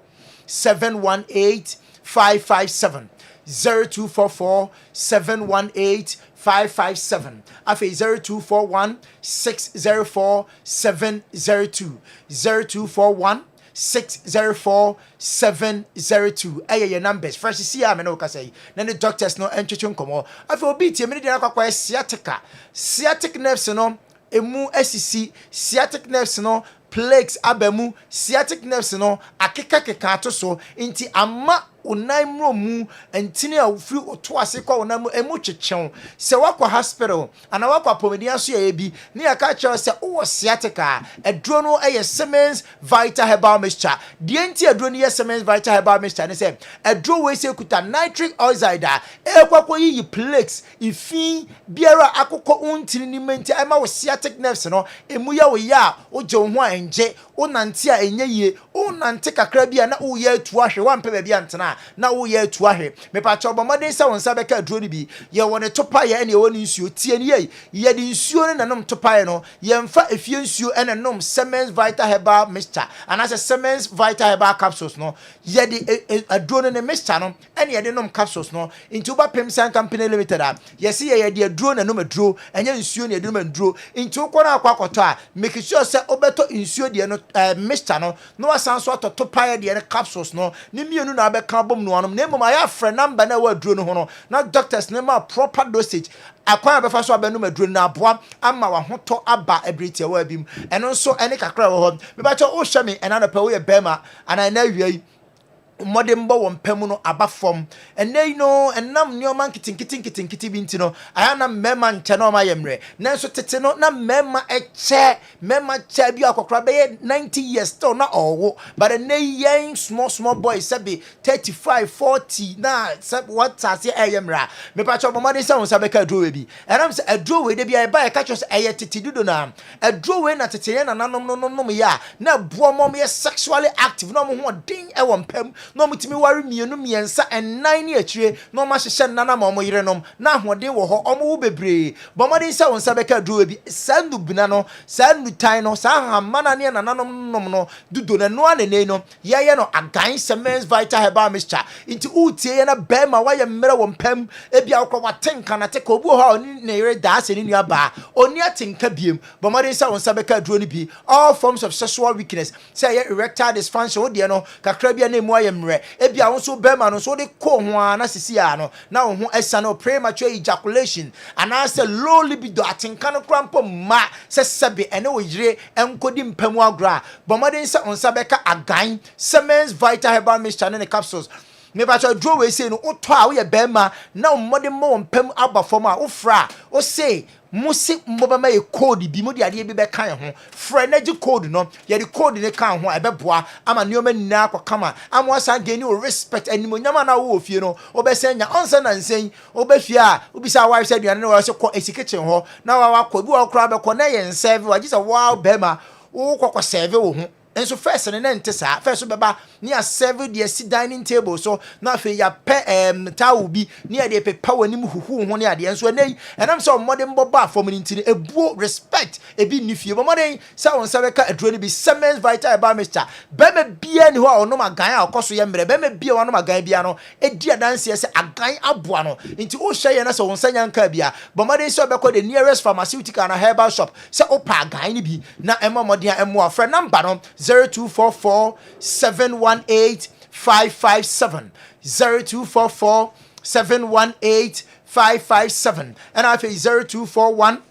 718 557 0244 718 557 afi 0241 604 702 0241 604 702 aye numbers fresh see am no ka say na the doctors no entwetwe nkomo afi obi tie me de na kwakwa sciatic nerves no emu asisi sciatic nerves no plaques abamu sciatic nerves no akeka ato so nti ama onamro mu entini a free oto ase kwa onam emu twetwew se wakwa hospital ana wakwa pomedian so ya bi ne aka kire se wo sciatica aduro no eye Siemens Vita Herbal Mixture de enti aduro no ye Siemens Vita Herbal Mixture ne se aduro we se kuta nitric oxide ekwakwa yi plaques ifi biara akokọ untini ni menti ama wo sciatic nerves no emu ya wo ya oje ho anje onante a enye ye onante kakra bia na wo ye atu ahwe wampe ba bia ntena na wo ye atu ahwe me pa cho bomaden sa won sa be ka aduro ni bi ye woni topa ye ene woni nsuo tie ni ye de nsuo ne nanom topa ye no ye mfa efie nsuo ene nom Siemens Vita Herbal Mixture anase Siemens Vita Herbal capsules no ye de aduro ne mixture no ene ye de nom capsules no into ba Pemsan Company Limited a ye se ye de aduro na nom aduro enye nsuo ne de nom aduro into ko na akwakoto a make sure se obeto nsuo de no mixture no no asanso topa ye de capsules no ni mienu na be ka bom no anom na emom aya frɛ number na wa aduro no ho no na doctors ne ma proper dosage akwan be fa so abenu maduro na aboa ama wa hoto aba ebriti wa bim eno nso ene kakra wo ho me ba cho wo hwe me ena no pa wo ye bema ana na wiai modern bo wompemu no abafom enei no enam nioma nkitinkiti binti no ayana mema nche no ma yemre nanso tete no na mema che bi akokra be 90 years still na owo but enei yen small boys sabi 35 40 na what ase ayemra me pa cho bomade se won sabe ka aduro bi enam se aduro we de bia e ba e ka cho se eye tete dudo na aduro we na tete ye na nanom no ya na buo mom ye sexually active no mo ho den e wompem na ɔmutimi ware mienu miensa ɛnan ne akyire na ɔmahyehyɛ nana ma ɔmo yerenom na ahoɔden wɔ hɔ ɔmo wo bebree bɔmmɔden sɛ wo nsa bɛka duro bi saa nnubina no saa nnutan no saa hamana ne nananom nom no dudo na noa nene no yɛyɛ no agan Semens Vital Herbal Mixture nti wotie yɛ na bɛrima wayɛ mmerɛ wɔ mpam ebia wokɔ watenka na teka obi wɔ hɔ a ɔne ne yere daa sɛ ne nua baa ɔni atenka biem bɔmmɔden sɛ wo nsa bɛka duro no bi all forms of sexual weakness sɛ ɛyɛ erectile dysfunction wo deɛ no kakra bia na emu ayɛ mmerɛ ebia wo nso bɛrima no nso wode kɔ ho a na sisi a no na wo ho ɛsa no premature ejaculation anaasɛ low libido atenka no kora mpo mma sɛ sɛbe ɛne wo yere ɛnkɔdi mpamu agorɔ a bɔmmɔden sɛ wo nsa bɛka agan Semens Vital Herbal Mixture ne capsules me ba cho dro we say no wotɔ a woyɛ bɛrima na mmɔde mmɔ wo mpam aba fam a wofra wo say musi mbobama ye code bi mu de ade bi bɛka ho frɛ na gye code no ye de code ne kan ho ɛbɛboa ama nneɛma nyinaa kɔkama ama wasan gani o respect animonyama na wo ofie no wobɛsɛn nya onsa na nsɛn wobɛfie a wobisa wa sɛ aduane no wɔ sɛ kɔ esiketchen hɔ na wa kɔ bi wɔ kora bɛkɔ na yɛ nsɛve wa gye sɛ wow bɛrima wo kɔkɔ sɛve wo ho enso first ne nte saa first beba ni a serve the sit dining table so na afi ya pɛ towel bi ni a de pepa wani mu huhu ho ne ade enso nei enam sɛ ɔmɔde mbɔba afɔm ni ntini ebuo respect ebi ni fie bɔmɔde sɛ wɔn sɛ bɛka aduro ni bi Semens Vital Herbal Mixture bɛmɛ bia ni hɔ a ɔnom agan a ɔkɔso yɛ mmerɛ bɛmɛ bia wɔnom agan bia no edi adanse sɛ agan aboa no nti o hwɛ yɛ na sɛ wɔn sɛ nyanka bia bɔmɔde sɛ ɔbɛkɔ the nearest pharmaceutical na herbal shop sɛ opa agan ni bi na ɛmɔ mɔden a ɛmɔ afrɛ number no 0244 718 557 0244 718 557 and I say 0241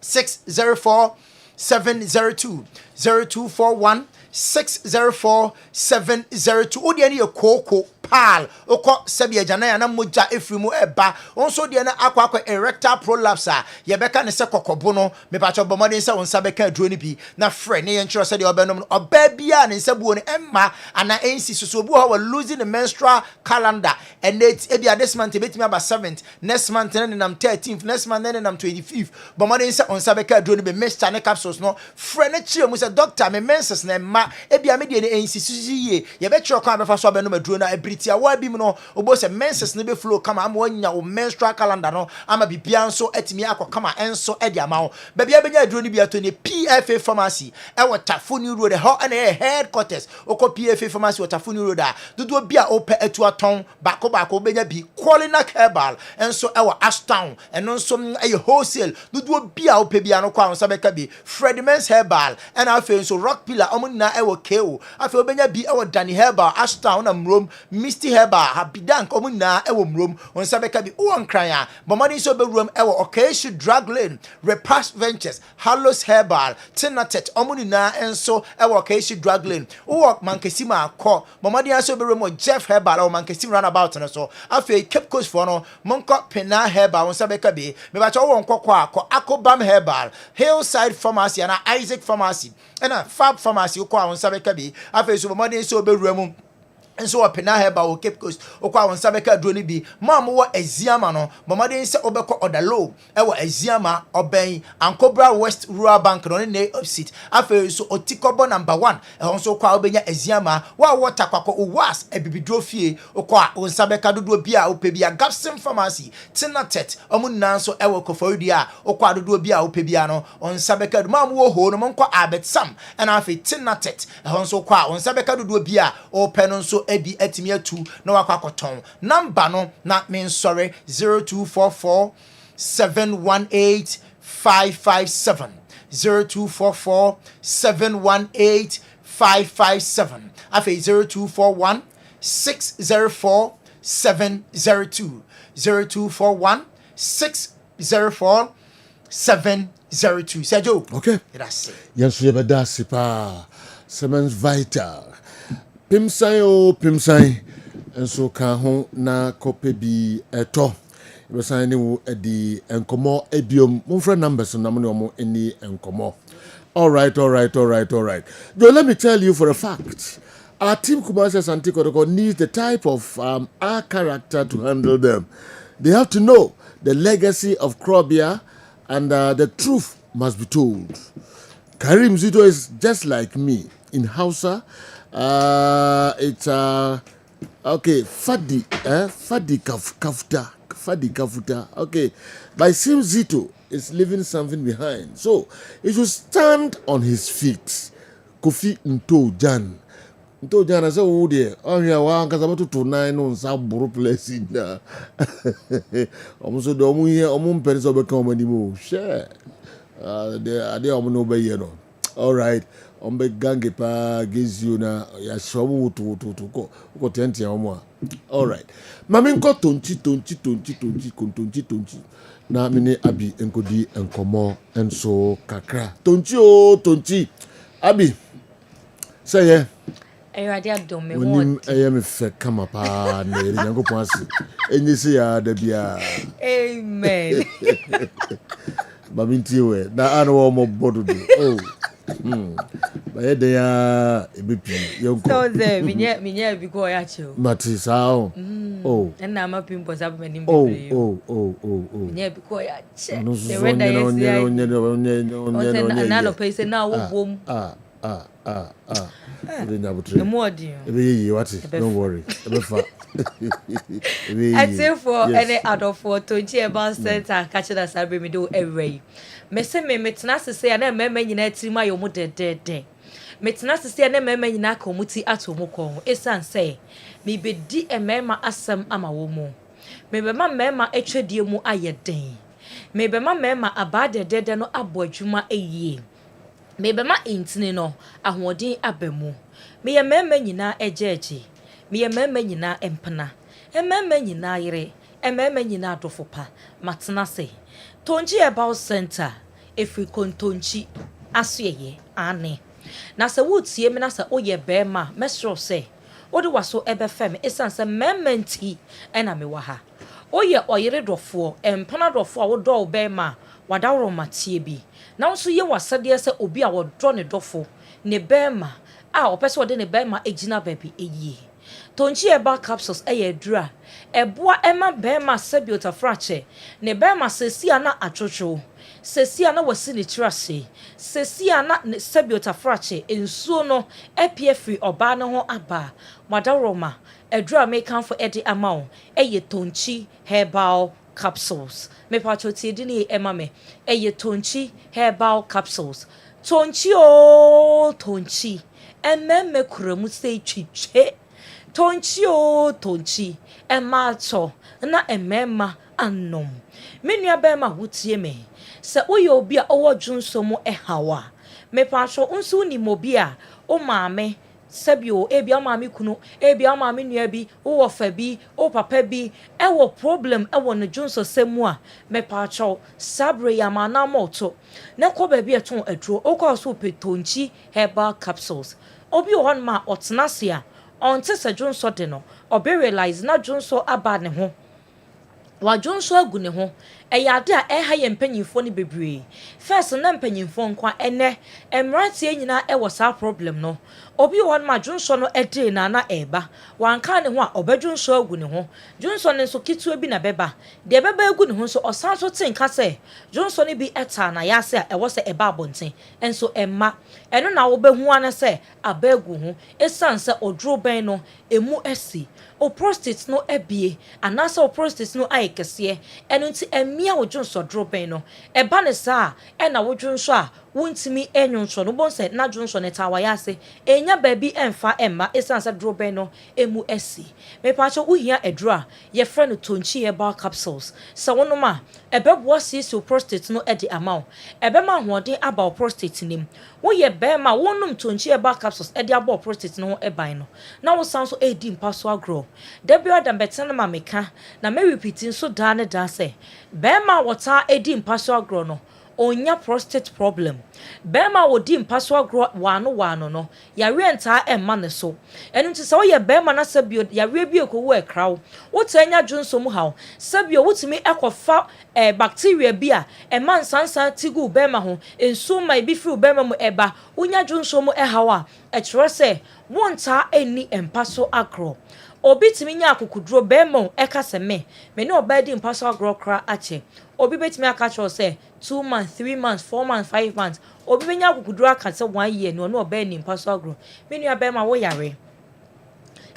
604 702 0241 604 702 odi ani ekoko pal okọ sebi agana ya na moja efrimu eba onso de na akwa erectile prolapse a ye beka ne se kokobo no me pa cho bomode se wonsa beka aduro ni bi na frɛ ne ye nkyerɛ se de obenom oba bia ne nsa buo ne emma ana ensi soso bu ha losing the menstrual calendar and it ebia this month betimi aba 7th next month ne nam 13th next month ne nam 25th bomode se wonsa beka aduro ni bi mixture ne capsules no frɛ ne kyerɛ mu se doctor me menses na emma ebia me de ne ensi susuye ye be kyerɛ kan befa so obenom aduro na tia wa bi mu no obo se menses ne be flow kama ama wanya o menstrual calendar no ama bibia nso atimi akokama enso e dia ma wo ba bia benya aduro ni bia to ne PFA pharmacy e Watafuni road ho na e headquarters oko PFA pharmacy Watafuni road a dodo bia ope atu aton bako benya bi Qualina Herbal enso e wa Ashtown eno nso e wholesale dodo bia ope bia no kwa nso beka bi Fredimens Herbal and afi nso Rock Pillar omuna e wa KO afi obenya bi e wa Danny Herbal Ashtown na Mrom Misty Herbal habidan komuna ewo mrom on sabeka bi won kran a bomadi so be rom ewo Occasion Drug Lane Repass Ventures Hallows Herbal Tinatet omuni na enso ewo Occasion Drug Lane wo mankesima akọ bomadi so be rom Jeff Herbal o mankesima runabout no so afi Cape Coast for no monko Pena Herbal on sabeka bi me ba cho won kokọ akọ Akobam Herbal Hillside Pharmacy and Isaac Pharmacy and Fab Pharmacy ko on sabeka bi afi so bomadi so be rom enso Pena Herbal o Cape Coast okwa won sabeka aduro ni bi ma mo wo aziama no bomade se obekọ odalo e wo aziama oben Ankobra West Rural Bank no ne opposite afa so otikobo number 1 e hon so kwa obenya aziama wa water kwakọ owas ebibidro fie okwa won sabeka dodo bia ope bia Gapsim Pharmacy Tinatet omunna so e wo kofori a okwa dodo bia ope bia no on sabeka ma mo wo ho no monko Abet Sam e na afa Tinatet e hon so kwa on sabeka dodo bia ope no so ebi etimi atu na wakwakoton number no na me sorry 0244 718 557 0244 718 557 afi 0241 604 702 0241 604 702 Sergio okay that's it yes you better sipa Semens Vital Pimsan enso ka ho na kope bi eto besan ne wo edi enkomo ebiom monfra numbers na mo ne omo eni enkomo all right Joe, let me tell you for a fact our team Kumasi Asante Kotoko needs the type of our character to handle them. They have to know the legacy of Krobia and the truth must be told. Karim Zito is just like me in Hausa. It's Okay, Fadi Kafuta. Okay, but it seems Zito is leaving something behind. So he should stand on his feet. Kofi Ntojan. Ntojan, I said, oh dear, oh yeah, well, because I'm about to 9 on some bro place in there. Almost the omu here, omu pennies over come anymore. Share. They are no be you know. All right. Ombe gange pa gives you na ya shomu to ko tenti omo. All right. Mami nko tonchi na mini abi enkodi enkomo enso kakra. Tonchi abi. Say yeah. Awurade adom me Onim eye me fe kama pa na eri Nyankopon ase. Enyi se ya da bia. Amen. Mami ntiwe na anu wo mo bodudu. Oh. Baye de ya ebepi yonko. So there minya bi ko ya che o. Mati sao. Oh. Na ma pimpo sa ba nim bebre. Oh. Minya bi ko ya che. No The weather is onye. na no pay say na wo bom. The more do you don't worry. I say for any adult for to about center catch that sabe me do every. Me say me tena se na mema nyina tirima yo mu de. Me tena se na mema nyina ka muti ato mu kon. Esan say me be di mema asem ama wo mu. Me be ma mema etwedie mu ayeden. Me be ma mema abade de no abo adwuma eyie. Me be ma intini no ahoden abamu. Me ye mema nyina ejeje. Me ye mema nyina empana. Mema nyina yire. Mema nyina adofopa. Matena se. Tonji about center. If we kontonchi asuyeye ane. Na se wutie me na se oye bema mesro se. Odi waso ebe fem esan se mementi ena me waha. Oye oyire dofo empana dofo a wodo bema wadawro matie bi. Na nso ye wasade se obi a wodro ne dofo ne bema a opese wode ne bema ejina baby eyi. Tonchi eba capsules eye dura eboa ema bema sebiota frache ne bema sesi ana achocho sesi ana wasi ne trase sesi ana sebiota frache ensuo no epiefri oba ne ho aba madaroma edura make for edi amount eye tonchi herbal capsules me patroti di ni ema me eye tonchi herbal capsules tonchi o tonchi emmemme kuramu sei twitwe tonchi emato na emema anom menua bema wutie me se oye obi a owo dwunso mu ehawa me paso nso ni mobi a o maame sabio ebi amaami kunu ebi amaami nua bi wo fa bi o papa bi ewo problem ewo ne dwunso semu a me paso sabre ya mana moto na ko ba bi eton aduro o ko so petonchi herbal capsules obi o hon ma otnase a onte se dwunso de no obe realize na dwunso aba ne ho wa dwunso agu ne ho eyade a eha ye mpanyimfo ne bebre first na mpanyimfo nkwa ene emratie nyina e wo sa problem no obi won ma dwunso no ede na eba wanka ne ho a obedwunso agu ne ho dwunso ne nso kitu bi na beba de beba agu ne ho so osan so tinka se dwunso ne bi eta na ya se a ewo se eba abonten enso emma eno na wo behu ane se abagu ho esan se odro ben no emu esi o prostate no ebie anasa o prostate no ayekese eno nti emia wo dwunso dro ben no eba ne sa e na wo dwunso a wontimi enwonso no bon se na dwunso ne tawa ya se enya baabi emfa emma esan se dro ben no emu esi me pacho uhia edro ye friend tonchi herbal capsules se wonoma ebebo sisi prostate no edi amount ebema hoden aba prostate nim wo ye bema wonum tonchi herbal capsules edi aba prostate no eban no na wo san so edi mpaso agro debi adam betena ma meka na me repeating so da ne da se bema wota edi mpaso agro no onya prostate problem bema wodi mpaso agro wano no ya renta emma ne so enu nti se wo ye bema na sabio ya bi ekowo ekrawo wo tanya dwunso mu hawo sabio wotimi ekofa bacteria bi a emma nsansan tigu bema ho enso mai bi firi bema mu eba wonya dwunso mu ehawa ekro se wonta eni empaso agro obi timi nya akukuduro bema ekase me ne obadi mpaso agro kra ache obi betimi akacho se 2 months 3 months 4 months 5 months obi benya akukuduro akase 1 year no oba ni mpaso agro menua bema wo yare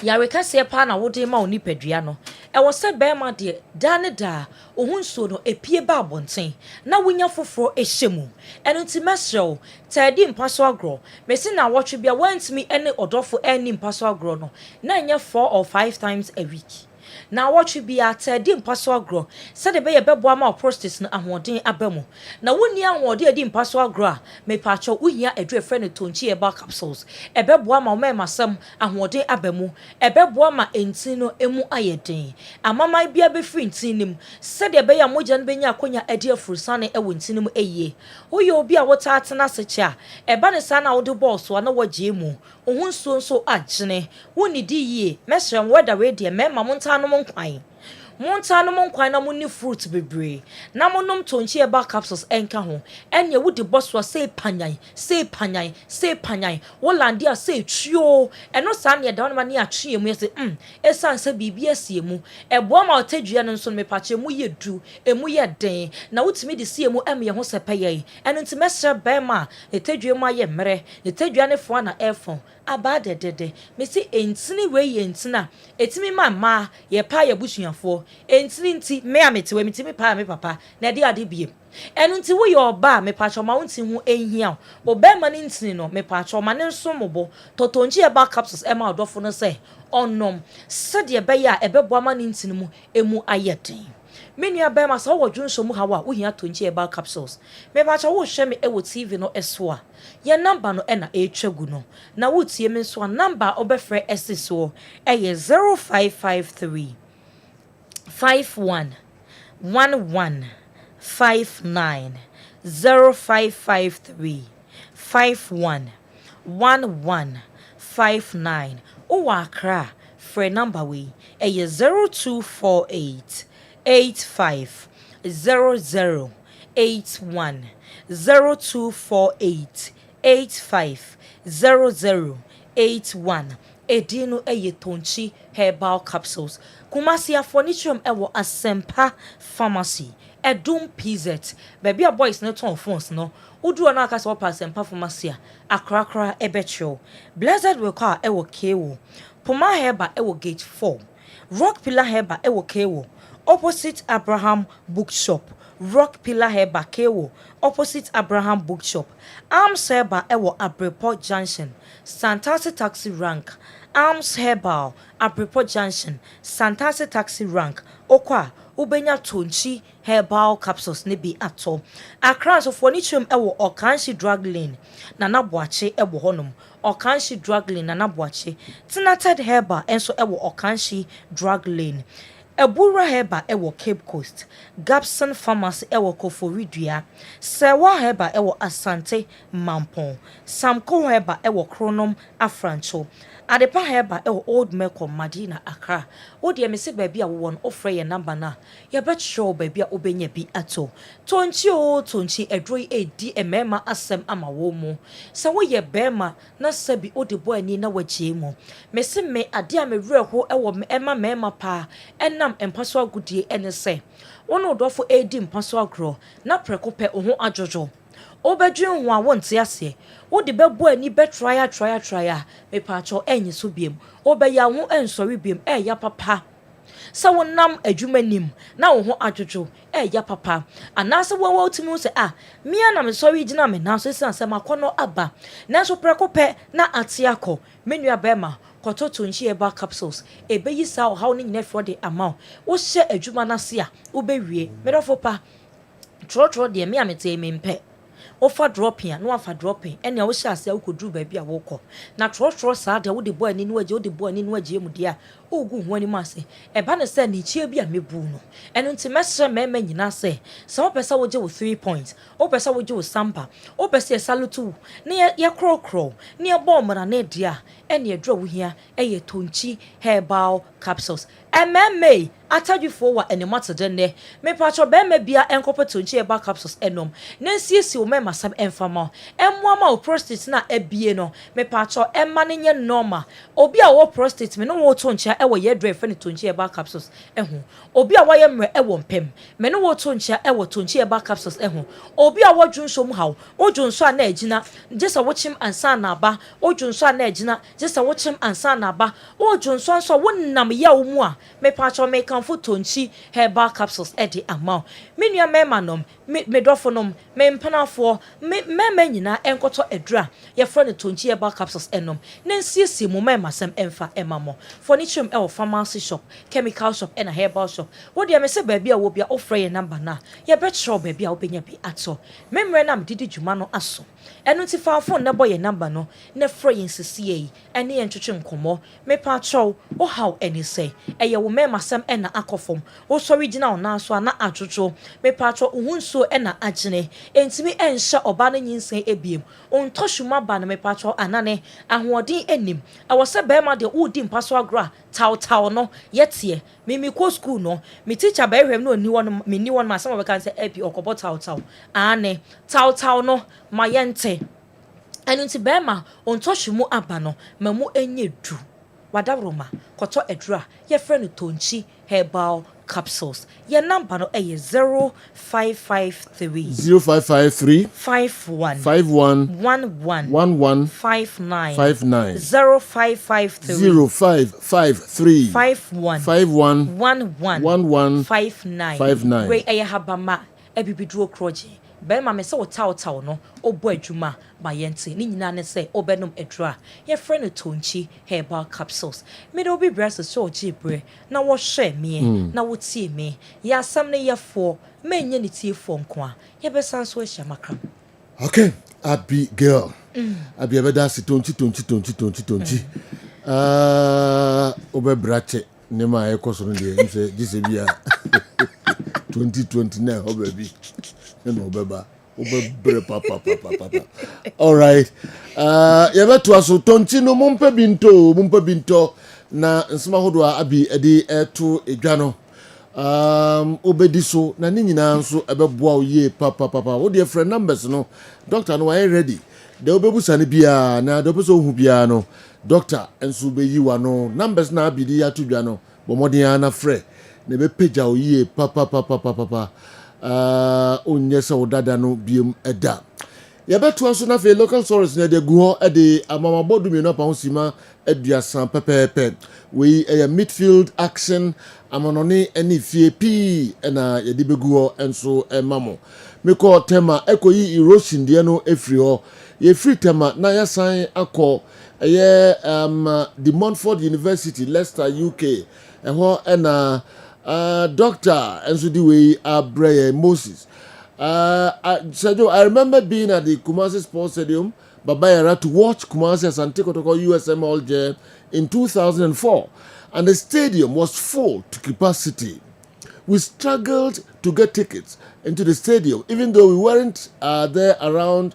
yare kase pa na wode ma oni padua no e wo se be ma de da ne da ohun so no epie ba abonten na wonya foforo ehyemu eno ti mesrew tadi mpaso agro mesi na wotwe bia wantimi ene odofo eni mpaso agro no na nya 4 or 5 times a week na watch bi atadi mpaso agro se de be ye beboa ma prostate na ahoden abamu na woni ahode adi mpaso agro a me pacho uhia adru efre ne tonchi eba capsules ebeboa ma o masam ahoden abamu ebeboa ma entin no emu ayeden amama bia be free entin nim se de be ya moja no benya akonya adi afurusane ewo entin nim eye oye obi a wota atena seche a eba ne sa na wode boss wa na waje mu ohun so agene woni di yie mesrem weda we de mema monta no monkwan na monni fruit bebre na monom tonchi eba capsules enka ho enye wodi boss wa say panyan wo lande a say tuo eno sa ne da no ma ne atwe mu yese esan se bibia sie mu ebo ma otadua no nso me pache mu yedu emu ye den na wutimi de sie mu em ye ho sepeye eno nti mesre bema etadua mu aye mmere etadua ne fo na efon aba dedede me si entini we yentina etimi ma ye pa ye busuafo entini nti me amete we mitimi pa me papa na de ade biem enu nti wo ye oba me pa choma wonti hu ehia oba ma ne ntini no me pa choma ne nsomobo totonji e ba capsules e ma odofo no se onom sede be ya ebebo ma ne ntini mu emu ayeten menu abema so wo dwunso mu hawa wo hia tonji e ba capsules me pa cho wo hwe me e wo TV no eso a ye number no e na e twagu no na wo tie me so number obefre ss e 0553 51 11 59 0553 51 11 59 o Accra free number we e 0248 85 00 81 0248 85 00 81 edino eye tonchi herbal capsules kumasi afonichum ewo asempa pharmacy edum pz baby boys no ton phones no udu na aka so asempa pharmacy akrakra ebetro blessed will call ewo kewo puma herba ewo gate 4 rock pillar herba ewo kewo opposite Abraham bookshop rock pillar herba kewo opposite Abraham bookshop Arms Herba ewo Abreport Junction Santasi taxi rank Arms Herbal Abreport Junction Santasi taxi rank okwa ubenya tonchi herbal capsules ne bi ato Accra so furniture ewo Okanshi drug lane na naboache ewo honom Okanshi drug lane na naboache Tinated Herbal enso ewo Okanshi drug lane Ebura Herba ewo Cape Coast Gabson Pharmacy ewo Koforidua Sewa Herba ewo Asante Mampon Samko Herba ewo Kronom Afrancho Adepa Herba ewo Old Meko Madina Accra Odi me se baby a won offer ye number na ye bet show baby a obenya bi ato tonchi edroi edi emema asem ama wo mu se wo ye bema na sabi odi boy ani na wagie mu me se me ade a me werho ewo me ema mema pa enam empaso agudie ene se wono odofo edi mpaso agro na prekope oho ajojo obedwen ho a wonte ase wodi bebo ani betraya me pacho enyi so biem obeya ho ensori biem ya papa sa wonam adwumanim na wo ho ajojo ya papa anase wo timi se mia na me sori gina me na so se makono aba na so prekope na atiako menu abema kototo nchi eba capsules ebeyi sa o hawo ni nyina for the amount wo hye adwuma na se a wo bewie medofo pa trotro de me amete me mpe ofa dropping no afa dropping ene a wo hye ase akoduru ba bia wo kɔ na trotro sa de wo de boy ani no agye wo de boy ani no agye mu de a ogu ho ani ma se eba ne se ni chie bia mebu no eno nti mesre mema nyina se wo pesa wo gye wo 3 points wo pesa wo gye wo sampa wo pesa salutu ne ye krokro ne ye bom na ne de a ene edro wo hia eye tonchi herbal capsules MMA atadwifo wa enemate denne me pacho be ma bia enkopo tonchi herbal capsules enom na siesi wo mema sam enfama emmoama wo prostate na abie no me pacho emma ne nye normal obi a wo prostate me no wo tonchi ɛwɔ yɛ dre fɛ ne tonchi herbal capsules ɛho obi a wayɛ mmerɛ ɛwɔ mpɛm me no wɔ tonchi ɛwɔ tonchi herbal capsules ɛho obi a wɔdwo nso mu haw wodwo nso a na agyina gye sɛ wokyem ansa na aba wodwo nso a na agyina gye sɛ wokyem ansa na aba wodwo nso nso wonnam yaw mu a mepacho mekamfo tonchi herbal capsules ɛde ama me nua mema nom me dɔfo nom me mpanafo me mema nyina ɛnkɔtɔ adura yɛfrɛ no tonchi herbal capsules ɛnom na nsiesie mu mema sɛm ɛmfa ɛma mo furniture ɛwɔ pharmacy shop chemical shop ɛna herbal shop wo de me se baabi a wo bia ofrɛ yɛ number na yɛbɛkyerɛw baabi a wo benya bi atɔ memrɛ na medidi dwuma no aso ɛno nti fa phone na bɔ yɛ number no na frɛ yɛn sisi yi ɛne yɛn twetwe nkɔmmɔ mepa kyɛw wo haw ɛne sɛ ɛyɛ wo mema sɛm ɛna akɔfom wo sɔre gyina wo nan so ana adwodwo mepa kyɛw wo nsuo ɛna agyene entimi ɛnhyɛ ɔba no nyinsɛn ebiem ontɔ hwuma ba no mepa kyɛw anane ahoɔden anim ɛwɔ sɛ bɛrima deɛ wodi mpa so agorɔ a taw no yɛteɛ mimi kɔ school no me teacher bɛhwɛm no oni wɔ no me ni wɔ no asɛm ɔbɛka sɛ epi ɔkɔbɔ taw ane taw no ma yɛnte ɛno nti bɛrima ontɔ hwemu aba no ma mu enye du wadabroma kɔtɔ adura yɛfrɛ no tonchi herbal capsules your number no ɛyɛ 0553 0553 51 51 11 11 59 59 0553 0553 51 51 11 11 59 59 wei ɛyɛ habama ɛbibiduro kroje bɛrima me sɛ wo taw no ɔbɔ adwuma ma yɛnte ne nyinaa ne sɛ ɔbɛnom adura yɛfrɛ no tonchi herbal capsules mede obi brɛ sɛ sɛ ɔgye berɛ na wɔhwɛ meɛ na wotie me yɛasɛm no yɛfoɔ mɛnyɛ ne tiefoɔ nko a yɛbɛsan so ahyia makram okay abi girl abi abɛda se tonchi obɛbrakyɛ ne ma ɛkɔ so no deɛ sɛ gye bi a 2029 ɔbɛbi no beba obebre papa all right yɛbɛtoa so tonti no mompa binto na nsema hodo a abi edi eto edwa no obedi so na ne nyinaa nso ɛbɛboa wo yie papa wo de frɛ numbers no doctor no why ready de obebusa ne bia na de obeso hu bia no doctor enso beyi wa no numbers na abi di ato dwa no bomoden na frɛ na be pagya wo yie papa onye sɛ wo dada no biem ɛda yɛbɛtoa so na afei local stories na de gu hɔ ɛde amamabɔdu mmienu apa ho sima aduasa pɛpɛɛpɛ wei ɛyɛ midfield action amanɔne ɛne fie pii ɛna yɛde bɛgu hɔ ɛnso ɛma mo mekɔ tema ɛkɔyi erosion deɛ no ɛfiri hɔ yɛfiri tema na yɛsan akɔ ɛyɛ the Montfort University Leicester UK ɛhɔ ɛna doctor enso di way Abraya Moses Sergio, I remember being at the Kumasi Sports Stadium Babayara to watch Kumasi Asante Kotoko USM Alger in 2004 and the stadium was full to capacity. We struggled to get tickets into the stadium even though we weren't there around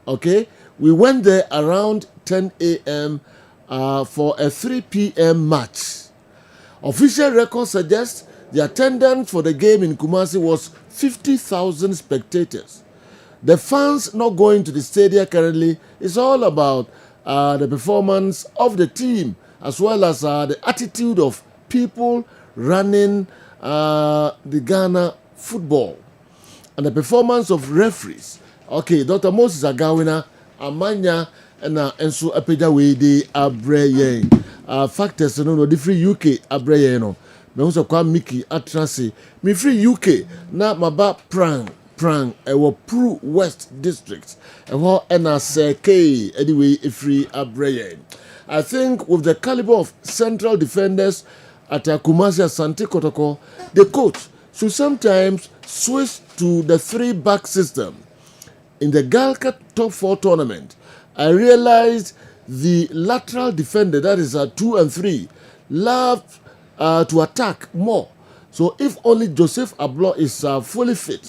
we went there around 10 a.m. For a 3 p.m. match. Official records suggest the attendance for the game in Kumasi was 50,000 spectators. The fans not going to the stadium currently is all about the performance of the team as well as the attitude of people running the Ghana football and the performance of referees. Okay, Dr. Moses Agawina, Amanya, and so Apeja Wede Abreye. Factors no different UK Abreye no. Me also kwa Mickey Atrasi. Me free UK na maba prang ewo Pru West District. Ewo NSK anyway free Abreye. I think with the caliber of central defenders at Kumasi Asante Kotoko, the coach should sometimes switch to the 3-back system. In the Galka Top 4 tournament, I realized the lateral defender, that is 2 and 3, love to attack more. So if only Joseph Ablo is fully fit,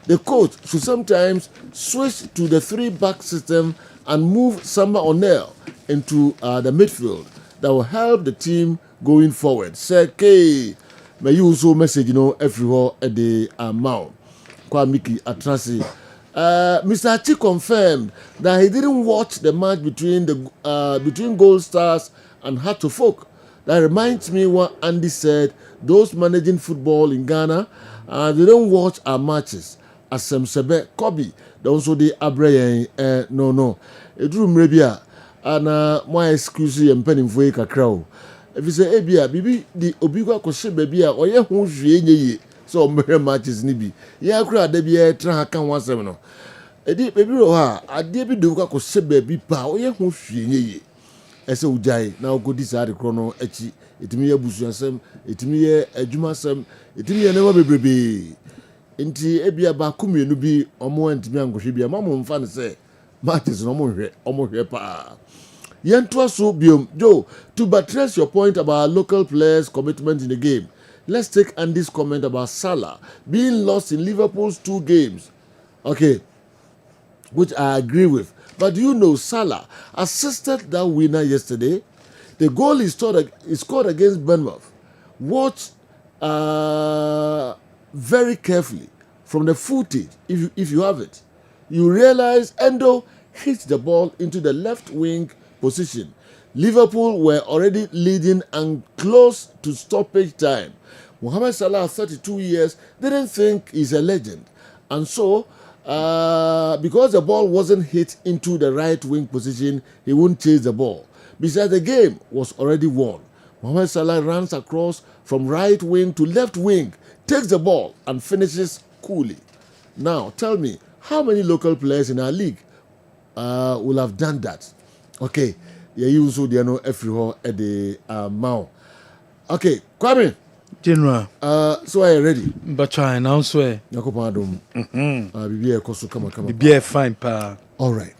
the coach should sometimes switch to the 3-back system and move Samba O'Neill into the midfield. That will help the team going forward. Say, okay, may you also message, everywhere at the amount. Kwa Miki Atrasi. Mr. Achi confirmed that he didn't watch the match between Gold Stars and Heart of Folk. That reminds me what Andy said. Those managing football in Ghana, they don't watch our matches. As some sebe Kobe, they also they abre no. It room rebia and my excuse and penny for a crow. If you say ebia, bibi the obigwa koshe bebia or ye who ye so mere matches nibi. Ya crowd de be tra kan 17 no. Edi baby ro ha, ade bi do koshe bebi pa or ye who ye. Ese ujai na ogodi sa de krono echi etimi ye busuasem etimi ye adwumasem etimi ye newa bebrebe nti ebia ba kumienu bi omo antimi angohwe bia mamo mfa ne se matches no omo hwe pa yentoa so biom Joe, to buttress your point about local players commitment in the game. Let's take Andy's comment about Salah being lost in Liverpool's 2 games, okay, which I agree with. But do you know Salah assisted that winner yesterday? The goal he scored against Bournemouth. Watch very carefully from the footage, if you have it. You realize Endo hit the ball into the left wing position. Liverpool were already leading and close to stoppage time. Mohamed Salah, 32 years, didn't think he's a legend. And so, because the ball wasn't hit into the right wing position, he wouldn't chase the ball. Besides, the game was already won. Mohamed Salah runs across from right wing to left wing, takes the ball and finishes coolly. Now, tell me, how many local players in our league will have done that? Okay, you also know every at the mount. Okay, Kwame. General. So are you ready? But try now, swear. Yakopadum. Bibi koso kama. Bibi fine pa. All right.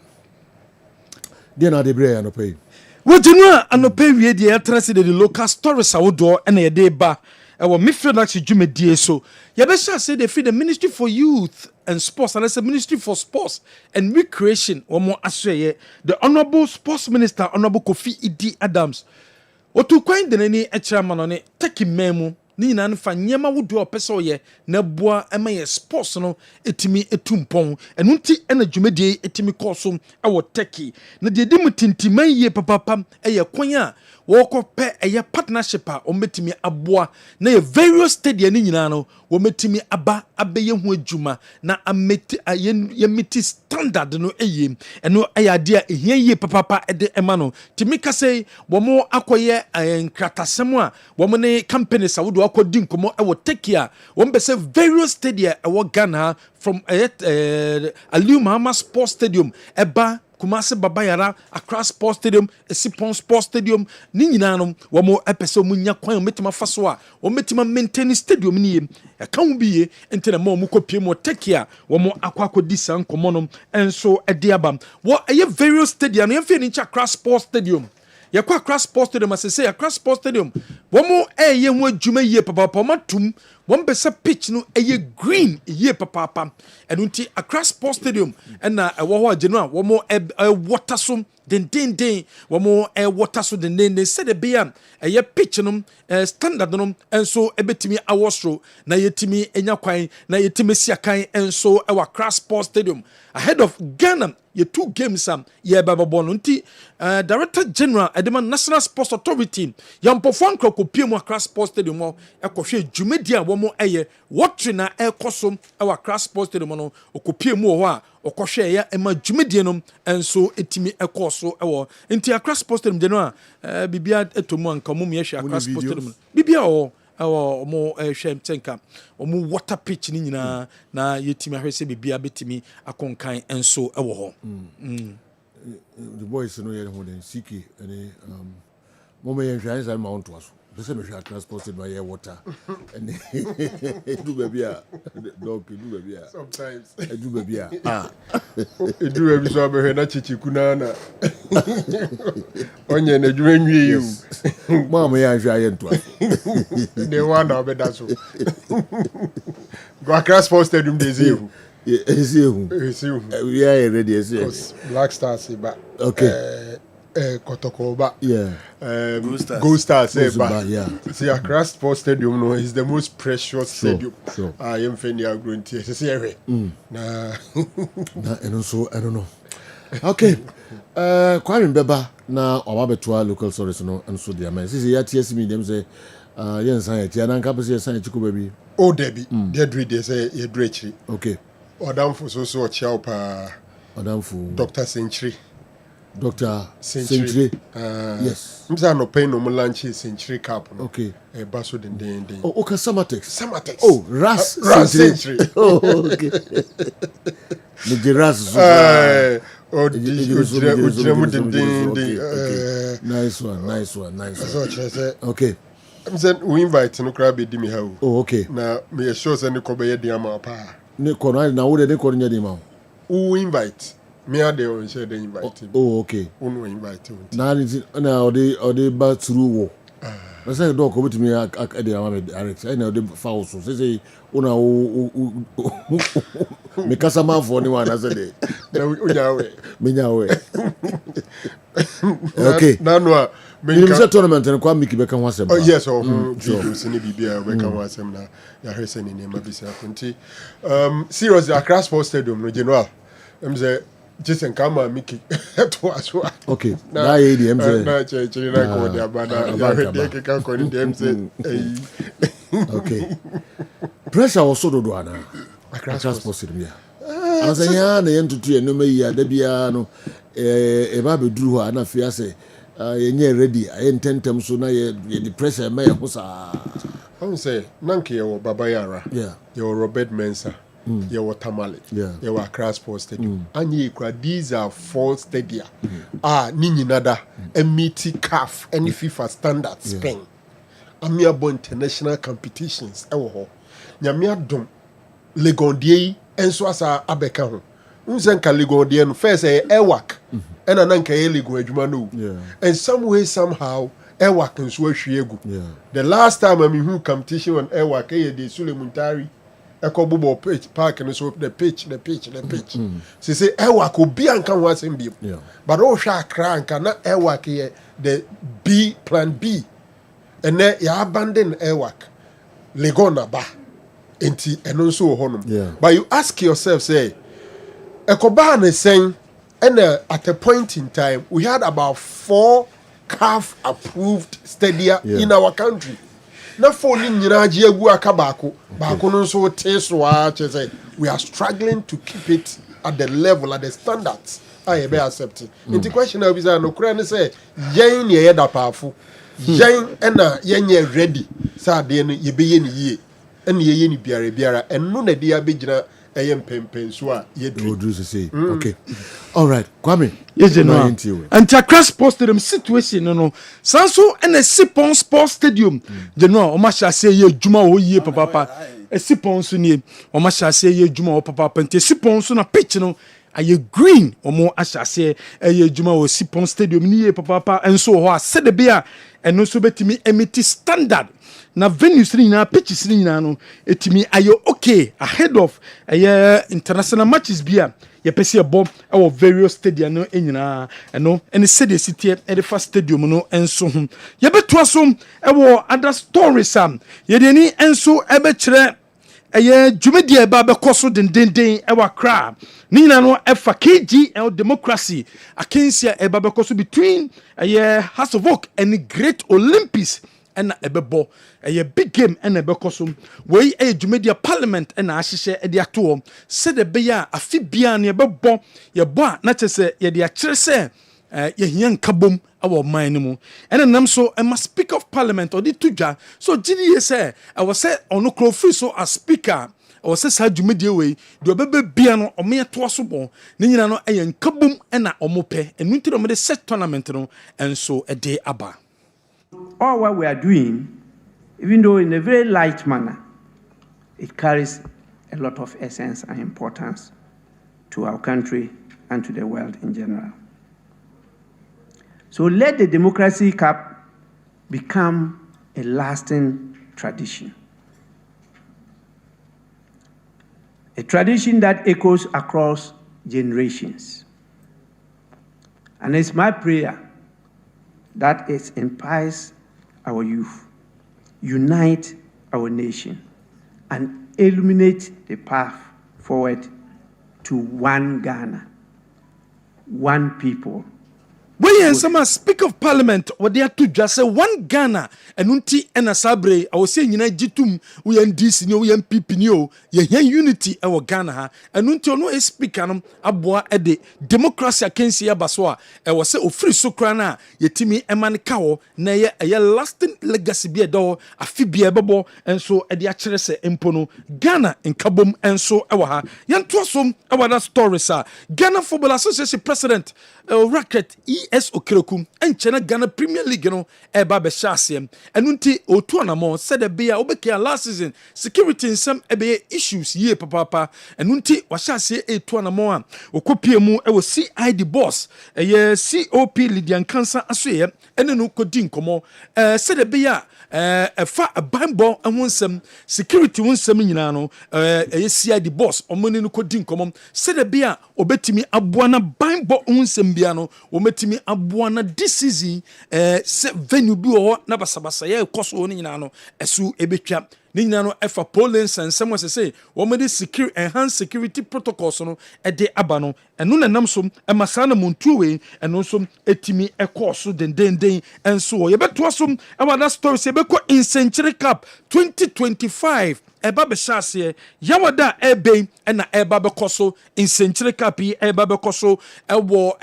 Then are the bread and pay. What General and pay we the address the local stories outdoor and a day bar. Our midfield actually Jumedie so. Yabesha say they feed the Ministry for Youth and Sports and that's a Ministry for Sports and Recreation or more Australia. The Honourable Sports Minister Honourable Kofi Idi Adams. Otu kwan de nani chairman on it take memo ni na nfa nyema wodo opese oye na boa ema ye sports no etimi etumpon enu nti ena dwumedie etimi koso ewo teki na de dim tintiman ye papapam eye kwan a woko pe eye partnership a ometimi aboa na ye various stadia ni nyina no wometimi aba abeye ho adwuma na ameti ye meti standard no eye eno eye ade a ehia ye papapa ede ema no timi kase wo mo akoye nkratasem a wo mo ne companies a wodo akodi nkomo ewo take a wo mbese various stadia ewo Ghana from Aliu Mahama Sports Stadium eba Kumasi Babayara, Accra Sports Stadium, Esipon Sports Stadium, ni nyina no wo mo epese mu nya kwan metima faso a wo metima maintain stadium ni yem e kan biye ente na mo kopie mo take a wo mo akwakodi san komonom enso ede abam wo eye various stadium no yemfe ni Accra Sports Stadium yakwa Accra Sports Stadium asese Accra Sports Stadium wo mo eye ho adwuma yie papa matum wo mbesa pitch no eye green yie papa enunti Accra Sports Stadium na ewo ho agenu a wo mo water so den wo mo water so den se de bia eye pitch no standard no enso ebetimi awostro na yetimi enya kwan na yetimi siakan enso ewa Accra Sports Stadium ahead of Ghana ye 2 games ye bababo no nti Director General Edema National Sports Authority yampofo ankrakopie mu Accra Sports Stadium ekohwe dwumedi a wo mo eye watri na ekoso ewa Accra Sports Stadium no okopie mu ho a okohwe ya ema dwumedi no enso etimi ekoso ewo nti Accra Sports Stadium general bibia etomu anka mo ye hwe Accra Sports Stadium bibia o mo hwem tenka omo water pitch ni nyina na yetimi ahwese bibia betimi akonkan enso ewo ho the boys no yere ho den siki any mama yen hwan sai mount to aso the me hwa transported by air water and do baby dog do baby sometimes do baby do baby so be na chichikuna na onye na dwuma nwie yu mama yen hwa yen to aso they want to be that so go Accra Sports Stadium dey zehu we are ready Black Stars ba okay Kotokoba yeah Gold Stars yeah see Accra Sports Stadium no is the most precious stadium I am fendi agruntie say na and also I don't know Okay. Kwame Beba na Obabetua local stories no and so dear man. This is ya TS me them say yen san ya na nka pese san chiku baby. Oh Debbie, Deadry they say ye drechi. Okay. Odamfo so chiao pa Odamfo Dr. Century. Dr. Century. Yes. Msa no pain no lunch Century cap. Okay. E baso den. Oh, okay, Samatex. Samatex. Oh, Ras Century. Oh, okay. The Ras. Oh, nice one. Okay. I'm saying we invite no crab di me how. Oh, okay. Na me sure say ne kobe di ama pa. Ne kono na wo de ne kono nya di ma. Who invite? Me are the on share the invite. Oh, okay. Who invite you? Na odi ba through wo. Na say do ko bitimi ak de ama me direct. Na odi fa wo so say una me kasa man for ni one say de. Me nya we. Okay. Na no Minimum tournament and kwa miki beka ho asem. Oh yes, videos ni bibia beka ho asem na ya hwese ni nema bi sa kunti. Seriously Accra Sports Stadium no general. Say Jason kama miki to aswa. Okay. Na ye di mze. Na che na ko dia bana ya hwede ke kan ko ni dem say. Okay. Pressure was so do ana. Accra Sports Stadium ya. Ana say ya na yentutu ye no meyi ada bia no e ba be duru ho ana fia say yenye ready I intentem so na ye the pressure me ho sa. I say nanke ye Baba Yara. Yeah. Ye Robert Mensah. Ye Tamale. Yeah. Ye Accra Sports Stadium. Anye kra these are 4 stadia. Ni nyinada MET CAF any FIFA standard Spain. Amiabo international competitions ewo ho. Nyame adom Legondie enso asa abeka ho. Unsenka Legondie no first EWAC. And ananka Ligo adwuma no. And some way somehow EWAC nso ahwiegu. The last time I mean who competition on EWAC de Sulemuntari Ekobobo pitch park and so the pitch. She say EWAC obi anka ho asem bi. But o hwa akra anka na EWAC the B plan B. And then you abandon EWAC. Legona ba. Enti eno nso honum. But you ask yourself say Ekoba na saying and at a point in time, we had about 4 CAF approved stadia in our country. Now, for we are struggling to keep it at the level, at the standards I be accepted. The question of no Ukraine say, Yen ye da powerful, Yen and yen ready, sa de ye be ye, and ye biara, and none of the abijana. Okay. All right. Kwame. Yes, General. And Accra Sports Stadium situation no. Sanso and a Sipon Sports Stadium. General, Omasha say ye Juma o ye papa. A Sipon so ni. Omasha say ye Juma o papa. Pente Sipon so na pitch no. Aye green omo asha say ye Juma o Sipon Stadium ni ye papa. And so ho said the beer and no so betimi emiti standard. Na venues ni na pitches ni na no etimi ayo okay ahead of international matches bia ye pese bomb our various stadium no enyina no and said the city at the first stadium no enso ye beto so other stories ye de ni enso ebe kire dwumedi e ba be koso dendenden Accra ni na no efa KG democracy akensia e ba be koso between House of Oak and Great Olympics and ebebo a big game and ebekosum we dwumedia parliament and ahihye e de ato se de be ya afibia na ebebo ye bo na chese ye de akire se ye hian kabom awo man mu and nam so e must speak of parliament or the tudwa so gidi say I was say ono crofri so as speaker I was say sa dwumedia we do bebe bia no ome to so bon ni nyina no e kabom na omope enu ntiro me de set tournament no enso e de aba. All what we are doing, even though in a very light manner, it carries a lot of essence and importance to our country and to the world in general. So let the Democracy Cup become a lasting tradition. A tradition that echoes across generations. And it's my prayer that it inspires our youth, unite our nation, and illuminate the path forward to one Ghana. one people. When some Speaker of Parliament or they are to just say one Ghana and unti and a sabre, I was saying jitum we and this we and pipinio, ye unity our Ghana and until no speaker abwa ede democracy against ya baswa, I was say free sokrana ye timi eman kao na ye a lasting legacy be a door a fibia babo and so a diachere impono Ghana in Kabum and so our yan twasum our that story sir Ghana Football Association President Racket ES Okerekum enchena Ghana Premier League no eba be hyasem enu nti otu anamo said the bia obeke last season security in some ebe issues ye papa enu nti wahyase etu anamo a okopie mu e wo CID boss ye COP Lydian Cancer asoye ene no kodi nkomo said the bia fa abambo awonsem security wonsem nyina no ye CID boss omoni no kodi nkomo said the bia obetimi aboa na bambo wonsem bia no ometimi aboa na this season se venue bi wo na basabasa ye koso ni nyina no esu ebetwa ni nyina no efa police and someone say wo me security enhanced security protocols no ede aba no enu na nam so emasana montuwe enu so etimi ekoso dendenden enso ye beto so that story se beko in Century Cup 2025 eba be hyase yawada ebe na eba be koso in Century Cup eba be koso ewo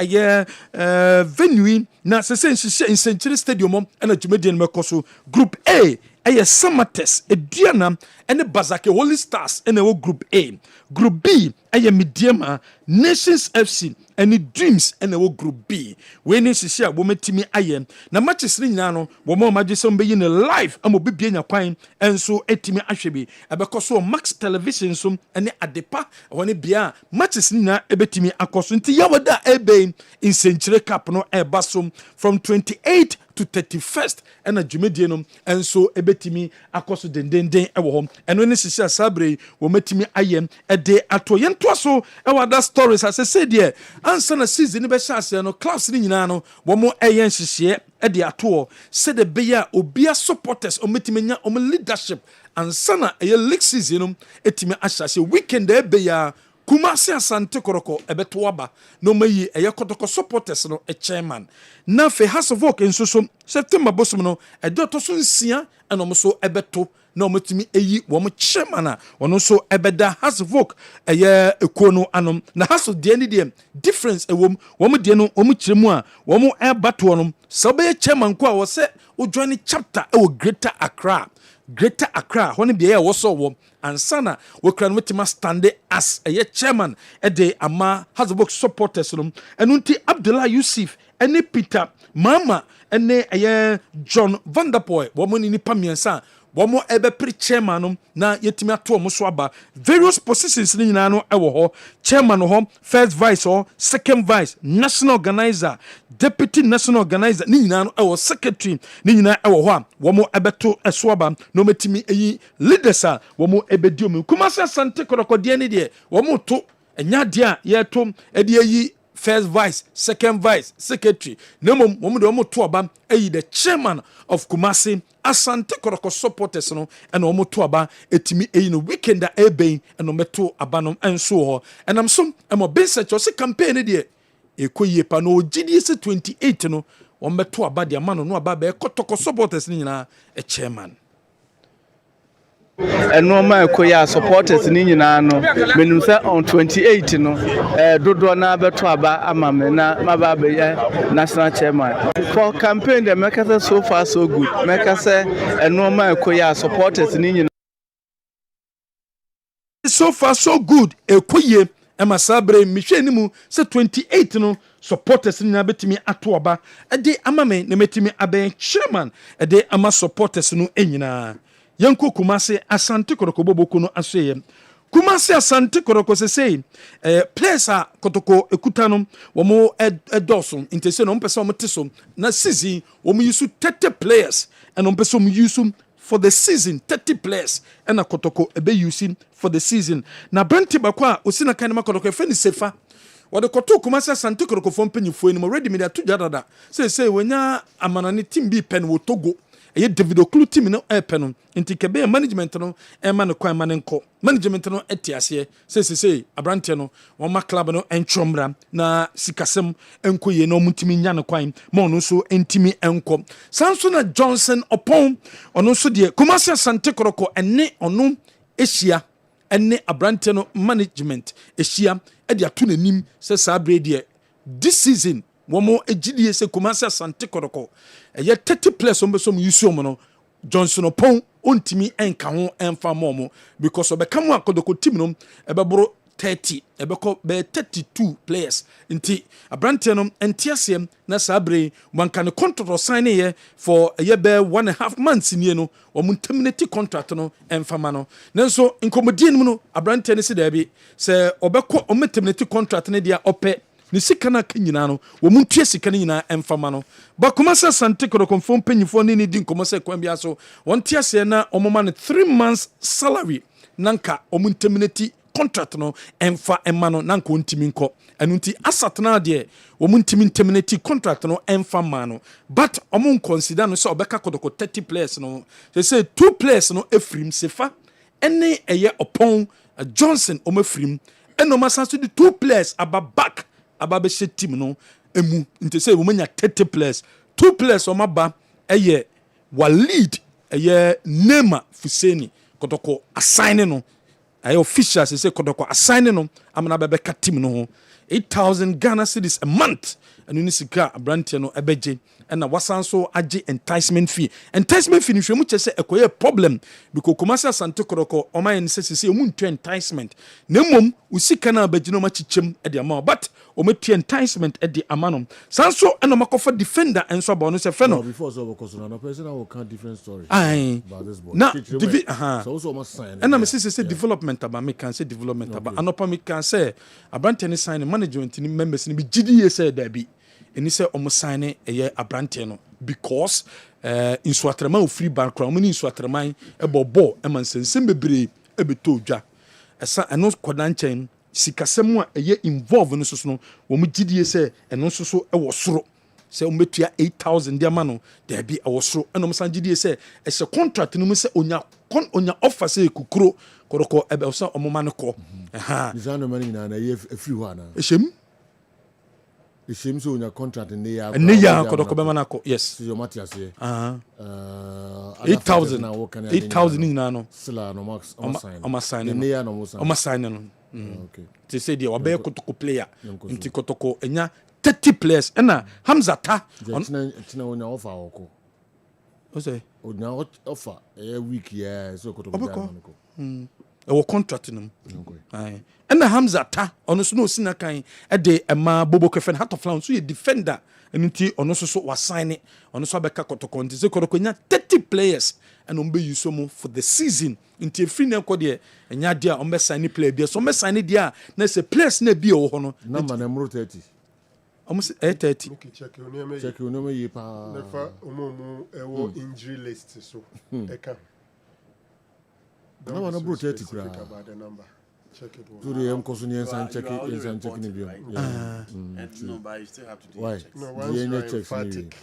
venue na se in Century Stadium na Jumedian me koso Group A Samates Ediana and the Bazake Holy Stars and the Group A. Group B Mediama Nations FC and the Dreams and the Group B. When is share woman Timmy Ayen. Na matches Rinano, woman Majison be in a live and will be in a pine and so etimi Ashebi. Because so Max Television sum and the Adepa when it be matches Nina ebetimi akosunti Yawada Ebe in Century Cup no Airbasum from 28 to 31st and a Jumedianum and so ebetimi akoso den ewo hom and when this is sabre wo metimi ayem e de atoyen toaso e that stories as I said there answer na season be hyase no clubs ni nyina no wo mo eyen hyehye e de ato said the beya obia supporters o metimi nya o leadership answer na e league season no etimi ahyase weekend e beya Kumasi Asante Koroko ebeto aba no mayi eye kotoko supporters no chairman na fe House of Work enso September bosom no edoto so nsia eno so ebeto na ometimi eyi wo mo chairman a ono so ebeda House of Work eye ekuo no anom na House of the need difference ewom wo mo de no wo mo kiremu a wo mo ebato no so be chairman ko a wo se o join chapter e wo Greater Accra hone bia ye wo so wo ansana we kran wetima stand as a chairman de ama Hazbok supporters no enunti Abdullah Yusuf ene Peter Mama ene John Vanderpool wo mo ni pamiensa wo mo ebe pre chairman no na yetimi ato mo so aba various positions ni nyina no ewo ho chairman ho first vice or second vice national organizer deputy national organizer ni nyina no ewo secretary ni nyina ewo ho a wo mo ebeto eso aba no metimi eyi leaders a wo mo ebedio mu Kumasi Asante Korokode ni de wo mo to enya de a ye to e de eyi first vice, second vice, secretary. Nemo womu to aba the chairman of Kumasi Asante Koroko supporters no and omo to aba etimi no weekend da ebe and ometo abanom and so and I'm some emo be search o se campaign dey ekoye pa no GDS 28 no ometo aba dia man no aba be kotoko supporters ni nyina a chairman. And no my koya supporters ni nyina no menim say on 28 no dodo na beto aba amame na maba be national chairman for campaign the make say so far so good make say and no my koya supporters ni nyina so far so good ekoye ema sabre mihwe ni mu say 28 no supporters ni na betimi ato aba de amame na metimi aben chairman de ama supporters no enyina Yanko Kumasi Asante Koroko boboku no aseye. Kumasi Asante Koroko se players a kotoko ekutano womo edoso intese no mpesa wo teso na season womo use 30 players and mpesa wo use for the season 30 players and kotoko ebe using for the season na Brenti bakwa osina kan ma kotoko efeni sefa wode koto Kumasi Asante Koroko fo mpanyifo ni mo ready media to jadada say wenya amanane team bi pen wo Togo ɛyɛ David Okulu team no ɛpɛ no nti kɛbɛyɛ management no ɛma no kwan ma ne nkɔ management no ɛte aseɛ sɛ abrante no wɔma club no ɛntwɔmmra na sikasɛm ɛnkɔ yie na ɔmutimi nya no kwan ma ɔno nso ɛntimi ɛnkɔ saa nso na Johnson Opon ɔno nso deɛ Kumasi Asante Kotoko ɛne ɔno ɛhyia ɛne abrante no management ɛhyia ɛde ato n'anim sɛ saa bere deɛ this season wɔn egyidie sɛ Kumasi Asante Kotoko ɛyɛ 30 players wɔn bɛ so mu yusu wɔn no Johnson Opon ontimi ɛnka ho ɛnfa ma wɔn because ɔbɛka mu a Kotoko team no ɛbɛboro 30 ɛbɛkɔ bɛyɛ 32 players nti abrante no ɛnte aseɛ na saa bere wanka ne contract sign yɛ for ɛyɛ bɛyɛ 1.5 months nie no wɔn terminate contract no ɛnfa ma no nanso nkɔmɔdie no mu no abrante no si dɛbi sɛ ɔbɛkɔ ɔmɛ terminate contract no deɛ ɔpɛ ne sika no aka nyinaa no wɔn ntua sika no nyinaa ɛmfama no Kumasi Asante Kotoko mfo mpanyinfoɔ ne ne di nkɔmɔ sɛ kwan bia so wɔn te aseɛ na wɔn ma no 3 months salary nanka wɔn terminate contract no ɛmfa ɛma no nanka wɔntimi nkɔ ɛno nti asatena deɛ wɔn ntimi terminate contract no ɛmfa ma no but wɔn consider no sɛ ɔbɛka Kotoko 30 players no sɛ 2 players no efirim sefa ɛne ɛyɛ Opon Johnson wɔn efirim ɛna wɔn asan so de 2 players aba back aba bɛhyɛ team no emu nti sɛ wɔn anya 30 players 2 players wɔn aba ɛyɛ Walid ɛyɛ Nema Fuseni Kotoko assign no ɛyɛ officials sɛ Kotoko assign no amana bɛbɛka team no ho 8,000 Ghana cedis a month ɛno ne sika abrante no ɛbɛgye ɛna wasan so agye enticement fee no hwɛ mu kyɛ sɛ ɛkɔyɛ problem because Kumasi Asante Kotoko ɔmayɛ ne sɛ ɔmu ntua enticement na mmom usika no abɛgye no ɔmakyekyɛm ɛde ama but ɔmatua enticement ɛde ama no san so ɛna ɔmakɔfa defender ɛnso aba ɔno sɛ fɛ no before so ɔbɛkɔ no person will count different stories about this boy na ɛna me sɛ development aba me kan sɛ development aba anopa me kan sɛ abrante ne sign management ni members ni bi gidie sɛ dabi ɛni sɛ ɔmo sign ɛyɛ abrante no because nsuatrama ofiri background ɔmo ni nsuatrama ɛbɔ ball ɛma nsɛnsɛm bebree ɛbɛtɔ dwa ɛsa ɛno kɔda nkyɛn sikasɛm a ɛyɛ involve no so no wɔn gidie sɛ ɛno nso so ɛwɔ soro sɛ wɔn bɛtua 8,000 de ama no dabi ɛwɔ soro ɛna wɔn san gidie sɛ ɛhyɛ contract no mu sɛ onya offer sɛ kukuro Kotoko ɛbɛ sɛ ɔmo ma no kɔ design no money na ɛyɛ free one ɛhyɛm sɛ onya contract ne ya Kotoko bɛma no akɔ yes sɛ yɛma te aseɛ 8,000 nyinaa no sila no ɔma sign no te sɛ deɛ wabɛyɛ Kotoko player nti Kotoko ɛnya 30 players ɛna Hamza Ta ɛkyina onya offer ɔkɔ ɔsɛ onya offer ɛyɛ week yɛ sɛ Kotoko bɛma no kɔ ɛwɔ contract no ɛna Hamza Ta ɔno so na osi na kan ɛde ɛma Bobo Kessben Heart of Lion so yɛ defender ɛno nti ɔno so wasign ɔno so abɛka Kotoko nti sɛ Kotoko nya 30 players ɛna ɔmbɛ use mu for the season nti efiri na ɛkɔ deɛ ɛnya deɛ a ɔmbɛ sign player bi so ɔmbɛ sign deɛ a na sɛ players na bi ɛwɔ hɔ no number na mro 30 ɔmo sɛ 30 check onema yi pa nefa omo ɛwɔ injury list so ɛka number na bro 30 kura check it to the koso ni ensan check ni bio number you still have to do why checks. no once check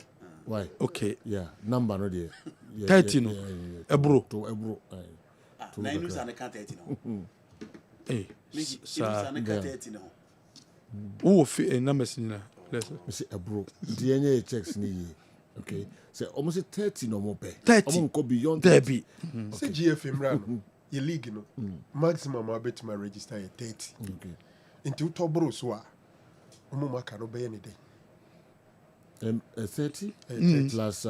why okay yeah number no there 30 no ebro to ebro na inu sa ne ka 30 no sa ne ka 30 no wo fi numbers ni na say ebro the any checks ni okay say almost 30 no more pay 30 go beyond there be say GFM ran your league no maximum abet my register 30 okay into tobro so a omo maka no be any day 30 plus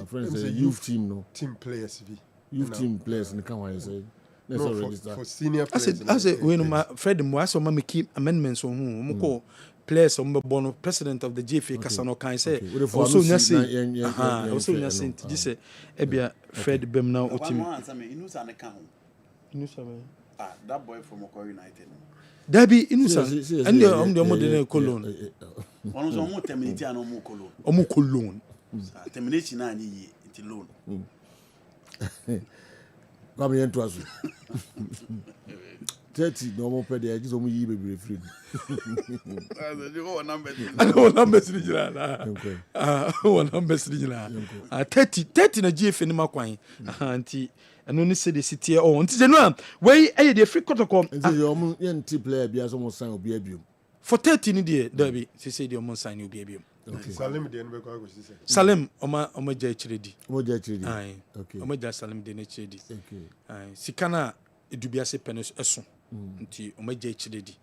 friends youth team no team players youth team players in can why say no, register for senior players I say when my Fred mo aso ma keep amendments on who ko players on bono president of the GFA Kasano kan say also nya say also nya say this ebia Fred bem now o team inu sa ne ka ho inu sa that boy from Okoro United Dabi inu sa and the mo de Cologne ono so mo terminate an omo Cologne termination na ni it loan come here to us 30 normal per day. Just only you be free. I don't numbers in the one numbers in the 30 na GF in my coin. Auntie, and only say the city or until the no way a free protocol. And say your player be as almost sign will be a for 30 in the derby, she said your mon sign will be a bill. Okay. Salim, Oma Jachidi. Moja chidi. Aye. Okay. Oma Salim de Chedi. Okay. Aye. Sikana, Dubiase Penis Esson. Nti Oma Jachidi.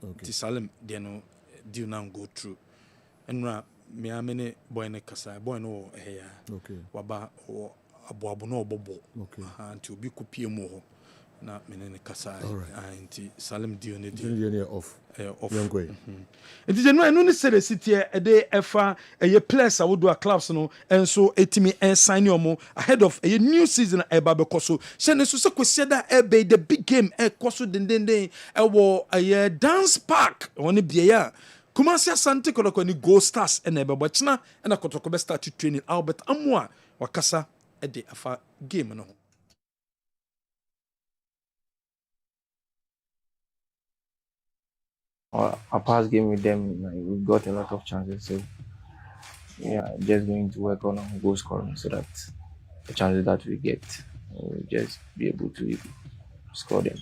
Okay. Ti Salim, de no deal now go through. And me amene boy ne kasa, boy no here. Okay. Waba or abuabu no bobo. Okay. Until be kupie mo. Na menene kasa. All right. Nti Salim deal ne deal. Off. Off. It is no no say the city a day efa a players I would do a clubs no and so etimi and sign your ahead of a new season e ba be koso shene so kwese da e be the big game e koso den e wo a dance park woni bia ya Kumasi Asante Kotoko ni Go Stars and e be bochina and a Kotoko be start training Albert Amwa wakasa e de afa game no. Our past game with them, like, we got a lot of chances. So, yeah, just going to work on our goal scoring so that the chances that we get, we'll just be able to score them.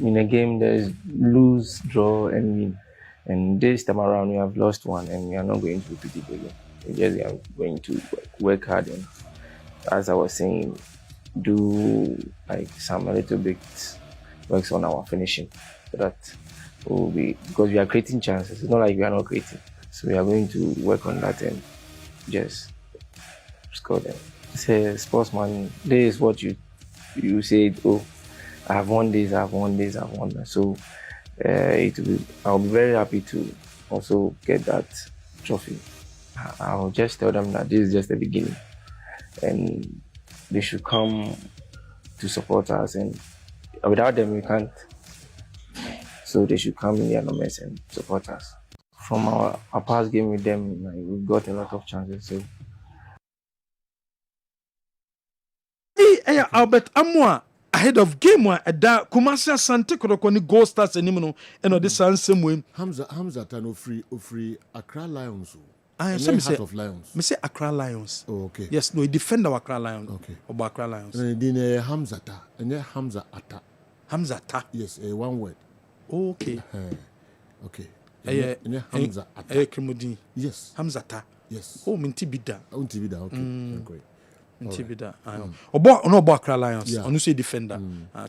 In a game, there's lose, draw, and win. And this time around, we have lost one, and we are not going to repeat it again. We just are going to work hard and, as I was saying, do like some a little bit works on our finishing so that will be, because we are creating chances. It's not like we are not creating. So we are going to work on that and just score them. Say sportsman, this is what you said, oh, I have won this, I have won this, I have won that. So I'll be very happy to also get that trophy. I'll just tell them that this is just the beginning and they should come to support us, and without them we can't. So they should come in their numbers and support us. From our past game with them, like, we got a lot of chances. So. Hey, Albert Amwa ahead of game one at that Kumasi Asante Kotoko ni Go Stars and this same way. Hamza Tano free Accra Lions. I am Heart of Lions. Me say Accra Lions. Oh, okay. Yes, no, he defend our Accra Lions. Okay. About Accra Lions. Then Hamza Ata. Hamza Ata. Yes, one word. Okay. Okay. Hamza Ata. Kremodin. Yes. Hamza Ata. Yes. Oh, Mintibida. Okay. Great. Ntibida. No Accra Lions. On say defender.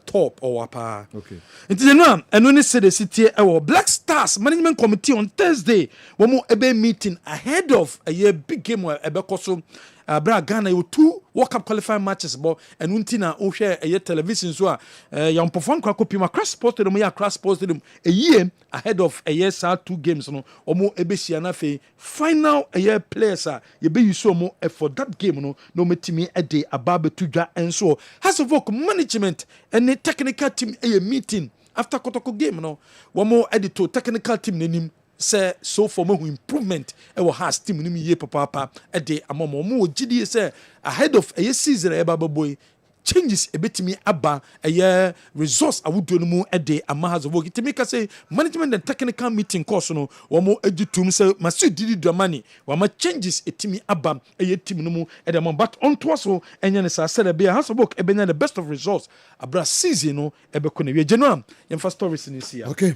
Top or upper. Okay. Nti the no and when say the city Black Stars Management Committee on Thursday one more ebe meeting ahead of a big game where ebe koso Ghana you 2 World Cup qualifying matches but and untina o share a television so young perform kwakopi ma crash sports them ya crash sports them a year ahead of a year 2 games no omo ebe sia na fe final a year players ye be use omo for that game no metimi e dey ababe tudwa and so has of work management and the technical team a meeting after Kotoko game no one more editor technical team nenim say so for more improvement has team ni ye papa e de amomo mo gidi say ahead of a season e baba boy changes a bit me aba a resource I would do no more a day has of work to make us say management and technical meeting course no one more edutum say masu didi do money one more changes a team aba a team no more at the but on to us and yan sa said be has of work e be the best of results abra season no e be ko na we general yan first stories in this year. Okay.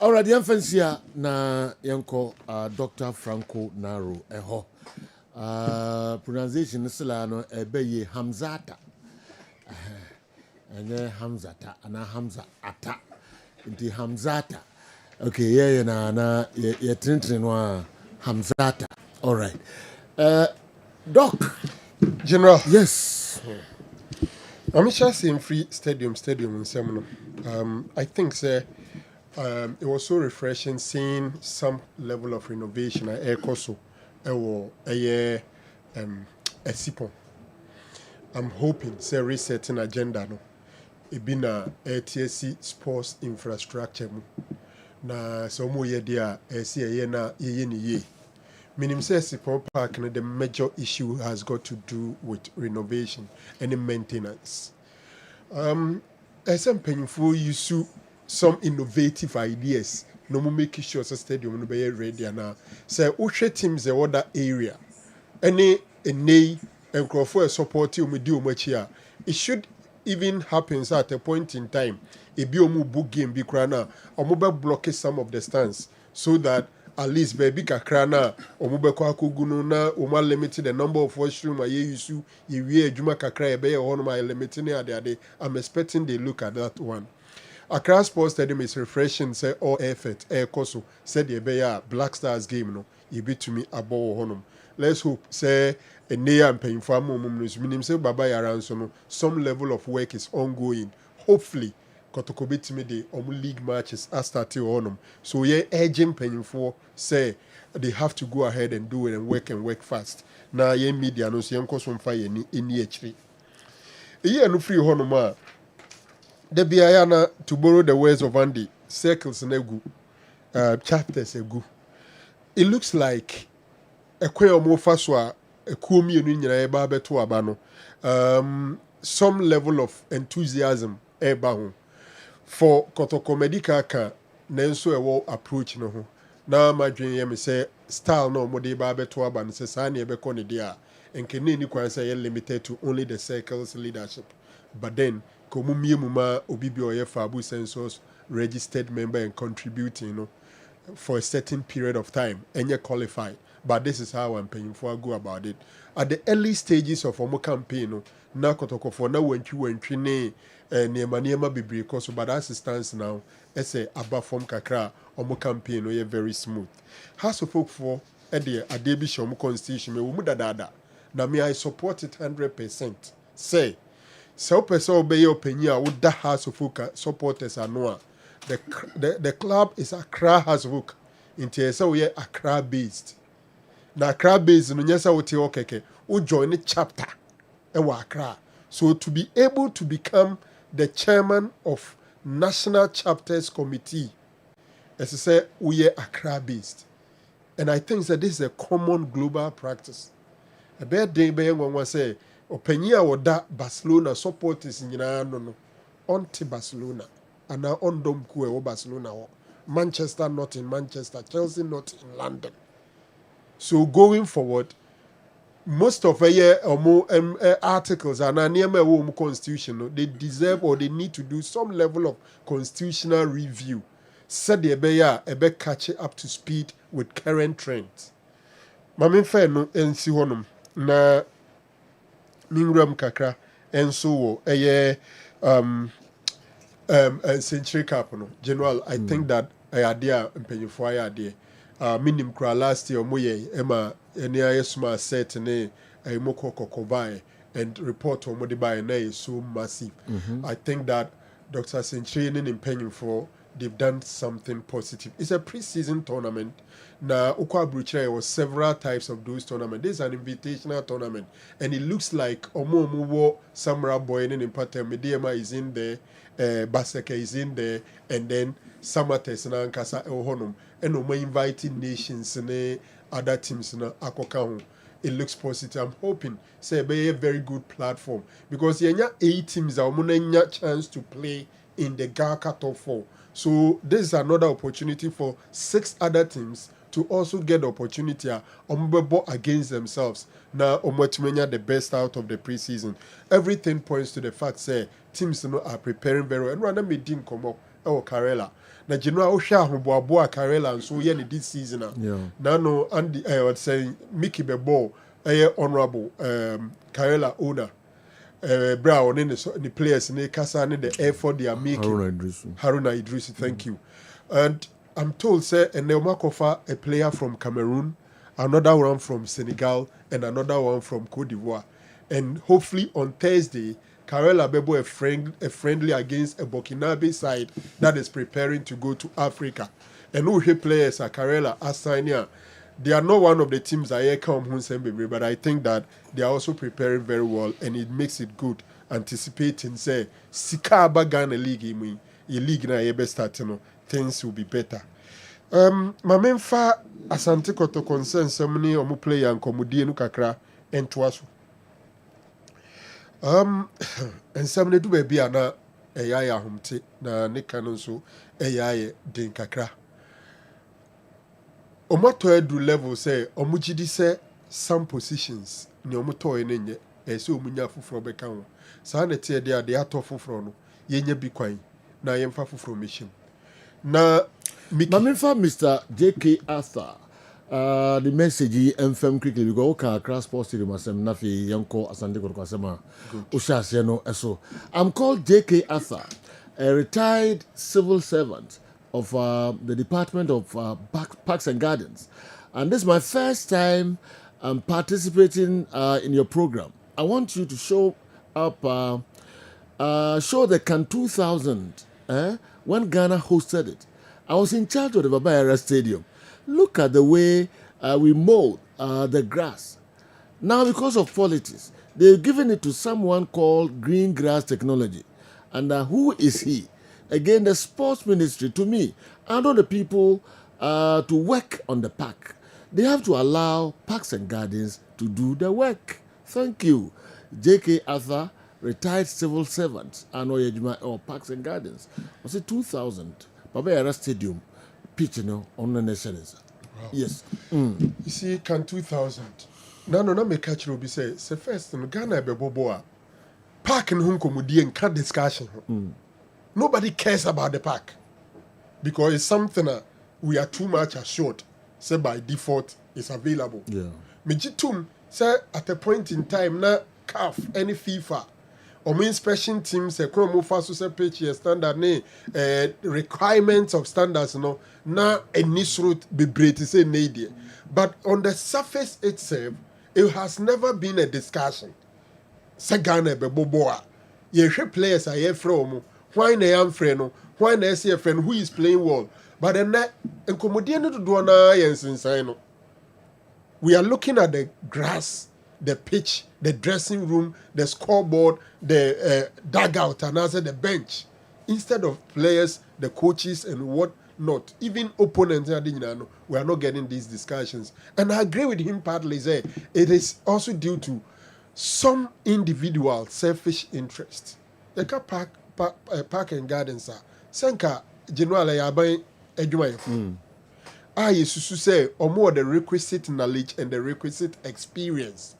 All right, the emphasis here na yanko Dr. Franco Naro eho. Pronunciation is no ebeye Hamzata. And Hamzata ana Hamza ata. Inti Hamzata. Okay, yeah na trintin wa Hamzata. All right. Doc General. Yes. I'm just in free stadium in Seminole. I think sir it was so refreshing seeing some level of renovation at Aircoso a SIPO. I'm hoping say resetting agenda no it been a TSC sports infrastructure na so mo ye dia ye na ye ni ye minim say SIPO park no the major issue has got to do with renovation and maintenance. Some painful issue some innovative ideas no mo make sure say stadium no be ready na say wohwe teams e other area any enei nkrofo support you di omachi a it should even happens at a point in time ebi omu book game bi kra na omo be block some of the stands so that at least baby kakra na omo be kwa kogu na omo limited the number of washroom aye use ye wie adwuma kakra e be ye hono ma limiting ade I'm expecting they look at that one. Accra Sports Stadium is refreshing say all effort koso said the be Black Stars game no e be to me abo honum. Let's hope say a near and painful moments meaning say baba yaran so no some level of work is ongoing. Hopefully Kotoko me the league matches are starting on them. So yeah, urgent painful say they have to go ahead and do it and work fast. Now yeah media no see uncle some fire in actually. Yeah no free honoma. The biayana to borrow the words of Andy circles negu chapters egu. It looks like a queer more faswa a kumi nyina eba beto abano. Some level of enthusiasm eba ho. For Kotoko Medical ka nenso ewo approach no ho. Na madwen ye me say style no mo de ba beto aba no say sa na ebekọ ne dia enkene ni kwan say limited to only the circles leadership. But then komumie muma obibi oye fabu census registered member and contributing, you know, for a certain period of time and you qualify. But this is how I'm paying for go about it. At the early stages of our campaign, no, na kotoko for na wentri ne niema bibiri koso, but as it stands now, it's a above form kakra omo campaign no very smooth. House of folk for ade adebi shomu constitution me wumu dada. Na me I support it 100%. Say so person obey your opinion with that House of folk supporters are no. The club is Accra House of folk. Into so we are Accra based. Na Accra based no nyesa wote okeke. O join the chapter ewa Accra. So to be able to become the chairman of National Chapters Committee, as I say, we are Accra based. And I think that this is a common global practice. A bad day by one say, Openia or that Barcelona supporters in no onti Barcelona. And now on dom kue Barcelona or Manchester not in Manchester, Chelsea not in London. So going forward, most of a year or more articles are near my home constitution. They deserve or they need to do some level of constitutional review. Said the beya ebe catch up to speed with current trends. Mamin fe no ensi honum na mingram kakra enso wo century cap no general I think that idea mpenyefo idea minim kra last year moye ema eni ayesuma set ne ayimoko kokobai and report on modibai na is so massive. I think that Dr. Century in mpenyefo they've done something positive. It's a pre-season tournament. Now, Ukwa was several types of those tournaments. This is an invitational tournament. And it looks like Omo Samra Boy and Impata Mediama is in there, Baseke is in there, and then Samates and Ankasa Ohonum. And Omo inviting nations and other teams in Akokahu. It looks positive. I'm hoping say be a very good platform. Because you have 8 teams are a chance to play in the Gaka top 4. So this is another opportunity for 6 other teams to also get the opportunity against themselves. Now, the best out of the preseason. Everything points to the fact say teams are preparing very well. And rather me didn't come up. Oh, Karela. Now, General Osha Boa Karela and so this season. Now, no, Andy, I would say Mickey Bebo, honorable Karela owner. Brown in the players in the Kasa and the effort they are making. Haruna Idrisi, thank you. And I'm told, sir, and Neumakofa, a player from Cameroon, another one from Senegal, and another one from Cote d'Ivoire. And hopefully on Thursday, Karela Bebo a friendly against a Burkinabe side that is preparing to go to Africa. And who players are Karela, Asania. They are not one of the teams that come home, but I think that they are also preparing very well, and it makes it good. Anticipating, say, Sika Bagana League, a league na ebe starting, things will be better. My main fa Asante Koto concern somebody omu play and komudie no kakra entwaso. And somebody do baby ana ɛyɛ ayɛ ahomte na ne ka no nso ɛyɛ ayɛ den kakra ɔmo atɔ aduru level sɛ ɔmo gye di sɛ some positions nea ɔmo tɔɔ no nyɛ ɛyɛ sɛ ɔmo nya foforɔ bɛka ho saa na ɛteɛ deɛ adeɛ atɔ foforɔ no yɛnya bi kwan na yɛmfa foforɔ mmɛhyɛ mu na Mamimfa Mr. J.K. Arthur, the message FM quickly because okay, across sports stadium asem nafi yanko asante ko asema ushase no eso. I'm called J.K. Arthur, a retired civil servant of the Department of Parks and Gardens, and this is my first time participating in your program. I want you to show up, show the Can 2000 when Ghana hosted it. I was in charge of the Babayara Stadium. Look at the way we mowed the grass. Now, because of politics, they've given it to someone called Green Grass Technology. And who is he? Again, the sports ministry, to me, I know the people to work on the park. They have to allow Parks and Gardens to do the work. Thank you. J.K. Arthur, retired civil servant, or Parks and Gardens. Was it 2000? Babayara Stadium, pitch, on the nations. Wow. Yes. You see, Can 2000. No, me catch you be say first in Ghana be boboa. Park in home comedy and cut discussion. Nobody cares about the park because it's something we are too much assured. Say by default it's available. Yeah. Mejitum say at a point in time na CAF any FIFA. Or inspection teams say chromo faso say page standard ne requirements of standards no na route be break say need. But on the surface itself, it has never been a discussion. Say Ghana be boboa. Ye players are here from why na am friend no why na see a friend who is playing well. But then na enkomodie no do na yensinsan no. We are looking at the grass, the pitch, the dressing room, the scoreboard, the dugout, and also the bench. Instead of players, the coaches, and what not, even opponents, we are not getting these discussions. And I agree with him partly, say it is also due to some individual selfish interest. The park and gardens are Senka General Yabai Edway. I used to say, or more the requisite knowledge and the requisite experience.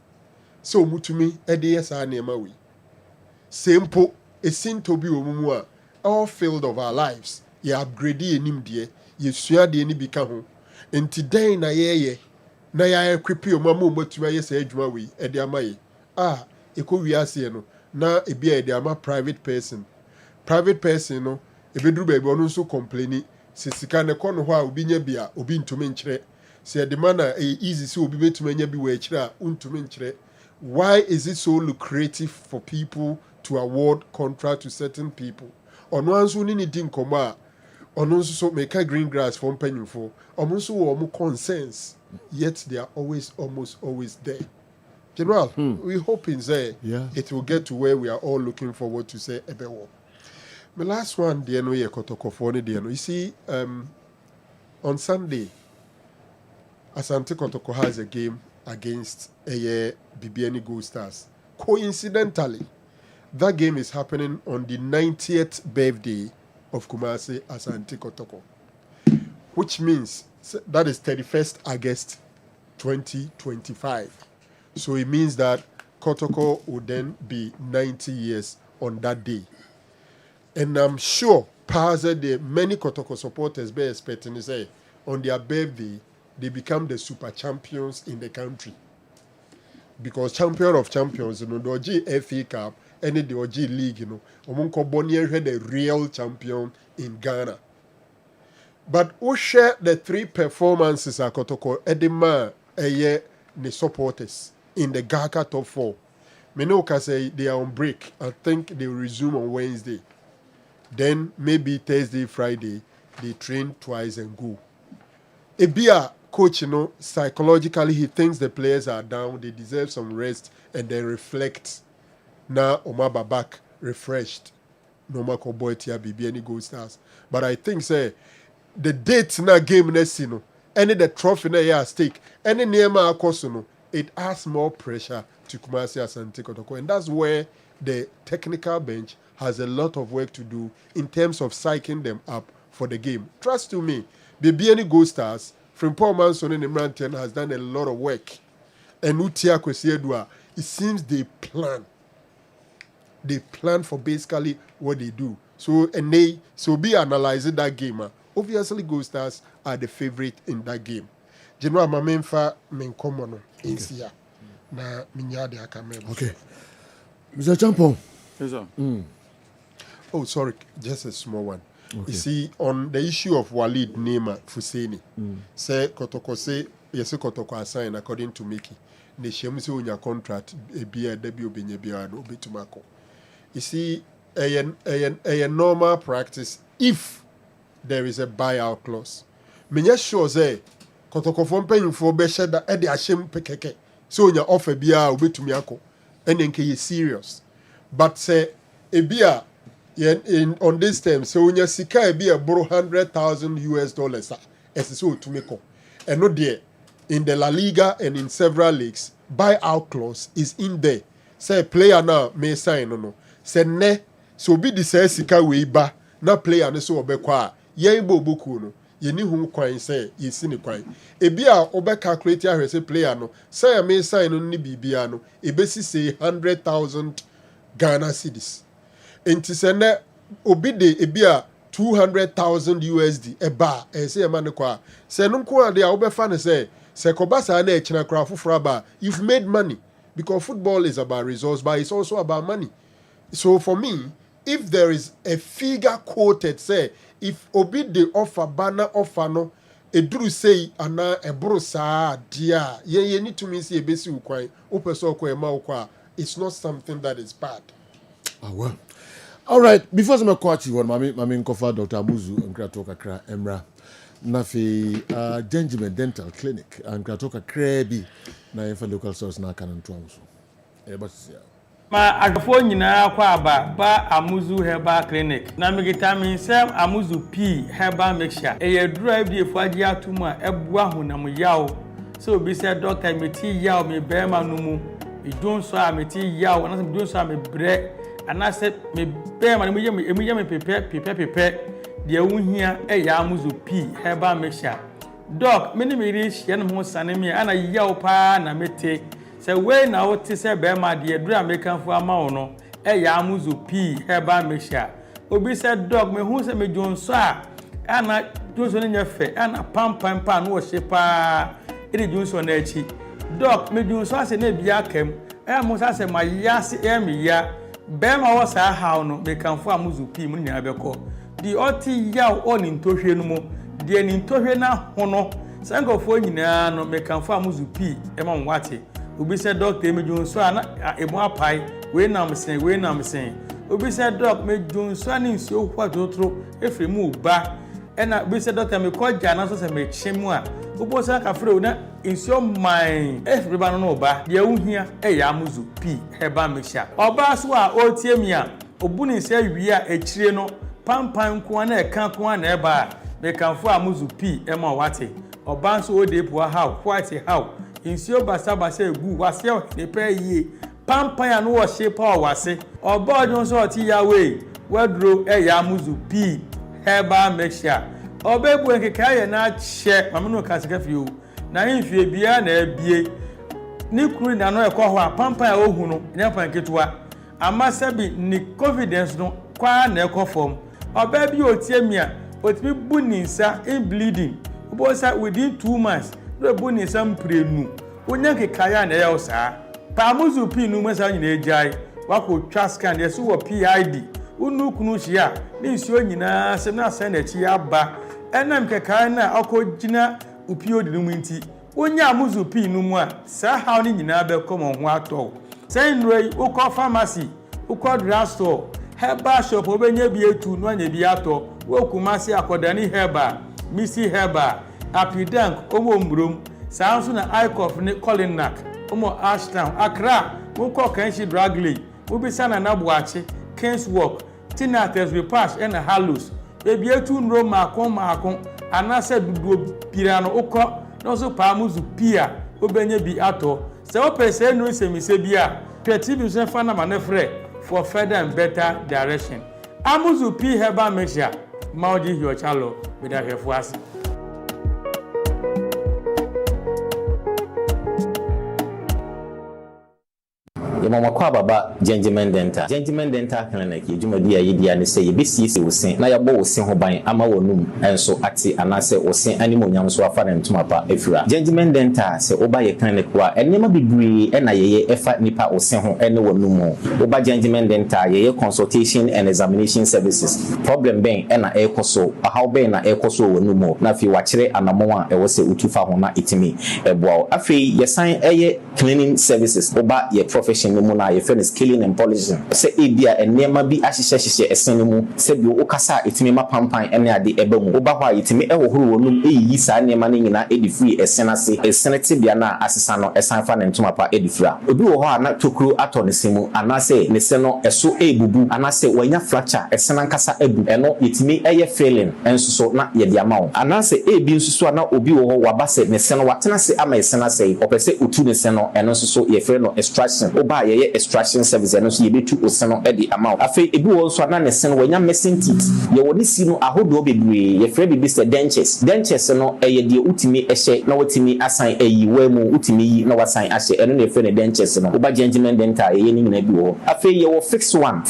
So mutumi EDS are near Maui. Simple, it seemed to be all field of our lives. You upgrade him dear, you swear the any become. And today na ye na ya equip your mamu mutuma yes edwawi ediamai. Eko wiase no na ebi ediama private person. Private person no ebedru baby onu so complaining. Se sika ne kono ho a obi nya bia obi ntumi nkyere. Se de man na easy se obi betuma nya bi wa kyere a untumi nkyere. Why is it so lucrative for people to award contract to certain people? Ono anso ni di nkoma a ono nso so make green grass for mpanyimfo. Omo nso wo omo concerns, yet they are almost always there. General, we hoping say it will get to where we are all looking forward to say ebewo. My last one, dear no ye kotokofone dear no. You see, on Sunday, Asante Kotoko has a game against BBN Gold Stars. Coincidentally, that game is happening on the 90th birthday of Kumasi Asante Kotoko, which means that is 31st August 2025. So it means that Kotoko would then be 90 years on that day. And I'm sure many Kotoko supporters be expecting to say on their birthday they become the super champions in the country. Because champion of champions, the OG FA Cup and the OG League, Omunko Bonnier had the real champion in Ghana. But who share the three performances at Kotoko Edema the supporters in the GACA top 4? Menoka say they are on break. I think they will resume on Wednesday. Then maybe Thursday, Friday, they train twice and go. Ebia coach, psychologically he thinks the players are down, they deserve some rest, and then reflect. Now Omaba back refreshed. No Marco Boy Tia BB any Gold Stars. But I think say the date na game next any the trophy na at stake, any near my it adds more pressure to Kumasi Asante Kotoko. And that's where the technical bench has a lot of work to do in terms of psyching them up for the game. Trust to me, Baby any Gold Stars, from Paul Manson and Imran has done a lot of work. And Utia Kwesiedua, it seems they plan for basically what they do. So be analyzing that game. Obviously, Gold Stars are the favorite in that game. General Mamemfa Menkomono is here. Na minyade akamebo. Okay. Mr. Champon. Yes, sir. Oh, sorry, just a small one. Okay. You see, on the issue of Walid Neema Fuseni, say Kotoko say yes, Kotoko assign according to Mickey. The Shemsi unya contract a beer debut benyebia no bitumako. You see, a normal practice if there is a buyout clause. Menya sure say Kotoko from paying for Beshada at the Ashem Pekeke. So unya offer beer ubitumiako. And then is serious. But say a beer on this term, so when you sika be a borrow $100,000 as so to make up. And no there in the La Liga and in several leagues, buyout clause is in there. Say player now may sign no. Say ne so be the say sika we ba na player no so obekwa ye bo boku no. Ye ni hu kwan say ye si ni kwan. E bia obe calculate ahwe say player no say may sign no ni bibia no e be si say 100,000 Ghana cedis. Enti se ne obi de ebia 200,000 USD eba say e man kwa se no ko ade a obefa ne say se kobasa na e kina kra foforo ba you've made money because football is about results but it's also about money. So for me, if there is a figure quoted say if obi de offer banner offer no eduru say ana ebro sa dia ye need to me say ebesi ukwan opeso kwa ema ukwa it's not something that is bad. Ah well. All right, before some coach you mami nkofa Dr. Amuzu nkratoka kra Emra na fi Gentleman Dental Clinic nkratoka krebi na yefa local source na kana ntwanso. But ma agafo nyina kwa ba Amuzu Herbal Clinic na megitamin sem Amuzu P Herbal Mixture e dura bi efuaji atum a ebua honam yawo so obi se doctor meti yawo me bema no mu idonso a meti yawo na se idonso a me bre anase me bema no me pepe de wuhia ya Amuzu P Herbal Mixture doc meni me reach yan ho sanemi ana yawo pa na mete se we na wote se bema de dura mekanfo ama wo no ya Amuzu P Herbal Mixture obi se doc me hu se me jonso a ana jonso ne nyafe ana pam no wo hye pa iri jonso na echi doc me jonso ase na bia kam mo sa se ma yase me ya bema wo sa hawo no mekanfo Amuzu P mu nya beko di oti yaw oni ntohwe no mo de ni ntohwe na hono sankofo nyina no mekanfo Amuzu P ma nwate obi se doctor me jonso ana emu apai we nam sen obi se doc me jonso ani nsuo kwa totoro efremu ba ena obi se doctor me koja na so se me chemu a obo se ka frɛ na nsuo man efreba no ba de awuhia ya Amuzu P Herbal Mixture oba so a otiemi a obuni se wi a echire no pampan ko na eka ko na eba mekanfo Amuzu P ma wate oba so odepo how white how nsuo basa egu wase ne pa yie pampan ya no wo shepa wase oba odun so oti yawe wadro ya Amuzu P Herbal Mixture oba ebu nkeka ye na che mamno kasika fi o na himfie bia na abie ni kuru na no ekọ ho a pampan ya ohu no nyapan ketua amasabi ni confidence no kwa na ekọ form oba bi otiemi a otimi buninsa in bleeding obo sa within 2 months do buninsa mprenu onya kekaya na ya osa pa Amuzu P nu masa nyina ejai wako twa scan yeso wo PID unu kunu hia ni nsuo nyina se na sen na chi aba enam kekaya na akogina upiodi nu nti onya Amuzu P nu mu a sa ha ni nyina be komo ho ato sen roi ukọ pharmacy ukọ drugstore herbal shop obenye bi etu no anya bi ato wokumasi akodani herbal misi herbal apidank omo mbrom sanso na icof ni Colinac omo Ashtown Accra ukọ Kanshi Dragley ubisa na Nabuachi Kingswalk Tinates Repass and Hallows ebi etu nro makon anase dudu pirano ukọ no so pa Amuzu P a obenye bi ato se opese no semise bi a peti bi so fa na manefre for further and better direction. Amuzu P Herbal Mixture, Maudi Hiochalo, with a Hefuas. Yamamakwa baba Gentleman Dental Clinic yedwumadi a yedi ane sɛ yebesiesie wosen na yɛbɔ wosen ho ban ama wonum enso ate anase wosen animonyam so afa ne ntoma pa afira Gentleman Dental sɛ oba ye clinic wa enema bebree na yeye efa nipa wosen ho ene wonum oba Gentleman Dental yeye consultation and examination services problem ben na ekoso how ben na ekoso wonum na fi wakyere anamon a ɛwɔ sɛ utufa ho na itimi eboa afei yesan eye cleaning services oba ye profession no mu na ye friend is scaling and polishing se ebia enema bi ahyehyehye esen mu se bi o kasa etimi mapampan ene ade eba mu oba hwa etimi ewohoro wonum eyi saa enema no nyina edi free esen ase esen tibia na asesa no esan fa ne ntoma pa edi fra obi wo hɔ na tokuro ato ne semu anase ne se no eso ebubu anase wanya fracture esen ankasa ebu eno etimi eye failing enso so na ye de ama wo anase ebi nso so na obi wo hɔ waba se ne se no watena se ama esen ase opese otu ne se no eno nso so ye frɛ no extraction oba ye extraction service eno so ye betu oseno e di ama afei ebi wo nso na ne se no wanya missing teeth ye woni si no ahodo bebree ye frɛ bibi se dentures no ye de utimi ehye na watimi asan ayi wa mu utimi yi na wasan ahye eno ne frɛ ne dentures no oba Gentleman Dental ye ni nyina bi wo afei ye wo fix one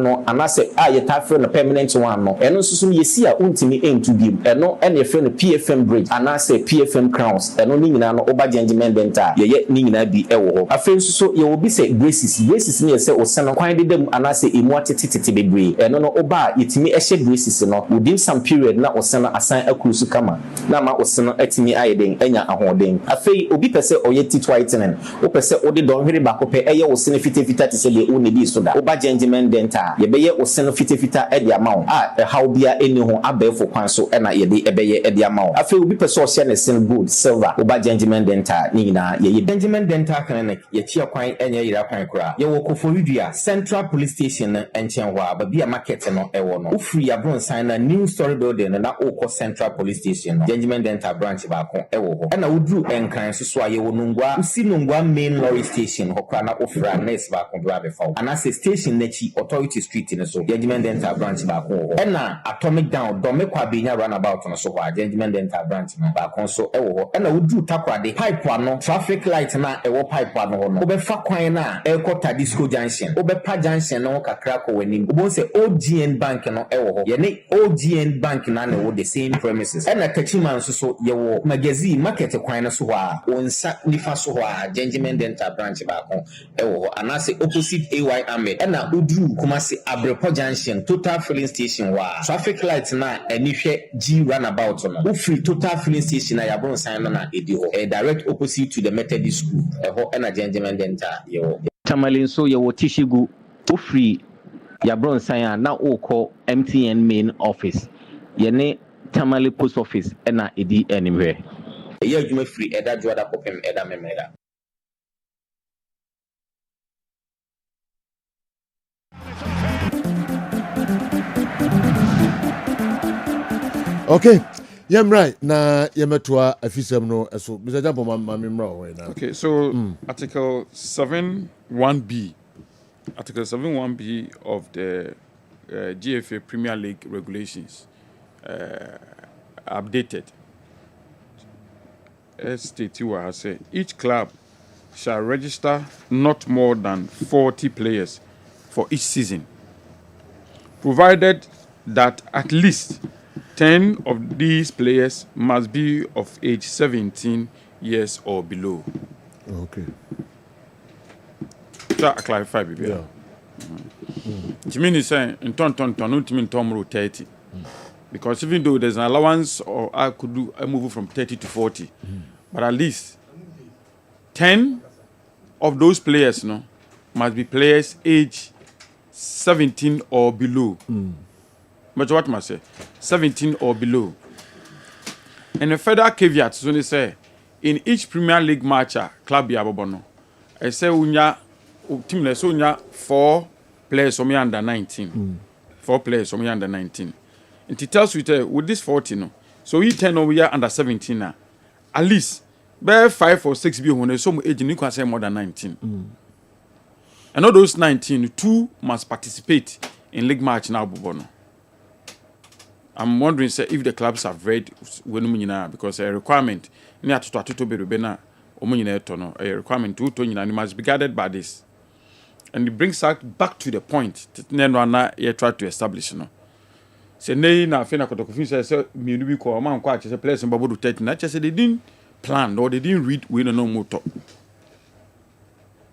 no anase a ye ta frɛ no permanent one no eno nso so ye si a untimi entu bi eno ene ye frɛ no PFM bridge anase PFM crowns eno ni nyina no oba Gentleman Dental ye ni nyina bi ewo ho afei nso so ye obi se braces ne se oseno kwan de dem anase emu atetete bebree eno no oba yetimi ehye braces no within some period na oseno asan akurusu kama na ma oseno atimi ayeden anya ahoden afei obi pese oye teeth whitening o pese odi don hwere bakope eye oseno fitafita te se de o ne bi so da oba Gentleman Dental ye beye oseno fitafita e de ama a how bia eni ho abefo kwan so na ye de ebeye e de ama afei obi pese o share ne sin gold silver oba Gentleman Dental ni nyina ye Gentleman Dental Clinic ye chia kwan enye yira kwan kura ye wo Koforidua Central Police Station enchen wa babia market no ewo no ufri abron sign na new story building na okọ Central Police Station no Gentleman Dental branch ba ko ewo ho na udru enkran so aye wo nungwa usi nungwa main lorry station hokra na ofra nurse ba ko bra be fa anase station na chi Authority Street ne so Gentleman Dental branch ba ko ho na Atomic Down do me kwa benya runabout no so ho Gentleman Dental branch no ba ko so ewo ho na udru takwade pipe ano traffic light na ewo pipe ano ho no obefa kwan na ekota disco junction obepa junction no kakra ko wani obo se OGN bank no ewo ho ye ne OGN bank na ne wo the same premises na kachiman so ye wo magazine market kwan no so ho a onsa nifa so ho a Gentleman Dental branch ba ko ewo ho anase opposite AY Ahmed na udru kuma se Abrepo junction total filling station wa traffic light na anihwe G runabout no free total filling station na yabon sign no na edi ho direct opposite to the Methodist school ho na Gentleman Dental ye wo Tamalin so ye wo tishigu ofri ya bronsan na okọ MTN main office ye ne Tamale post office na edi anywhere ye adwuma free eda joada kopem eda memeda okay right na yemetua afisem no so Mr. Jampo mamimra ho na okay so article 71B Article 71B of the GFA Premier League regulations updated. As stated, I say each club shall register not more than 40 players for each season, provided that at least 10 of these players must be of age 17 years or below. Okay. I clarify, baby. Yeah. It means saying in ton 30. Because even though there's an allowance, or I could do a move from 30 to 40, but at least 10 of those players, must be players age 17 or below. But what must say? 17 or below. And a further caveat, so they say, in each Premier League match, club yabobono, I say unya team let's unya 4 players from under 19. 4 players from under 19. And it tells you with this 40, so we 10 over here under 17 now. At least, by 5 or 6 be when some age you can say more than 19. And all those 19, 2 must participate in league match now, Bubono. I'm wondering, sir, if the clubs have read because a requirement near to be Rubena, a requirement to must be guided by this. And it brings us back to the point that you try to establish. Say, nay, now, Fena Kotokofin says, me, we call a man quite as a place in Babu 30. Not just they didn't plan or they didn't read, we don't know more talk.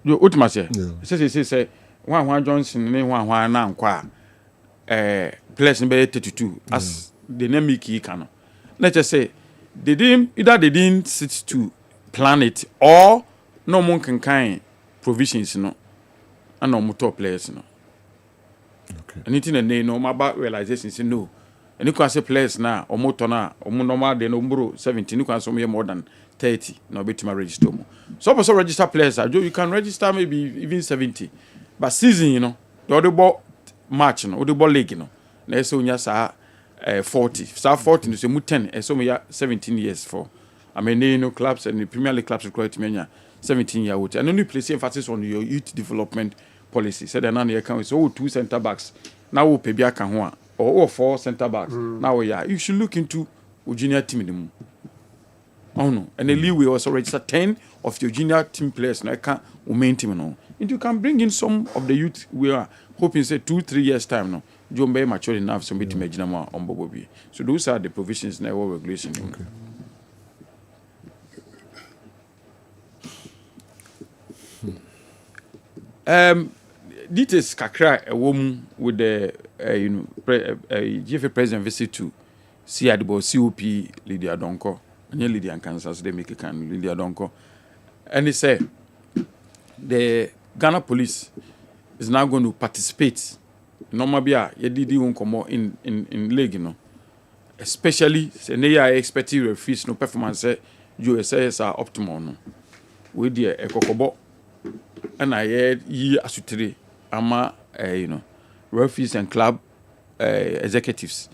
You ultimately say, one Johnson, and one now, place in 32 as the name Mickey Cano. Let's just say they didn't sit to plan it or no one can kind provisions, and no motor players, Okay. Anything and they know about realizations, no. And you can say players now or motor now or normal they no 17, you can some more than 30, no bit to register. So also register players, you can register maybe even 70. But season, the other ball match, the ball league, na so nya sa 40 sa 40 no so mu 10 so me ya 17 years for I mean clubs and the Premier League clubs require to menya 17 year old and only place emphasis on your youth development policy said na na can so 2 center backs now we pay bia kan ho or 4 center backs now you should look into junior team dem oh no and the league we also register 10 of your junior team players na can main team no and you can bring in some of the youth we are hoping say 2-3 years time no Jombe mature enough so to make them on Bobobi. So those are the provisions in our regulation. Okay. Details kakra a woman with the GFA president visit to see at the COP Lydia Donko, and Lydia and Kansas they make a can Lydia Donko, and they say the Ghana police is now going to participate. Normal bia ye didi won komo in league especially say na ya expecting referees no performance USS are optimal no we dey ekokobo na ye yi asutire ama referees and club executives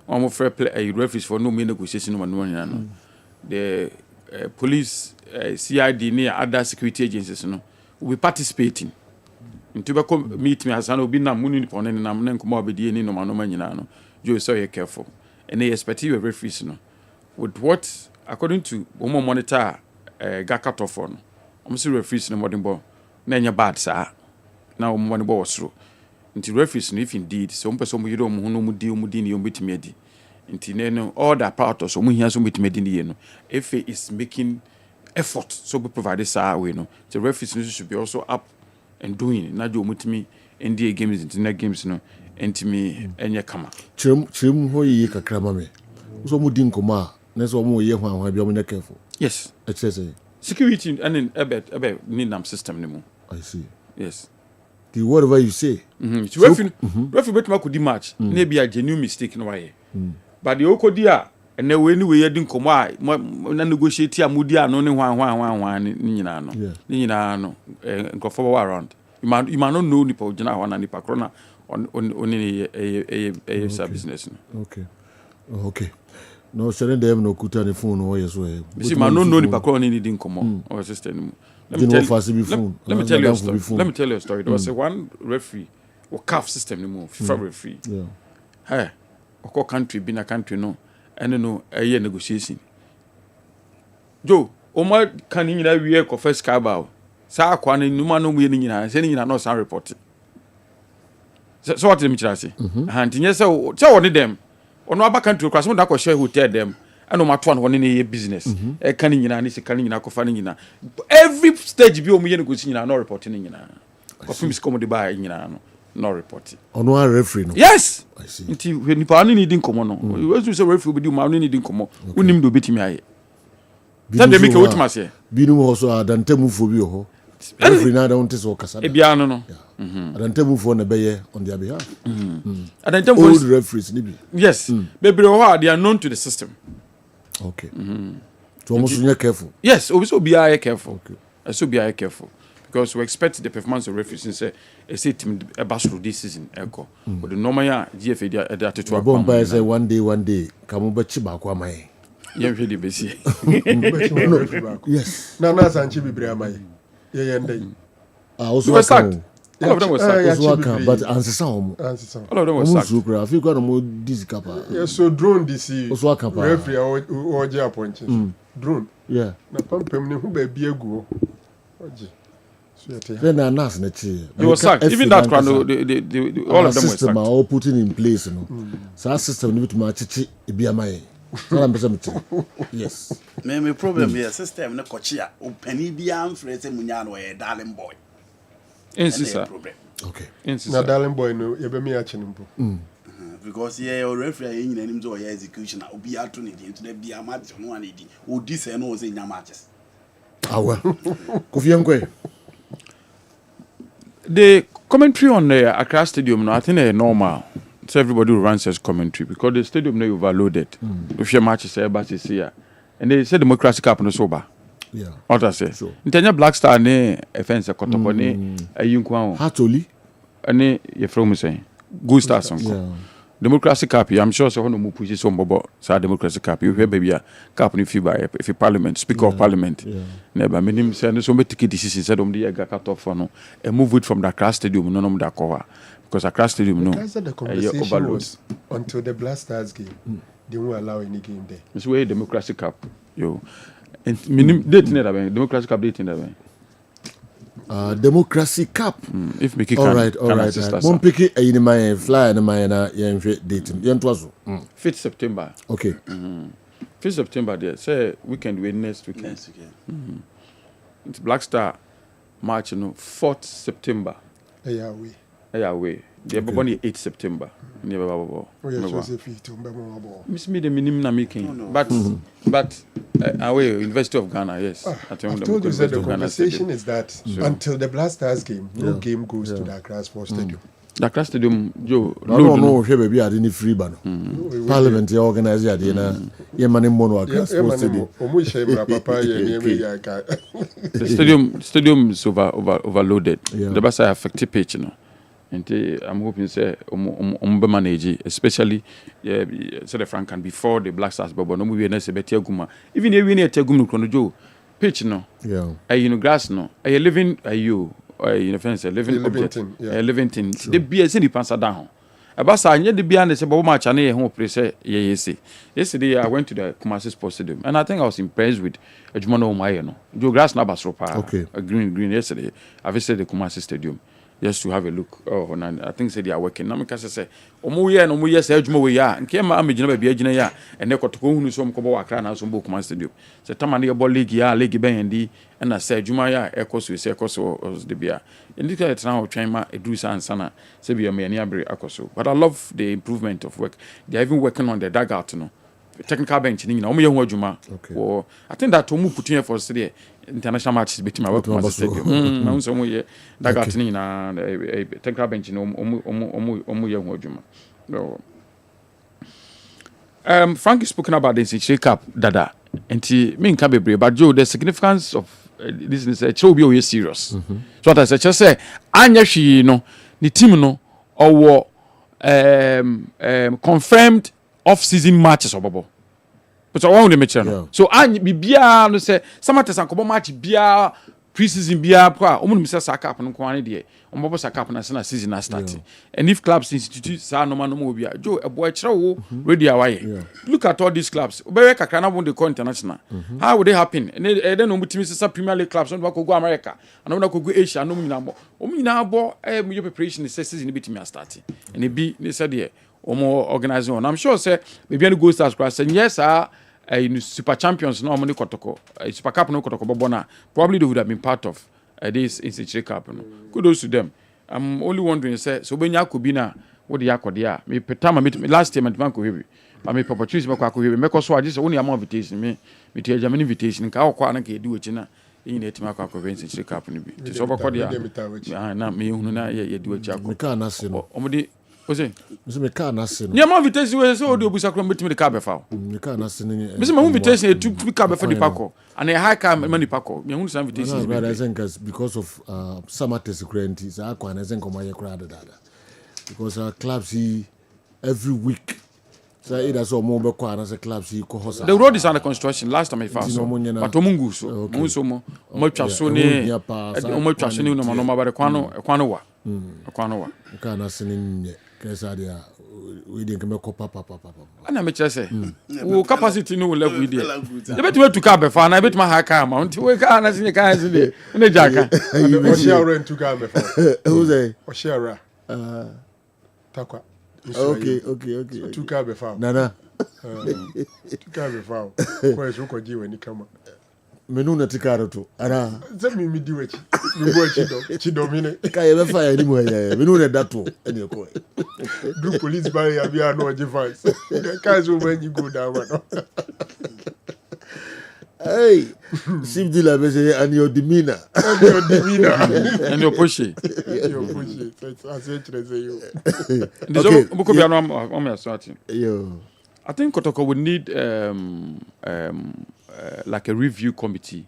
almost fair play referees for no me negotiation no the police CID and other security agencies will be participating into meet me as an obi na muni pon na nkomo obedi ni no manoma nyina no you so you careful and they expect you referees with what according to omo monitor gakato for no omo see referees no modern ball na nya bad sa na omo modern ball osro into referees no if indeed so omo person you do omo no mu di ni omo betimi adi into no all that part of so omo hia so betimi adi ni no if is making effort so be provide sa we no the referees should be also up and doing na jo mutimi NDA games internet games no entimi enye kama chirem ho yi kakra ma me so mu din koma na so mu ye hwan bi o me careful yes security and in ebe ninam system ni mu I see yes the whatever you say referee betima could match na be a genuine mistake no why but the okodi a and we anyway you din komo a na negotiate amudi ano ne hwan ni nyina no nkofo around you might not know nipa ojina ho na nipa krona on a business okay no sere dem no kuta ne phone no yes we see man no know nipa krona ni din komo or sister ni let me tell you a story there was one referee or CAF system ni mo FIFA referee hey o country bi na country no and no a negotiation Joe Oma can you we ko first carbao sa kwa na numa no mu nyina se nyina no san report so what me chira se and nye se woni dem ono aba country class mo da ko share hotel dem and no mato an woni ne business e kan nyina ni se kan nyina ko fa nyina every stage bi o mu negotiation nyina no report ni nyina ko film is come de ba nyina no report ono a referee no yes I see nti ni pa ni din komo no we say referee be di ma ni din komo unim do betimi aye that they make a ultimate binu ho so adante mufo bi ho referee na don't so kasa e bia no adante mufo na beye on their behalf adante mufo old referees ni bi yes bebre ho they are known to the system okay so almost you careful yes so be careful okay so be careful because we expect the performance of referees say a team through this season echo but the normal GFA they are to bomb say one day come be chiba kwa mai yeah really be see yes na sanchi bibre amai ye ndai also All of them were sacked. But answer all of them were sacked. I feel got more this capa. Yeah, so drone this referee or appointment. Drone. Yeah. Na pampem ne hu ba bia go. Oje. Then I announced it. You were sacked. Even that crowd, all of them were sacked. System are all putting in place, So our system need to match it. Yes. My problem here, system no kochia. Openi bia mfrese munya no e darling boy. Insisa. Okay. Na darling boy no ye be me ache nimpo. Because your referee yin nanim zo your execution obi ato ne di into the bia match no one di. Odi se no say nya matches. Awa. Kofi Yankwe. The commentary on the Accra Stadium, no, I think they're normal. So everybody will run says commentary because the stadium now overloaded. If your match is here, and they say democracy cap no sober. Yeah. What I say? Intenya Black Star ne offense kotopo ne ayinkwa. Hatoli. Ane ye from saying good star sonko. Democracy cap, I'm sure so no mu push so mbobo sa democracy cap. You hear baby cap ni fiba if parliament speaker of parliament. Never minim say no so me ticket decision said the ga cut off no and move it from the Accra Stadium no da cover because Accra Stadium no the conversation was until the Black Stars game they won't allow any game there. It's where democracy cap yo and minim date never democracy cap date never. Democracy cap. If Mickey all right. One picky in my fly and my date. 5th September. Okay. 5th September there. Say weekend we next weekend. It's Black Star March 4th September. Away. The Baboni 8th September. Never babo. Miss me the minimum na making. But away University of Ghana, yes. I've told you that the conversation is that until the Black Stars game, no game goes to the Accra Sports Stadium. The Accra Stadium, Joe. No, baby, I didn't free ban. Parliament organized at the yeah, man, mono Accra Sports Stadium. The stadium is overloaded. The bus are affected pitch, you know. And I'm hoping say manage, especially so the Frank can before the Black Stars but no we na se betia guma even if we na tegum no Joe pitch no grass no living fence living object living thing the be say the pansa down abasa anya the bia na se bo match na ho pre say yesterday I went to the Kumasi Sports Stadium and I think I was impressed with adwuma no my no Joe grass na basro pa green yesterday I visited the Kumasi Stadium just to have a look. And I think say they are working. Na me ka say omo ye say adwuma we ya nke ma amegina ba bia gina ya ene kotoko hunu so mkobo wa Accra na so mbo Kumasi Stadium. Say tamane ye ball league ya league ben ndi na say adwuma ya ekoso say ekoso the bia. Ndi ka tena o twen ma edu san sana say bia me ani abre akoso. But I love the improvement of work. They are even working on the dugout no. Technical bench ni na omo ye hu adwuma. I think that omo putting effort say international matches between my work Kumasi Stadium. Na so mo ye dugout ni na technical bench no omo ye hu adwuma. Frank is spoken about this in shake up dada. And me nka bebre but Joe the significance of this is a will be serious. So what I just say anya hwi no the team no or confirmed off-season matches obobo. But I want to make sure. So anya bibia no say samates ankobo match bia pre-season bia kwa omunum say saka up no kwane de omobo saka up na season na start. And if clubs institute sa no no bia Joe ebo kire wo ready away. Look at all these clubs. Obewe kakra na won the international. How would they happen? And then no mutimi say Premier League clubs no go America. And no go Asia no nyina mo. Nyina bo your preparation say season bitimi start. And e be they said there omo organizing on. I'm sure say maybe any go stars class and yes super champions no money kotoko super cup no kotoko bobona probably they would have been part of this institute cup no kudos to them. I'm only wondering say so benya ko bi na what the yakode me petama me last year me ko heavy me opportunity me ko heavy me ko so age say woni am invitation me tie German invitation ka ko na ka edu ochi na yin na etima ko institute cup no bi so bako dia na me hunu na ye edu ochi akọ me ka na se no omudi Ose me ka na se no ni am invitation we so odi obusa kro metimi de ka be fa me ka na se ni me se ma invitation e tu ka be fa di pako and a high car money pako me hunu some invitation because of summer security so akwa na zen komo ye kra dada because our clubs every week so either so mo be kwa na se clubs ko hosa the road is under construction last time I found so but omungu so mo twa so ni mo twa so ni no ma bare kwano wa Okwa wa. Ka na sinin kesa dia we dey come papa. Ana me kire say wo capacity no level we dey. You bet to car be fa na bet ma ha car ma unti we car na sin car sin dey. Na jaka. O share rent to car be fa. Who say? O share takwa. Okay. Two car be fa. Nana. Two car be fa. Ko eso ko ji we ni kama. Menu na tikaro to. Ara. Ze mi di we chi. Mi bo chi do mi ne. Ka ye be fa ya ni mo ya. Menu na dato ene ko. Do police barrier bi no ji fans. Ka zo when you go down no. Hey, Sim de la Bese and your demeanor. And your pushy. Your pushy. I said to you. I think Kotoko would need like a review committee,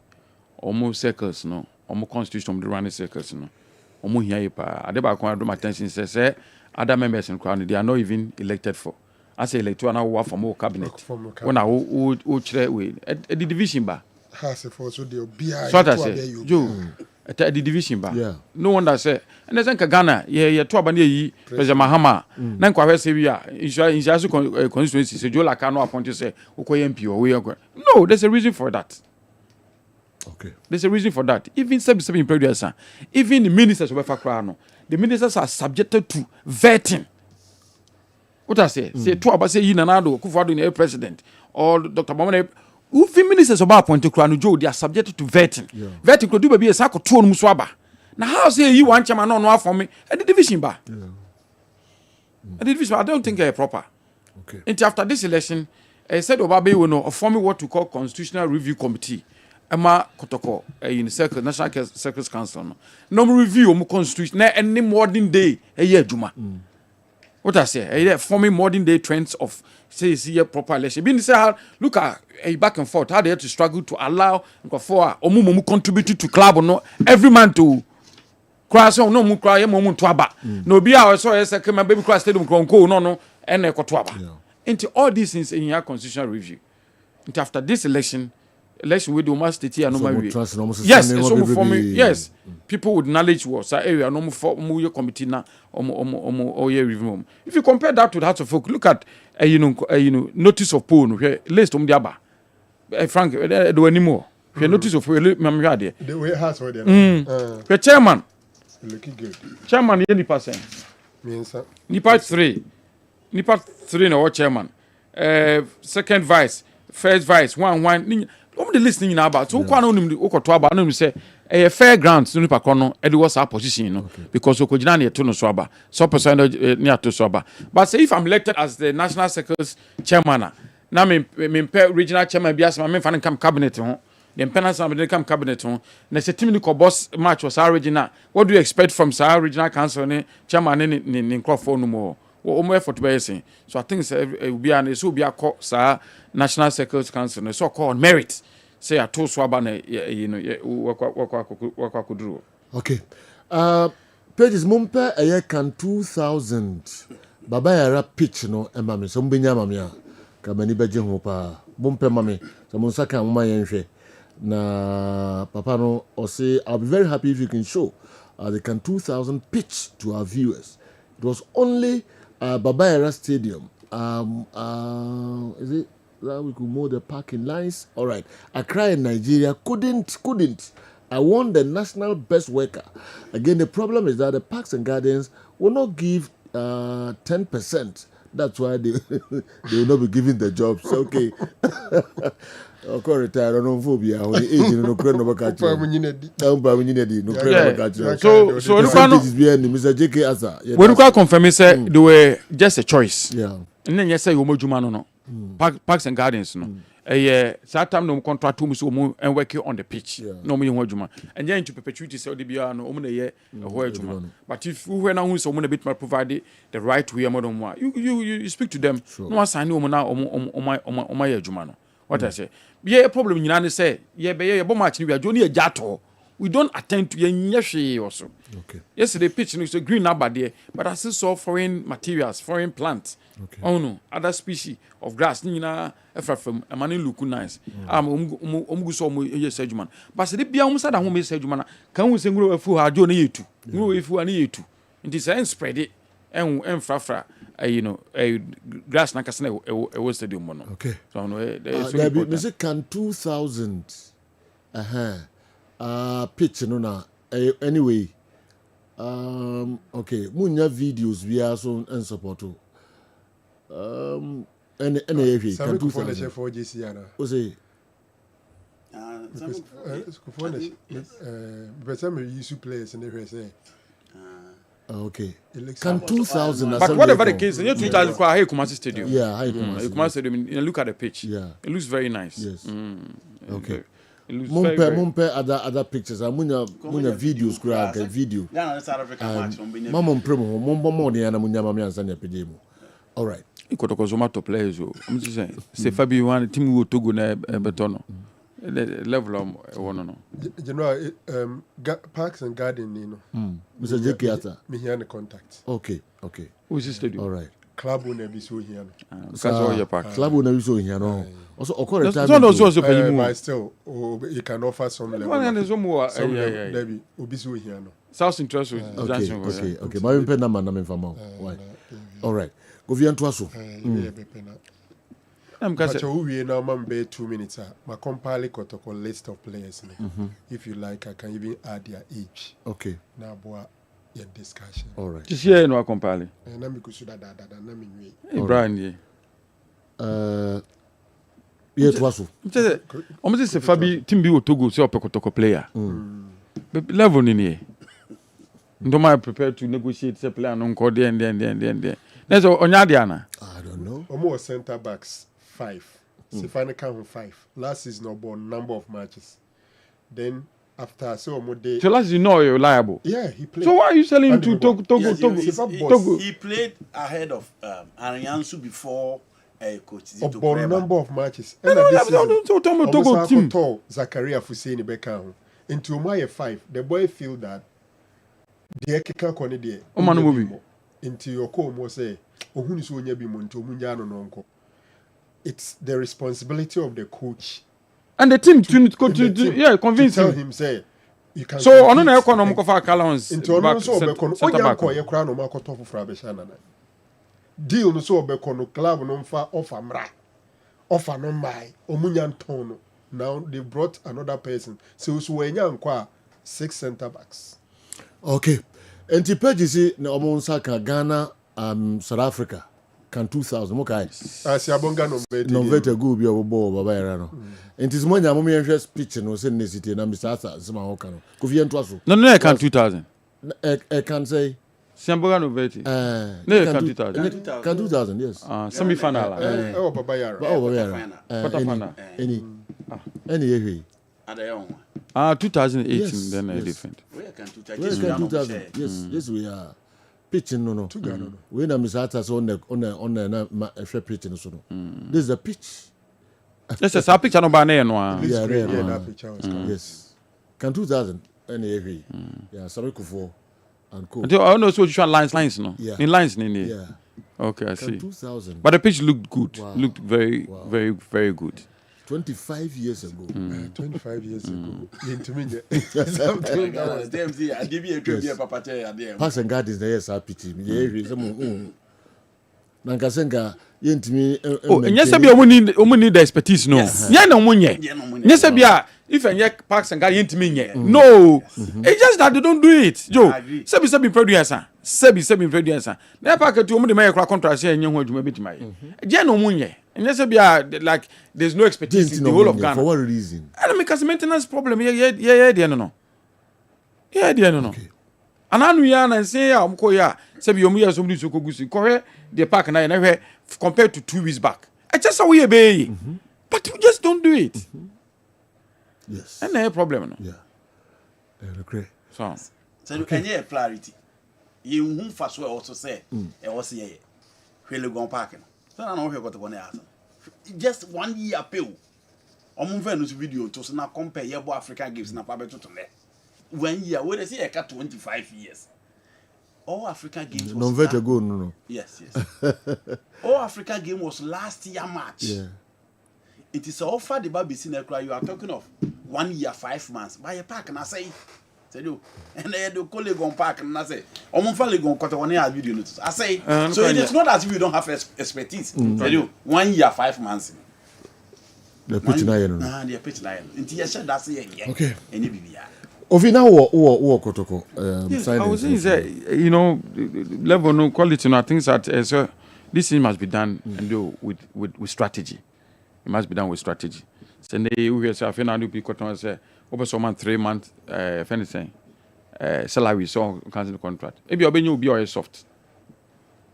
almost circles, no, almost constitution, the running circles, no, almost here. I never come to my attention. Say other members in Crown, they are not even elected for. I say electoral now work for more cabinet. When I would share with the division bar. Has a force with the BI. So I say, Joe, at the division bar. Yeah. No wonder say, and there's Ghana, two abani, President Mahama, Nanko say we are in constituency. So Joe Laka no appointed say, Ukoy MP or we are going. No, there's a reason for that. Okay. There's a reason for that. Even 77 previous, even the ministers of Fakrano, the ministers are subjected to vetting. What I say? Say two about say you Nanado, Kufadu in a president, or Dr. Mamane. Who ministers about point to Kranu Joe, they are subjected to vetting. Yeah. Vetting could do be a sack of 2 Muswaba. Now, how say you want chairman no for me at the division bar? Yeah. At the division, I don't think they're proper. Okay. And after this election, I said Obabe will know forming what we call Constitutional Review Committee. Emma Kotoko, in the Circle, National Circles Council. No review of constitution, any modern day, a year, Juma. What I say, forming modern day trends of say proper election. Being say look at back and forth how they had to struggle to allow for omumu contributed to club or no every man to crash on no mu cry momu to aba. No be our so say my baby crash stadium no and to aba. Into all these things in your constitutional review. Into after this election we do must state here no matter. Yes, so for me, yes. People with knowledge was area no more your committee na or year review. If you compare that to the House of Folk, look at notice of poll list diaba. Frank do anymore. Notice of the way has for them. The chairman. Looking good. Chairman any percent. Nipa 3 no chairman. Second vice, first vice, one. The listening in about so kwa no nim okoto aba no say fair grounds no nipa kono e de was our position no because okojina na to no so aba so person ne ato so aba but say if I'm elected as the national secretary chairman na me regional chairman bias me fan come cabinet ho the impendence am come cabinet ho na say team ni ko boss match was our regional what do you expect from our regional council ne chairman ne crofo no mo o effort be saying so I think say be an so be a sa national secretary council so called merit say I told Swaba kudru. Okay. Pages mumpe a can 2000 baba yara pitch no e mame so mbenya mame a ka mani beje ho pa mumpe mame so mun saka mma yenhwe na papa no o say I'll be very happy if you can show the can 2000 pitch to our viewers. It was only Baba Yara Stadium. Is it that we could mow the parking lines? All right. Accra in Nigeria couldn't. I won the national best worker. Again, the problem is that the parks and gardens will not give 10%. That's why they will not be giving the jobs. Okay. Okay, retire no phobia on the age no crane no catch. So Mr. JK Asa. We look confirm say they were just a choice. Yeah. And then you say you mojuma no. Parks and gardens no. That time no contract to so and working on the pitch. No me hojuma. And then to perpetuity say odibia no omo na ye hojuma. But if we na who so mo na bit provide the right way modern one. You speak to them. No assign omo na omo ye hojuma no. What I say? Yeah, problem you know say, yeah, match we are joining a jato. We don't attend to ye also. Okay. Yesterday pitch is a green number there, but I still saw foreign materials, foreign plants. Okay. Oh no, other species of grass, nina from a man look nice. So but say be almost at home say can we sing a fool hard you to. No if you are near to. nti sɛ spread it and frafra you know grass na kasa na ɛwɔ stadium mo no okay so no there be me say can 2000 pitch no na anyway okay munya videos we are so and support and can 2000 for JC ana o say but some use players in the say okay. Can 2000 but whatever the case, 2000 kwa High Kumasi Stadium. Yeah, High Kumasi. Kumasi Stadium. You look at the pitch. Yeah. It looks very nice. Yes. Okay. It looks Mumpe other pictures. Munya videos kura ka video. Mama mpremo mumbo mo de na munya mama ansa na pedemo. All right. Ikotoko zoma top players o. I'm just saying. C'est Fabi one team wo Togo na betono. The level of one no. You know, Parks and Garden, you know. Mr. Jekiata. Me here in the contact. Okay. Who is this stadium? All right. Club will never be so here. Because all your park. Club will never be so here no. Also, occur time. But still, you can offer some level. Debbie, will be so here no. South interest. Okay. My pen number na me fama. Why? All right. Go via to aso. But we now be 2 minutes. My compile protocol list of players. If you like, I can even add their age. Okay. Now, boy, your discussion. All right. Just here no compile. And I'm because that na me we. Brian ye. Yeah, to aso. Almost say Fabi team bi Togo say protocol player. Level ni here. Ndo my prepared to negotiate say player no call there and. That's onya dia na. I don't know. Almost center backs 5. Sifani count 5. Last season about number of matches. Then after so day. So last you know you're liable. Yeah, he played. So why are you selling to Togo? Togo? He played ahead of Ariansu before coach. About number of matches. No, Togo team. Zakaria Fuseni Beka. Into Omaya 5. The boy feel that the Ekeka Kone de. Omanu Mobi. Into your call mo say ohun so nya bi mo nto munya no nko. It's the responsibility of the coach and the team to convince to tell him say you can. So ono na economic for allowance into ono so obeko no onya ko ye kra no makoto fofra be sha na deal no so obeko no club no mfa offer no mai omunya nton no. Now they brought another person so wenya nkwa 6 center backs. Okay. Enti page na omonsa ka Ghana South Africa can 2000 mokai asiabonga no vete go bi obo baba era no enti simonya mo me speech no se necessity na Mr. Asa sima ho kan ko fi ento aso no can 2000 can say siabonga no vete can 2000 yes semi final baba yara quarter final any year 2018 yes, then yes. Different. Where can 2000? Yes, we are pitching no. We na Mr. on the pitching so no. This is the pitch. Yes, a picture no banner no. Yeah, that picture was yes. Can 2000 any every. Yeah, sorry for and cool. I don't know so you lines no. Yeah. In lines in yeah. Okay, I see. 2000. But the pitch looked good. Wow. Looked very very good. 25 years ago. 25 years ago. Parks and Gardens there is RPT. Yeah, some Nankasenga yentimi nyese bia omu need the expertise no. Nya na omu nye. Nyese bia if enye Parks and Gardens yentimi nye. No. It's just that they don't do it. Joe. Sebi producer. Sebi producer. Na park to omu de make contract say enye ho adwuma betima ye. Je na omu nye. Nyese bia like there's no expertise in the whole of Ghana. For what reason? And because maintenance problem yeah no. Yeah no. Ananu ya na say ya omko ya sebi omu ya somebody so kogusi. Ko the park na hwe compared to 2 weeks back. I just saw we be. But you just don't do it. Yes. And no problem no. Yeah. Great. So any clarity. You whom fast well also say e was here. Hwele gon park no. So na no hwe got go na asa. Just 1 year pay. Omo fa no video to so na compare yebo African Games na pa beto to le. 1 year we dey say e ka 25 years. All African Games was no. Yes. All African Game was last year March. Yeah. It is offer the baby sinekra you are talking of 1 year 5 months. Buy a park and I say Say you and they do call Legon Park and I say, Omonfa Legon Kota one year video notice. I say, so it is not as if you don't have expertise. Say you 1 year 5 months. The pitch na yen. The pitch na yen. Inti yesha that's it. Okay. Any bibia. Ovina wo kotoko. Yes, I was saying that, you know, level no quality no things that so this thing must be done and do with strategy. It must be done with strategy. So they we say after now people come say over some 3 months if anything salary so cancel the contract. Ebi obenye obi or soft.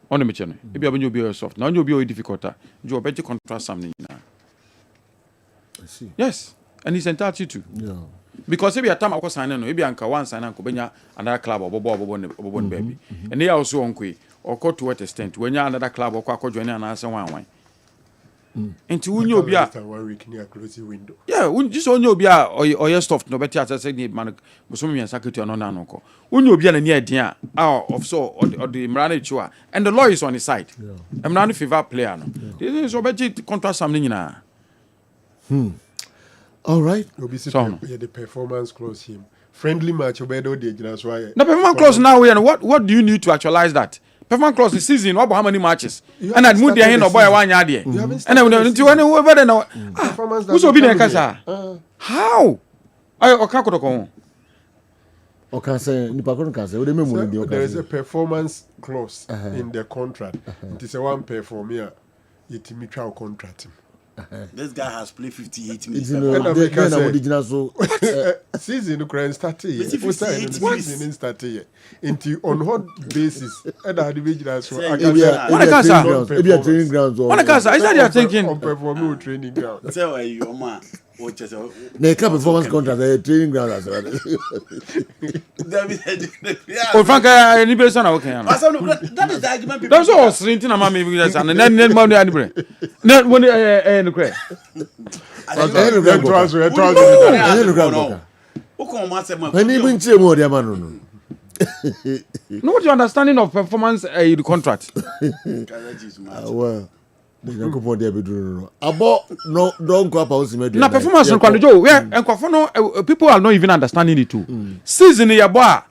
On the mechano. Ebi obenye obi or soft. Now you obi or difficult. You obenye contract something now. I see. Yes, and he's entitled to. Yeah. Because if you time I sign no, if you anka one sign anko benya another club or bobo baby, and they also onkwe or go to what extent when you another club or kwa join and answer one. Into unyo bia 1 week near closing window. Yeah, just onyo bia or your stuff no better as I said man musomi and secretary no nanoko. Unyo bia na near dia of so or the Mrane Chua and the law is on his side. I'm not a favor player no. This is obeti contract something na. All right. So, the performance clause him. Friendly match obedo the that's why. The performance clause now what do you need to actualize that? Performance clause this season what about how many matches? And I move there no boy one year there. And I until whenever then performance who's obi na kasa? How? I okako ko. Okay, say nipa ko kan say we dey me mo ndi. There is a performance clause in the contract. It is a one perform here. Yetimi twa contract. This guy has played 58 It's minutes. Season grand started. Season started. Into on what basis? And I division so. Training grounds. What can say? Is that you are thinking? On perform training ground. Tell you, man. The performance contract, the training ground as well. Oh, Frank, any person okay? That is the argument. That's all. Srintin na mami bi that's and then money anybody. Then when no credit. No, what's your understanding of performance the contract? Well. About no don't go up na performance no kwando jo we people are not even understanding it too. Season ya boy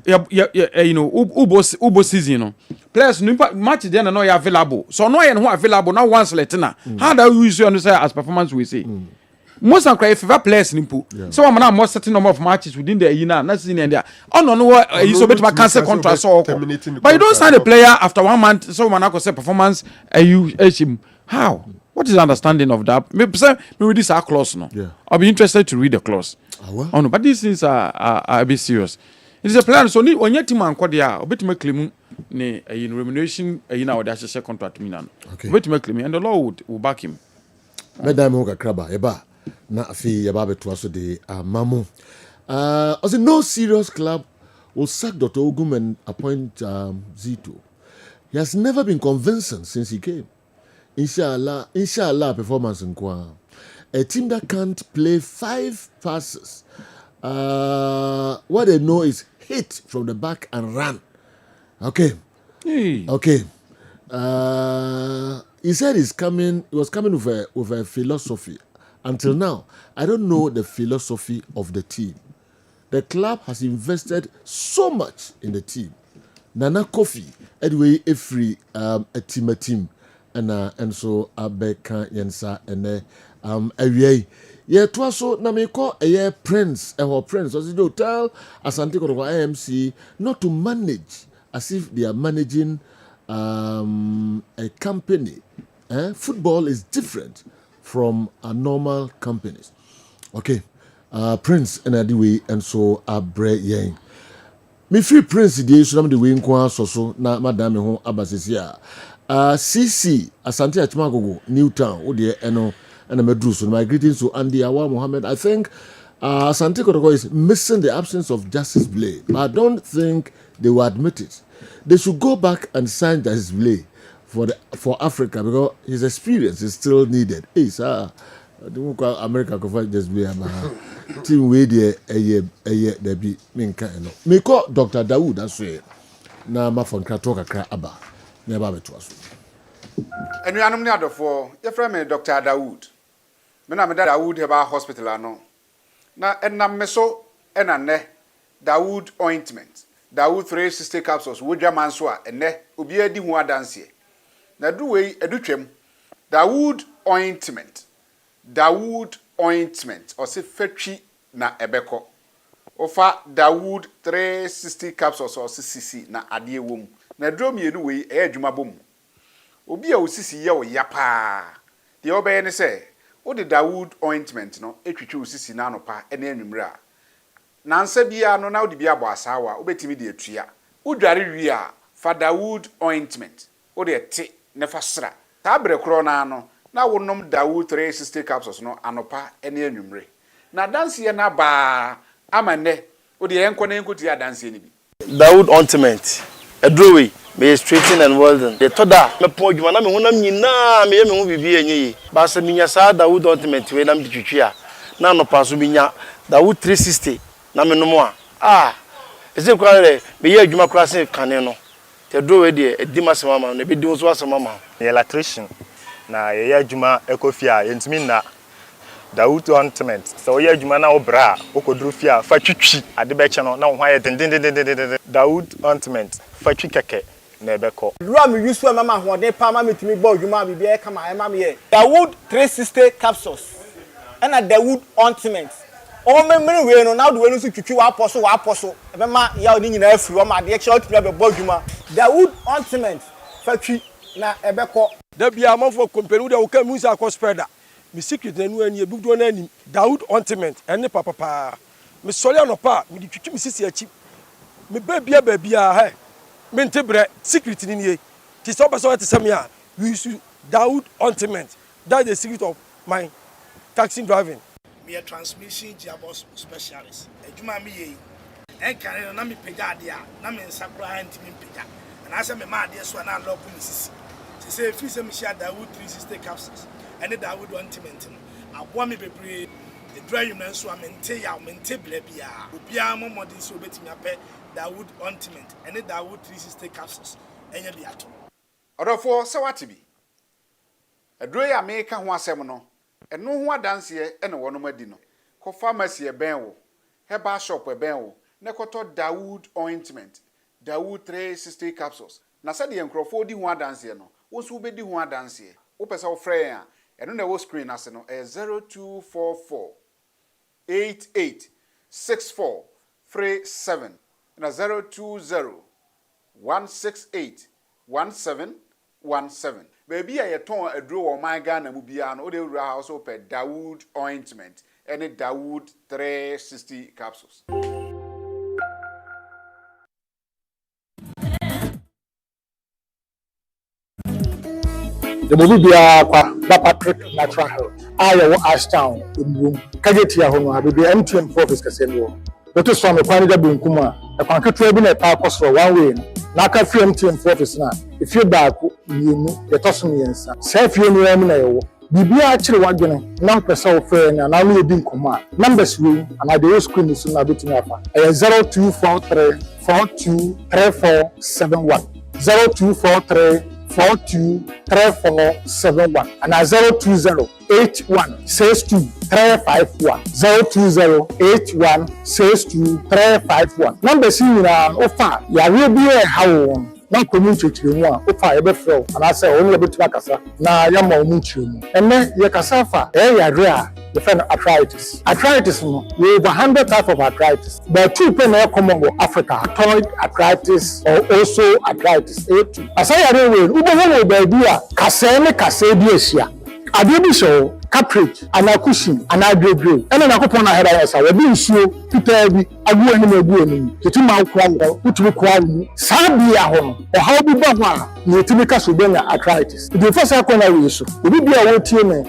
you know ubo season no players no match there no ya available so no ya no available now one select na how do you use you say as performance we say most and cry favor players nimpo so we na more certain number of matches within the year na season and there no you so bet cancel contract so but you don't sign a player after 1 month so we na go say performance you how what is the understanding of that maybe this our clause no I'll be interested to read the clause oh no but these things are a bit serious. It is a plan so when your team anko there obet make claim ne remuneration na or that share contract me na obet make claim and the law will back him. Madam ho kakraba eba na afi ya ba beto aso de mamu also no serious club will sack Dr. Ogum and appoint Zito. He has never been convincing since he came. Inshallah performance in Kwa. A team that can't play 5 passes. What they know is hit from the back and run. Okay. Okay. He said he was coming with a philosophy. Until now, I don't know the philosophy of the team. The club has invested so much in the team. Nana Kofi, anyway, a team. And so Abeka Yensa and yeah, to so na me call a prince as you tell Asante Kotoko IMC not to manage as if they are managing a company. Football is different from normal companies. Okay, Prince and Adiwe and so Abre Yang. Me free Prince the so the way nkwa so na madam me ho abasisia. CC Asante Achmagogo Newtown ode eno and Medru so my greetings to Andy Awa Mohammed. I think Asante Kotoko is missing the absence of Justice Blay, but I don't think they will admit it. They should go back and sign Justice Blay for Africa because his experience is still needed. Hey sir, America go fight Justice Blay team we there there be minka eno. Me call Dr. Dawood that's way na ma fon krato kakra aba na ba beto aso. Enuanom ne adofo ye frɛ me Dr. Dawood. Me na me Dawood Heba Hospital ano. Na enam me so ena ne Dawood ointment, Dawood 360 capsules, Wodja Manswa, and ne, Ubia di Huadansie. Na do we edutwem. Dawood ointment, or se fetchi na ebeko. Ofa Dawood 360 capsules or CC na adie wom. Na dro mienu we adwuma bom. Obi a osisi ye wo yapa. De obeye ne se, wo de Dawood ointment no etwitwe osisi na anopa ene anwumre a. Nansa bia no na wo de bia bo asawa, obetimi de atua. Udware wi a fa Dawood ointment. Wo de te ne fa sra. Ta bre kro na no na wonom Dawood 360 capsules no anopa ene anwumre. Na danse na ba amane wo de enko na enko ti adanse ni bi. Dawood ointment edrowe me straighten and welding the toda me po djuma na me honam nyina me hu bibi enyi ba sa minya sa Dawood ointment we na me twitwi a na no paso binya Dawood 360 na me no a eze kware me ye adwuma kura se kane no te drowe de edi masema ma na be di so asema ma electrician na ye adwuma ekofia yentimi na Dawood ointment so ye adwuma na obra okodru fia fa twitwi ade be che no na ho aye den Dawood ointment fa twi keke na ebeko Ram use for mama hode pa mama metimi bo adwuma bibi e kama e mama ye Dawood 360 capsules and a Dawood ointment o memre we no na do we no so twitwi wa aposo e be ma ya oni nyina afiri o ma de e che otimi be bo adwuma Dawood ointment fa twi na ebeko da bia amafo company de wo ka mu sa ko spreader mi secret na nu ani ebudo na ani Dawood ointment ene papa mi sori anopa mi di twitwi mi sisi achi mi babia he mi ntebre secret ni nie ti so person at some ya we use Dawood ointment that is the secret of my taxi driving me a transmission gearbox specialist ejuma mi ye en kan na mi pega ade a na mi nsakura ntimi pega na asa me ma ade so na lock mi sisi ti say free say mi share Dawood 360 capsules and the Dawood ointment no aboa me bebre the dry you na so amente ya mente bla bia obia mo modern so betimi ape Dawood ointment and the Dawood 360 capsules enya bi ato Odofo se wate bi adro ya me ka ho asem no eno ho adanse ene wono madi no ko pharmacy e ben wo herbal shop e ben wo ne koto Dawood ointment Dawood 360 capsules na se de enkrofo di ho adanse no wo so be di ho adanse wo pesa wo frɛ ya eno na wo screen ase no 0244 886437 na 020 168 1717 baby a yeton adro wo man Ghana mu bia no de wura house pe Dawood ointment and Dawood 360 capsules. The movie bia kwa Patrick Natural Health aya wo Ashtown embuom kageti ya hono abebi MTN office kasendo woto so me kwani da bunkum a ekwan ketua bi na pa akosoro one way na aka fi MTN office na ifie baako mienu yetoso miensa sa fie no am na yewo bibia akire wadwene na pesa wo fe na na no edi nkoma numbers we and the screen so na betimi afa 0243 423471 0243 423471 and 02081623551 02081623551 numbers in ofa ya we bi e hawo na community mu a ofa ye be frɛ and say only able to akasa na ya ma omu mu enne ye kasa fa yare a the friend arthritis no we have 100 type of arthritis but two pen are common in Africa rheumatoid arthritis or also arthritis A2 asayare we ubo ho baby a kasa ne kasa bi asia ade bi so cartridge anakushim anadwedwe ene nakopon na hera yesa we bi nsuo pitaa bi agu anim tetuma kwa wo utumi kwa wo sabia ho no ohaw bi ba ho a ne timi ka so benya arthritis the first akona we so obi bia wo tie me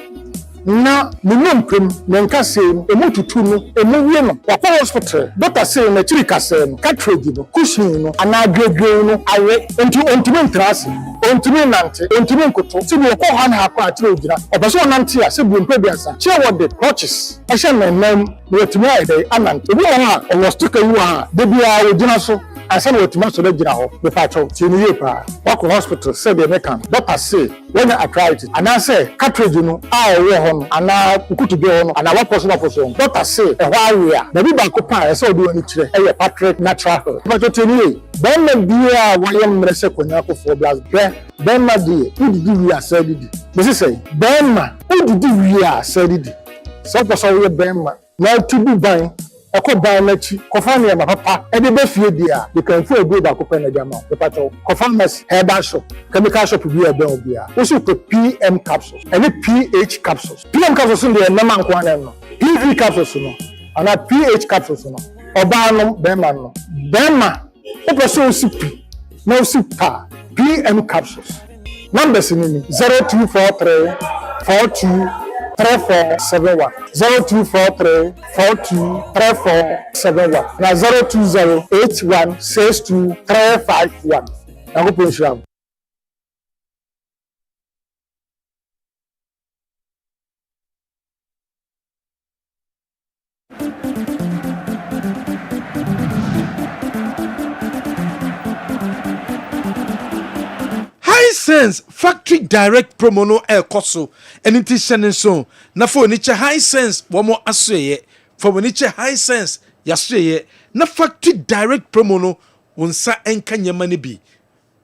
na minumprem nenkase emututu no emuwie no wakwa hospital doctor say na chiri kase no cartridge no cushion no anadwedwe no awe ontimi ntrase ontimi nante ontimi nkoto sibi okọ ha na akọ atire ogira obaso nante a sibi mpebiasa che what the crutches ehye menam no etimi ayde anante obi ha o stick you ha de bia ogina so ansa na otuma so gyina hɔ mepa kyɛw tie ne yie paa wakɔ hospital sɛ deɛ meka doctor say wɔnyɛ arthritis anaasɛ cartridge no a ɛwɔ hɔ no anaa nkutube hɔ no anaa wapɔ so doctor say ɛhɔ awe a baabi baako paa ɛsɛ ɔde wɔn kyerɛ ɛyɛ Patrick natural health mepa tie ne yie bɛrima biara a wɔyɛ mmerɛ sɛ kwanya akɔfoɔ blast bɛrima deɛ wodidi wie asɛ didi bɛsi sɛ bɛrima wodidi wie asɛ didi sɛ ɔpɛ sɛ wɔyɛ bɛrima na atubu ban ɛkɔ ban n'akyi kɔfa nneɛma papa ɛde bɛfie deɛ a dekanfo edu baako pɛ na gyama pepa kyɛw kɔfa pharmacy herbal shop chemical shop bi a ɛbɛn obi a wosi kɔ PM capsules ɛne PH capsules PM capsules no deɛ ɛnam anko anan no PV capsules no ana PH capsules no ɔbaa no bɛrima no bɛrima wopɛ sɛ osi pi na osi pa PM capsules numbers ni 0243 42 3471 0243 42 3471 na 020 81 62 351 Yankopɔn Shram. Sense factory direct promo no koso eni ti hyene so na fo ni che high sense wo mo asoye fo ni che high sense yasoye na factory direct promo no wonsa enka nyama ne bi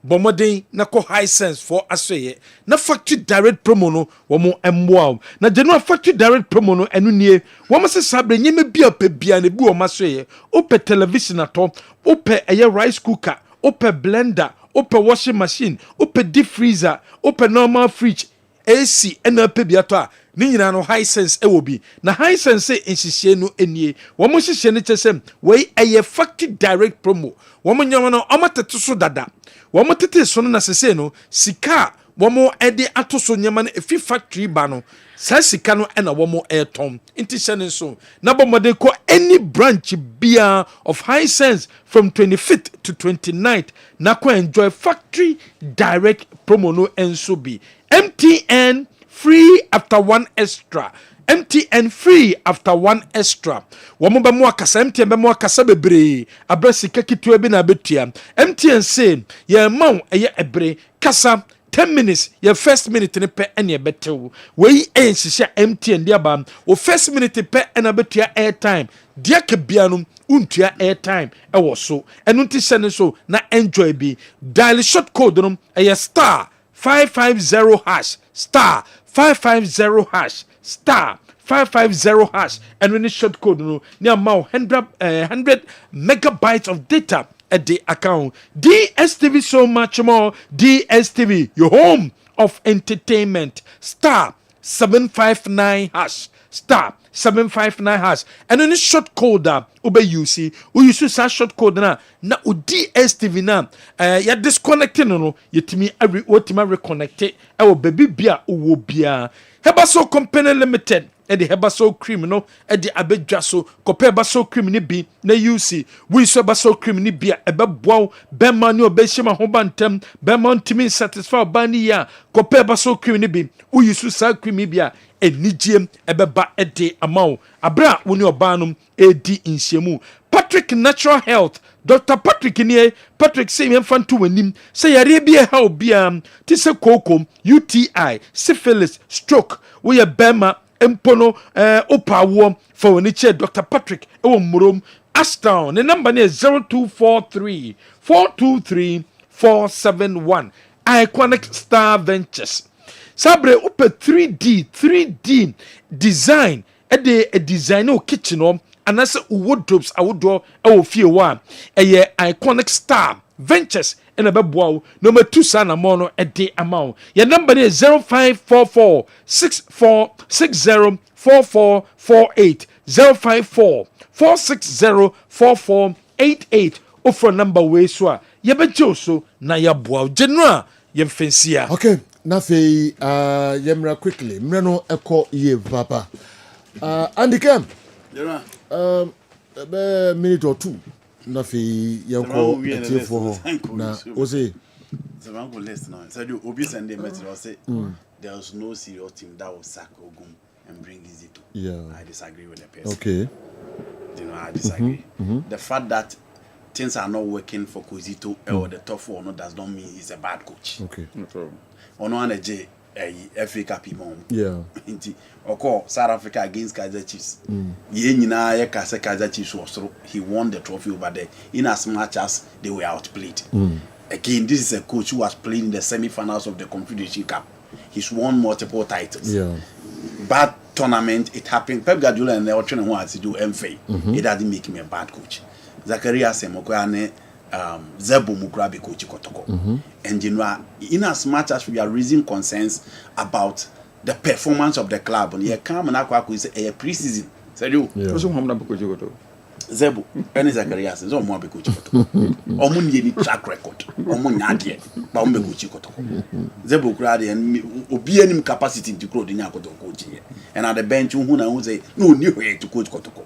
bomoden na ko high sense for asoye na factory direct promo no wo mo emboa na general factory direct promo no enu nie wo mo se sabre nyema bi opa bia ne bi wo masoye opa television ato opa eye rice cooker opa blender open washing machine, open deep freezer, open normal fridge, AC, and a pebiata. Nina no high sense ewobi. Na high sense insishe no enye. Wamo shishe ne chesem. Wey a factory direct promo. Wamo nyamano amatetu so dada. Wamo tete sono na sese no. Sika wamo ede ato so nyamano efi factory bano. Sa sika no ena wamo airtom. Inti shene so. Nabo mode ko any branch bia of high sense from 25th to 29th. Na ko enjoy factory direct promo no enso bi. MTN free after one extra. MTN free after one extra. Wamo ba mo akasa MTN ba mo akasa bebre. Abrasi kakitwa bi na betua. MTN say ye maw eye ebre kasa 10 minutes your first minute ne pe ene betew. We enshisha MTN dia ba. O first minute pe ena betua airtime. Dia ke bianum untua airtime ewo so. Enu ti sene so na enjoy bi. Dial short code no eye star 550 hash star 550 hash star 550 hash and when short code no near mau 100 megabytes of data at the account. DSTV so much more. DSTV, your home of entertainment. Star 759 hash star 759 hash and when short code ube you use that short code na u DSTV na ya disconnecting no yetimi every otima reconnect e baby bia uwo bia Hebaso Company Limited the Hebaso cream no the abedwaso kope Hebaso cream ni bi na UC we so Hebaso cream ni bia ebeboa bema ni obehima ho bantem bema ntimi satisfy bani ya kope Hebaso cream ni bi we use sa cream bia enigiem ebeba ede amaw abra woni obanum edi inhyemu Patrick Natural Health Dr. Patrick nie Patrick say me fanto wanim say yare bia ha obia ti se kokom UTI syphilis stroke we ye bema empono opawo for woni che Dr. Patrick e wo murom Ashtown the number is 0243 423 471 Iconic Star Ventures Sabre upe 3D design a design o kitchen o anase wardrobes awodo e wo fie wa eye Iconic Star Ventures in a beboa number 2 sana mono e de amount your number is 0544 6460 4448 054 460 4488 offer number we so ye bejo so na ya boa general ye mfensia. Okay. Nafe yemra quickly mreno eko ye papa Andy Kem be minute or two nafe yanko etifo na ose Zamango list now said you obi send a message or say there was no serious team that will sack Ogum and bring Izito. Yeah, I disagree with the person. Okay, you know I disagree. The fact that things are not working for Kozito or the top four, no, does not mean he's a bad coach. Okay. No problem. Ono anaje FA Cup mom. Yeah. Inti oko South Africa against Kaizer Chiefs. Ye nyina ye kase Kaizer Chiefs was through. He won the trophy over there in as much as they were outplayed. Again, this is a coach who has played in the semi-finals of the Confederation Cup. He's won multiple titles. Yeah. Bad tournament, it happened. Pep Guardiola and the Austrian wanted to do MFA. It doesn't make him a bad coach. Zacharias Semokwane, Zebu Mukrabi coach Kotoko. And you know, in as much as we are raising concerns about the performance of the club, and you come and is a pre-season. So you, Zebu, and Zacharias is on Mobi coach Kotoko. Omun track record. Omun Nadia, Bambe coach Kotoko. Zebu Kradi and Obianim capacity to grow the Nyakoto coaching. And at the bench, who say no new way to coach Kotoko.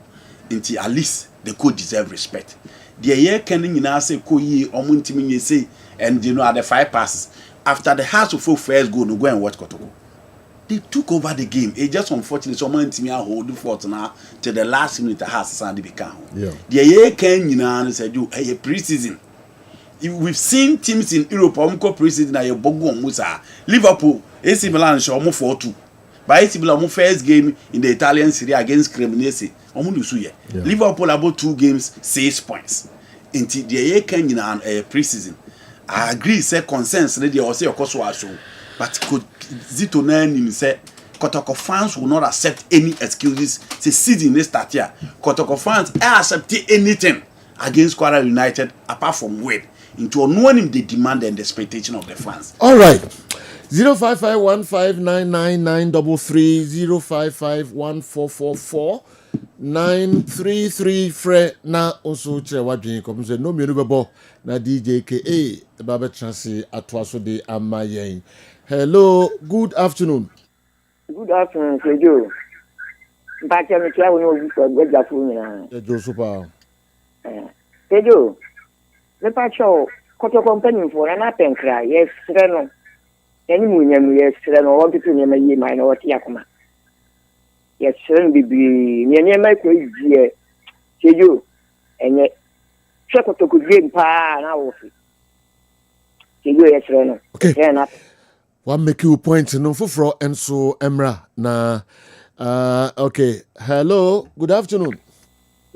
Until at least the coach deserve respect. The year can in say Koyi Omuntimi say, and you know at the 5 passes after the Hearts of Folk first go to go and watch Kotoko. They took over the game. It just unfortunately someone to me hold the fort now till the last minute the Hearts Sandy became. Yeah. The year can and said you a pre-season. We've seen teams in Europe pre-season na Bogo Musa. Liverpool, AC Milan show 4-2. By AC Milan first game in the Italian Serie A against Cremonese. Liverpool about 2 games, 6 points. Until the year can a pre-season. I agree, say consensus they also of course show. But could Zito name say Kotoko fans will not accept any excuses. Say season they start here. Kotoko fans accept anything against Kwara United apart from win. Into knowing the demand and the expectation of the fans. All right. 055159993 0551444 fre na also chere wadwen kom say no mienu bebo na DJ KA baba chance atwaso de amayen. Hello, good afternoon. Good afternoon, Sejo. Mpacha me tia woni ogu gbeja fu na. Sejo super. Sejo. Me pacho koto company for na penkra yes no. Any munyam yes no want to nyama yi mai na wati akoma. Yes bibi nyama ko ijie. Sejo. Enye chekoto ku game pa na wo fi. Sejo yes no. Okay. One make you point no fufro and so Emra na okay. Hello, good afternoon.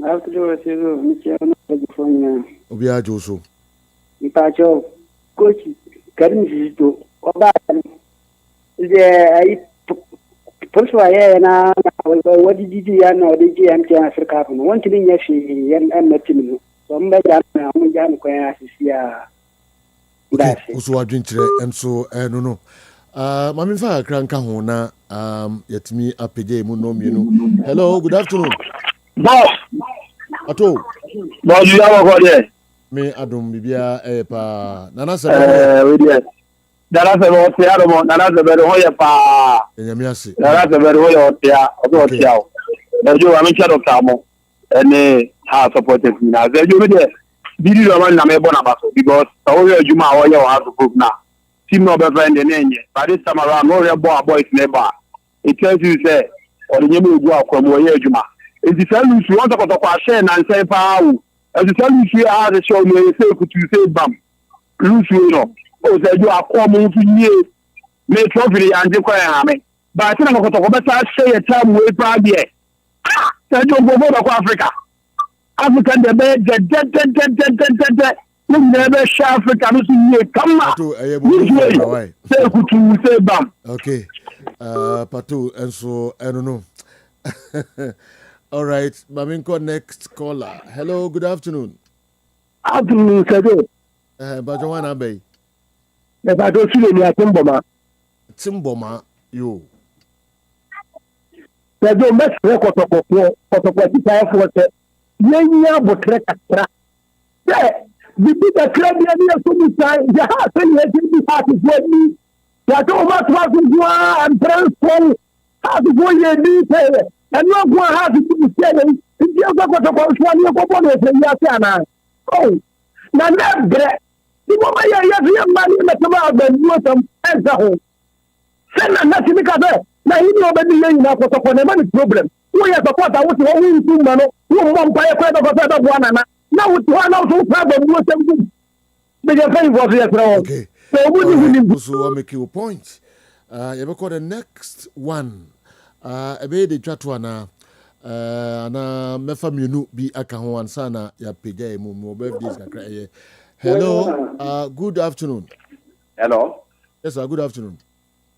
Afternoon, Sejo. Michio na phone. Obia Joso. Ipacho coach Karim Zito oba I first why na what did you know the GMT Africa no want to be yashi and metin so mba na mo jam ko asisia. Okay, so adwin kire enso no mami fa kranka ho na yetimi apege mu no mienu. Hello, good afternoon. Boss. Ato. Boss you have go there. Me adom bibia pa nana se we there. Nana se bo ti adom nana se be ho ye pa. Enyame ase. Nana se be ho ye otia, odo otia o. Na jo ami cha doctor mo. Ene ha supported me na. Ze jo be there. Bidi do man na me bona baso because so we adwuma o ye o ha support na. Team no be friend enye. But this time around no we boys never. It tells you say or the nyeme ogu akwam o ye adwuma. Enti say you want to kwa share na nse pa o. As you tell me, you are the show me, say, could you say, bam, lose you know, or that you are common to you, make trophy and declare me. But I think I'm going to go back say a time way probably. That you go to Africa. African, the bed, you never share Africa, come on. Say, could you say, bam. Okay, Patu, and so I don't know. All right, Maminko, next caller. Hello, good afternoon. Afternoon, Sejo. Bajawana Bay. If I don't see any Timboma. Timboma, you. Sejo, let's record a couple of water. Yenya Botreka. There, the bigger club here to be signed. The house and let him be part of me. That all much was and transform. How to go in detail. And you go have to be saying, if you go to the one you go on with Yasana. Oh, now that bread. The woman you money in the tomorrow, then you some as a home. Send a nothing because now you know that the enough for the money problem. We have support I was to win 2 man, who won't buy a credit of one and Now with one out of problem was something. But you're paying for the Okay. So I'll make you a point. You record the next one. A bit the chatwana. Na mefa mienu bi aka ho ansa na ya pega mu birthdays kakra ye. Hello, good afternoon. Hello. Yes, sir, good afternoon.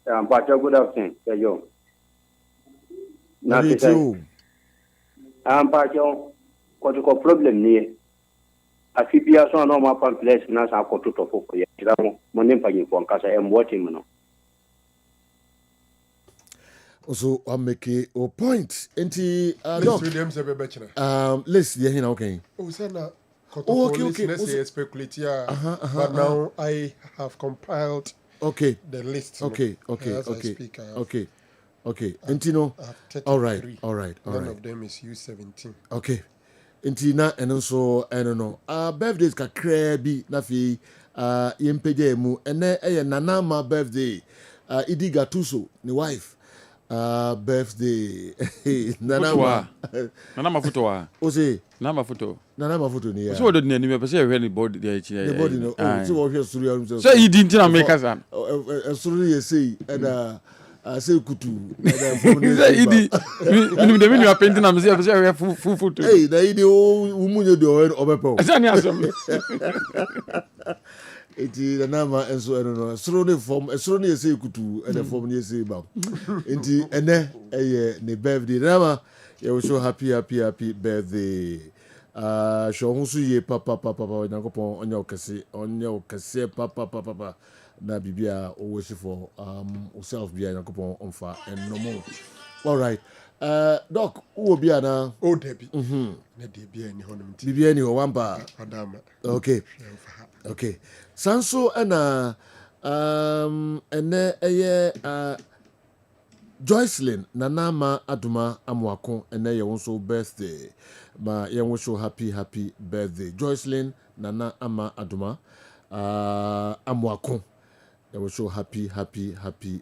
Pacho, good afternoon. Yo. Nothing you. Pacho, what you call problem near. A few years on my place, now I got to talk for you. Money paying for because I am watching. Also, I'll make a point. Enti, let's hear him, okay. Okay. Speculate, but now I have compiled the list. Okay. Enti, all right. One of them is U17. Okay. Enti na and also I don't know. Birthdays kakra bi na fi yempeje mu ene nana ma birthday. Idi Gatuso, ni wife. Birthday. Nana mafuto wa. Ose. Nana mafuto ni ya. So do ni me pese we ni board dey echi. The body no. So we hear story am. So he didn't na make us am. Story you say and say kutu. Idi. Minimum de minimum painting am say we full photo. Hey, na idi o umunye de o obepo. Asani asem. Enti na nama enso eno no soro ne form soro ne yesi kutu and the form ne yesi ba enti ene eye ne birthday nama ye we so happy birthday show hu su ye papa nyankopon onya okese papa na bibia o wish for yourself bia nyankopon onfa ennomo. All right. Doc, who be na? Oh, Debbie. Na Debbie ni honum ti. Bibia ni o wamba. Adama. Okay. Sanso ena ene eye Joycelyn Nanama Aduma Amwako ene ye wonso birthday. Ma ye wonso happy birthday. Joycelyn Nana Ama Aduma Amwako. Ye wonso happy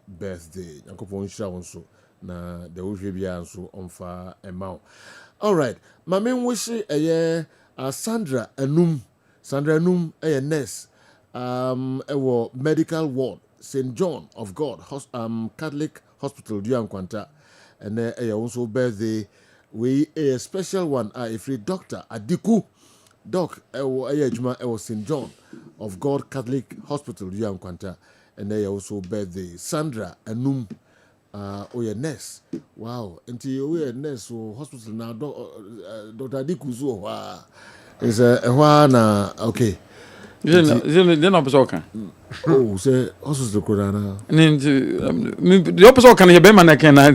birthday. Yankopon shira wonso na de wo hwe bia nso onfa emao. All right. Ma men wishi eye Sandra Anum a nurse ewo medical ward St. John of God Catholic Hospital Duan Kwanta and also birthday we a special one a free doctor Adiku doc ewo ejuma ewo St. John of God Catholic Hospital Duan Kwanta and also birthday Sandra Anum oye nurse. Wow, nti oye nurse so hospital na Dr. Adiku so is a na okay. Then opposite can. Oh, say hospital corona. The opposite can hear Bema na can. Me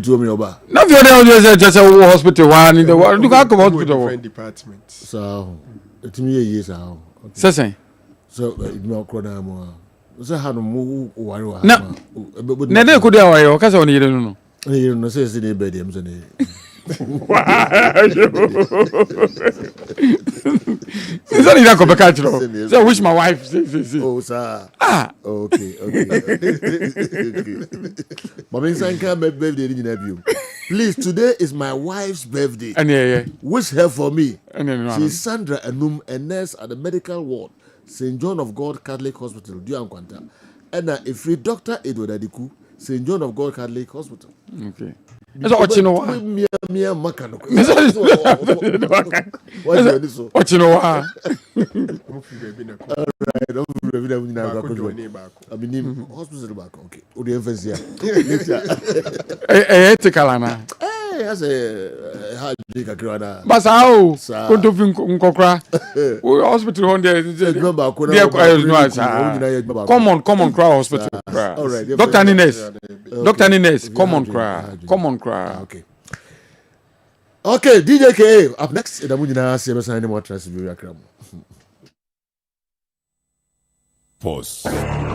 to me oba. Na fi ode just a hospital one in the world. You can come hospital. Different departments. So, it me years how. Say. So, it me corona mo. So how no mo worry wa. Na dey could dey away o ka say on yire no. You no say the bed am say Is that even come back to? So wish my wife see. Oh sir. Okay. Mama Sanka birthday in you. Please, today is my wife's birthday. And yeah. Wish her for me. She's Sandra Anum, a nurse at the medical ward, St. John of God Catholic Hospital, Duan Kwanta. And a free doctor Edward Adiku, St. John of God Catholic Hospital. Okay. That's what you know. Mia Makano. What you know? All right. I mean, hospital back. Okay. Odi emphasis here. Ethical ana. As a hard drink akira. Basa how? Konto fin nkokra. Hospital on there. Common cry hospital. All right. Dr. Nines. Common cry. Okay, DJ K up next. Idamujina see me more transfer. Pause.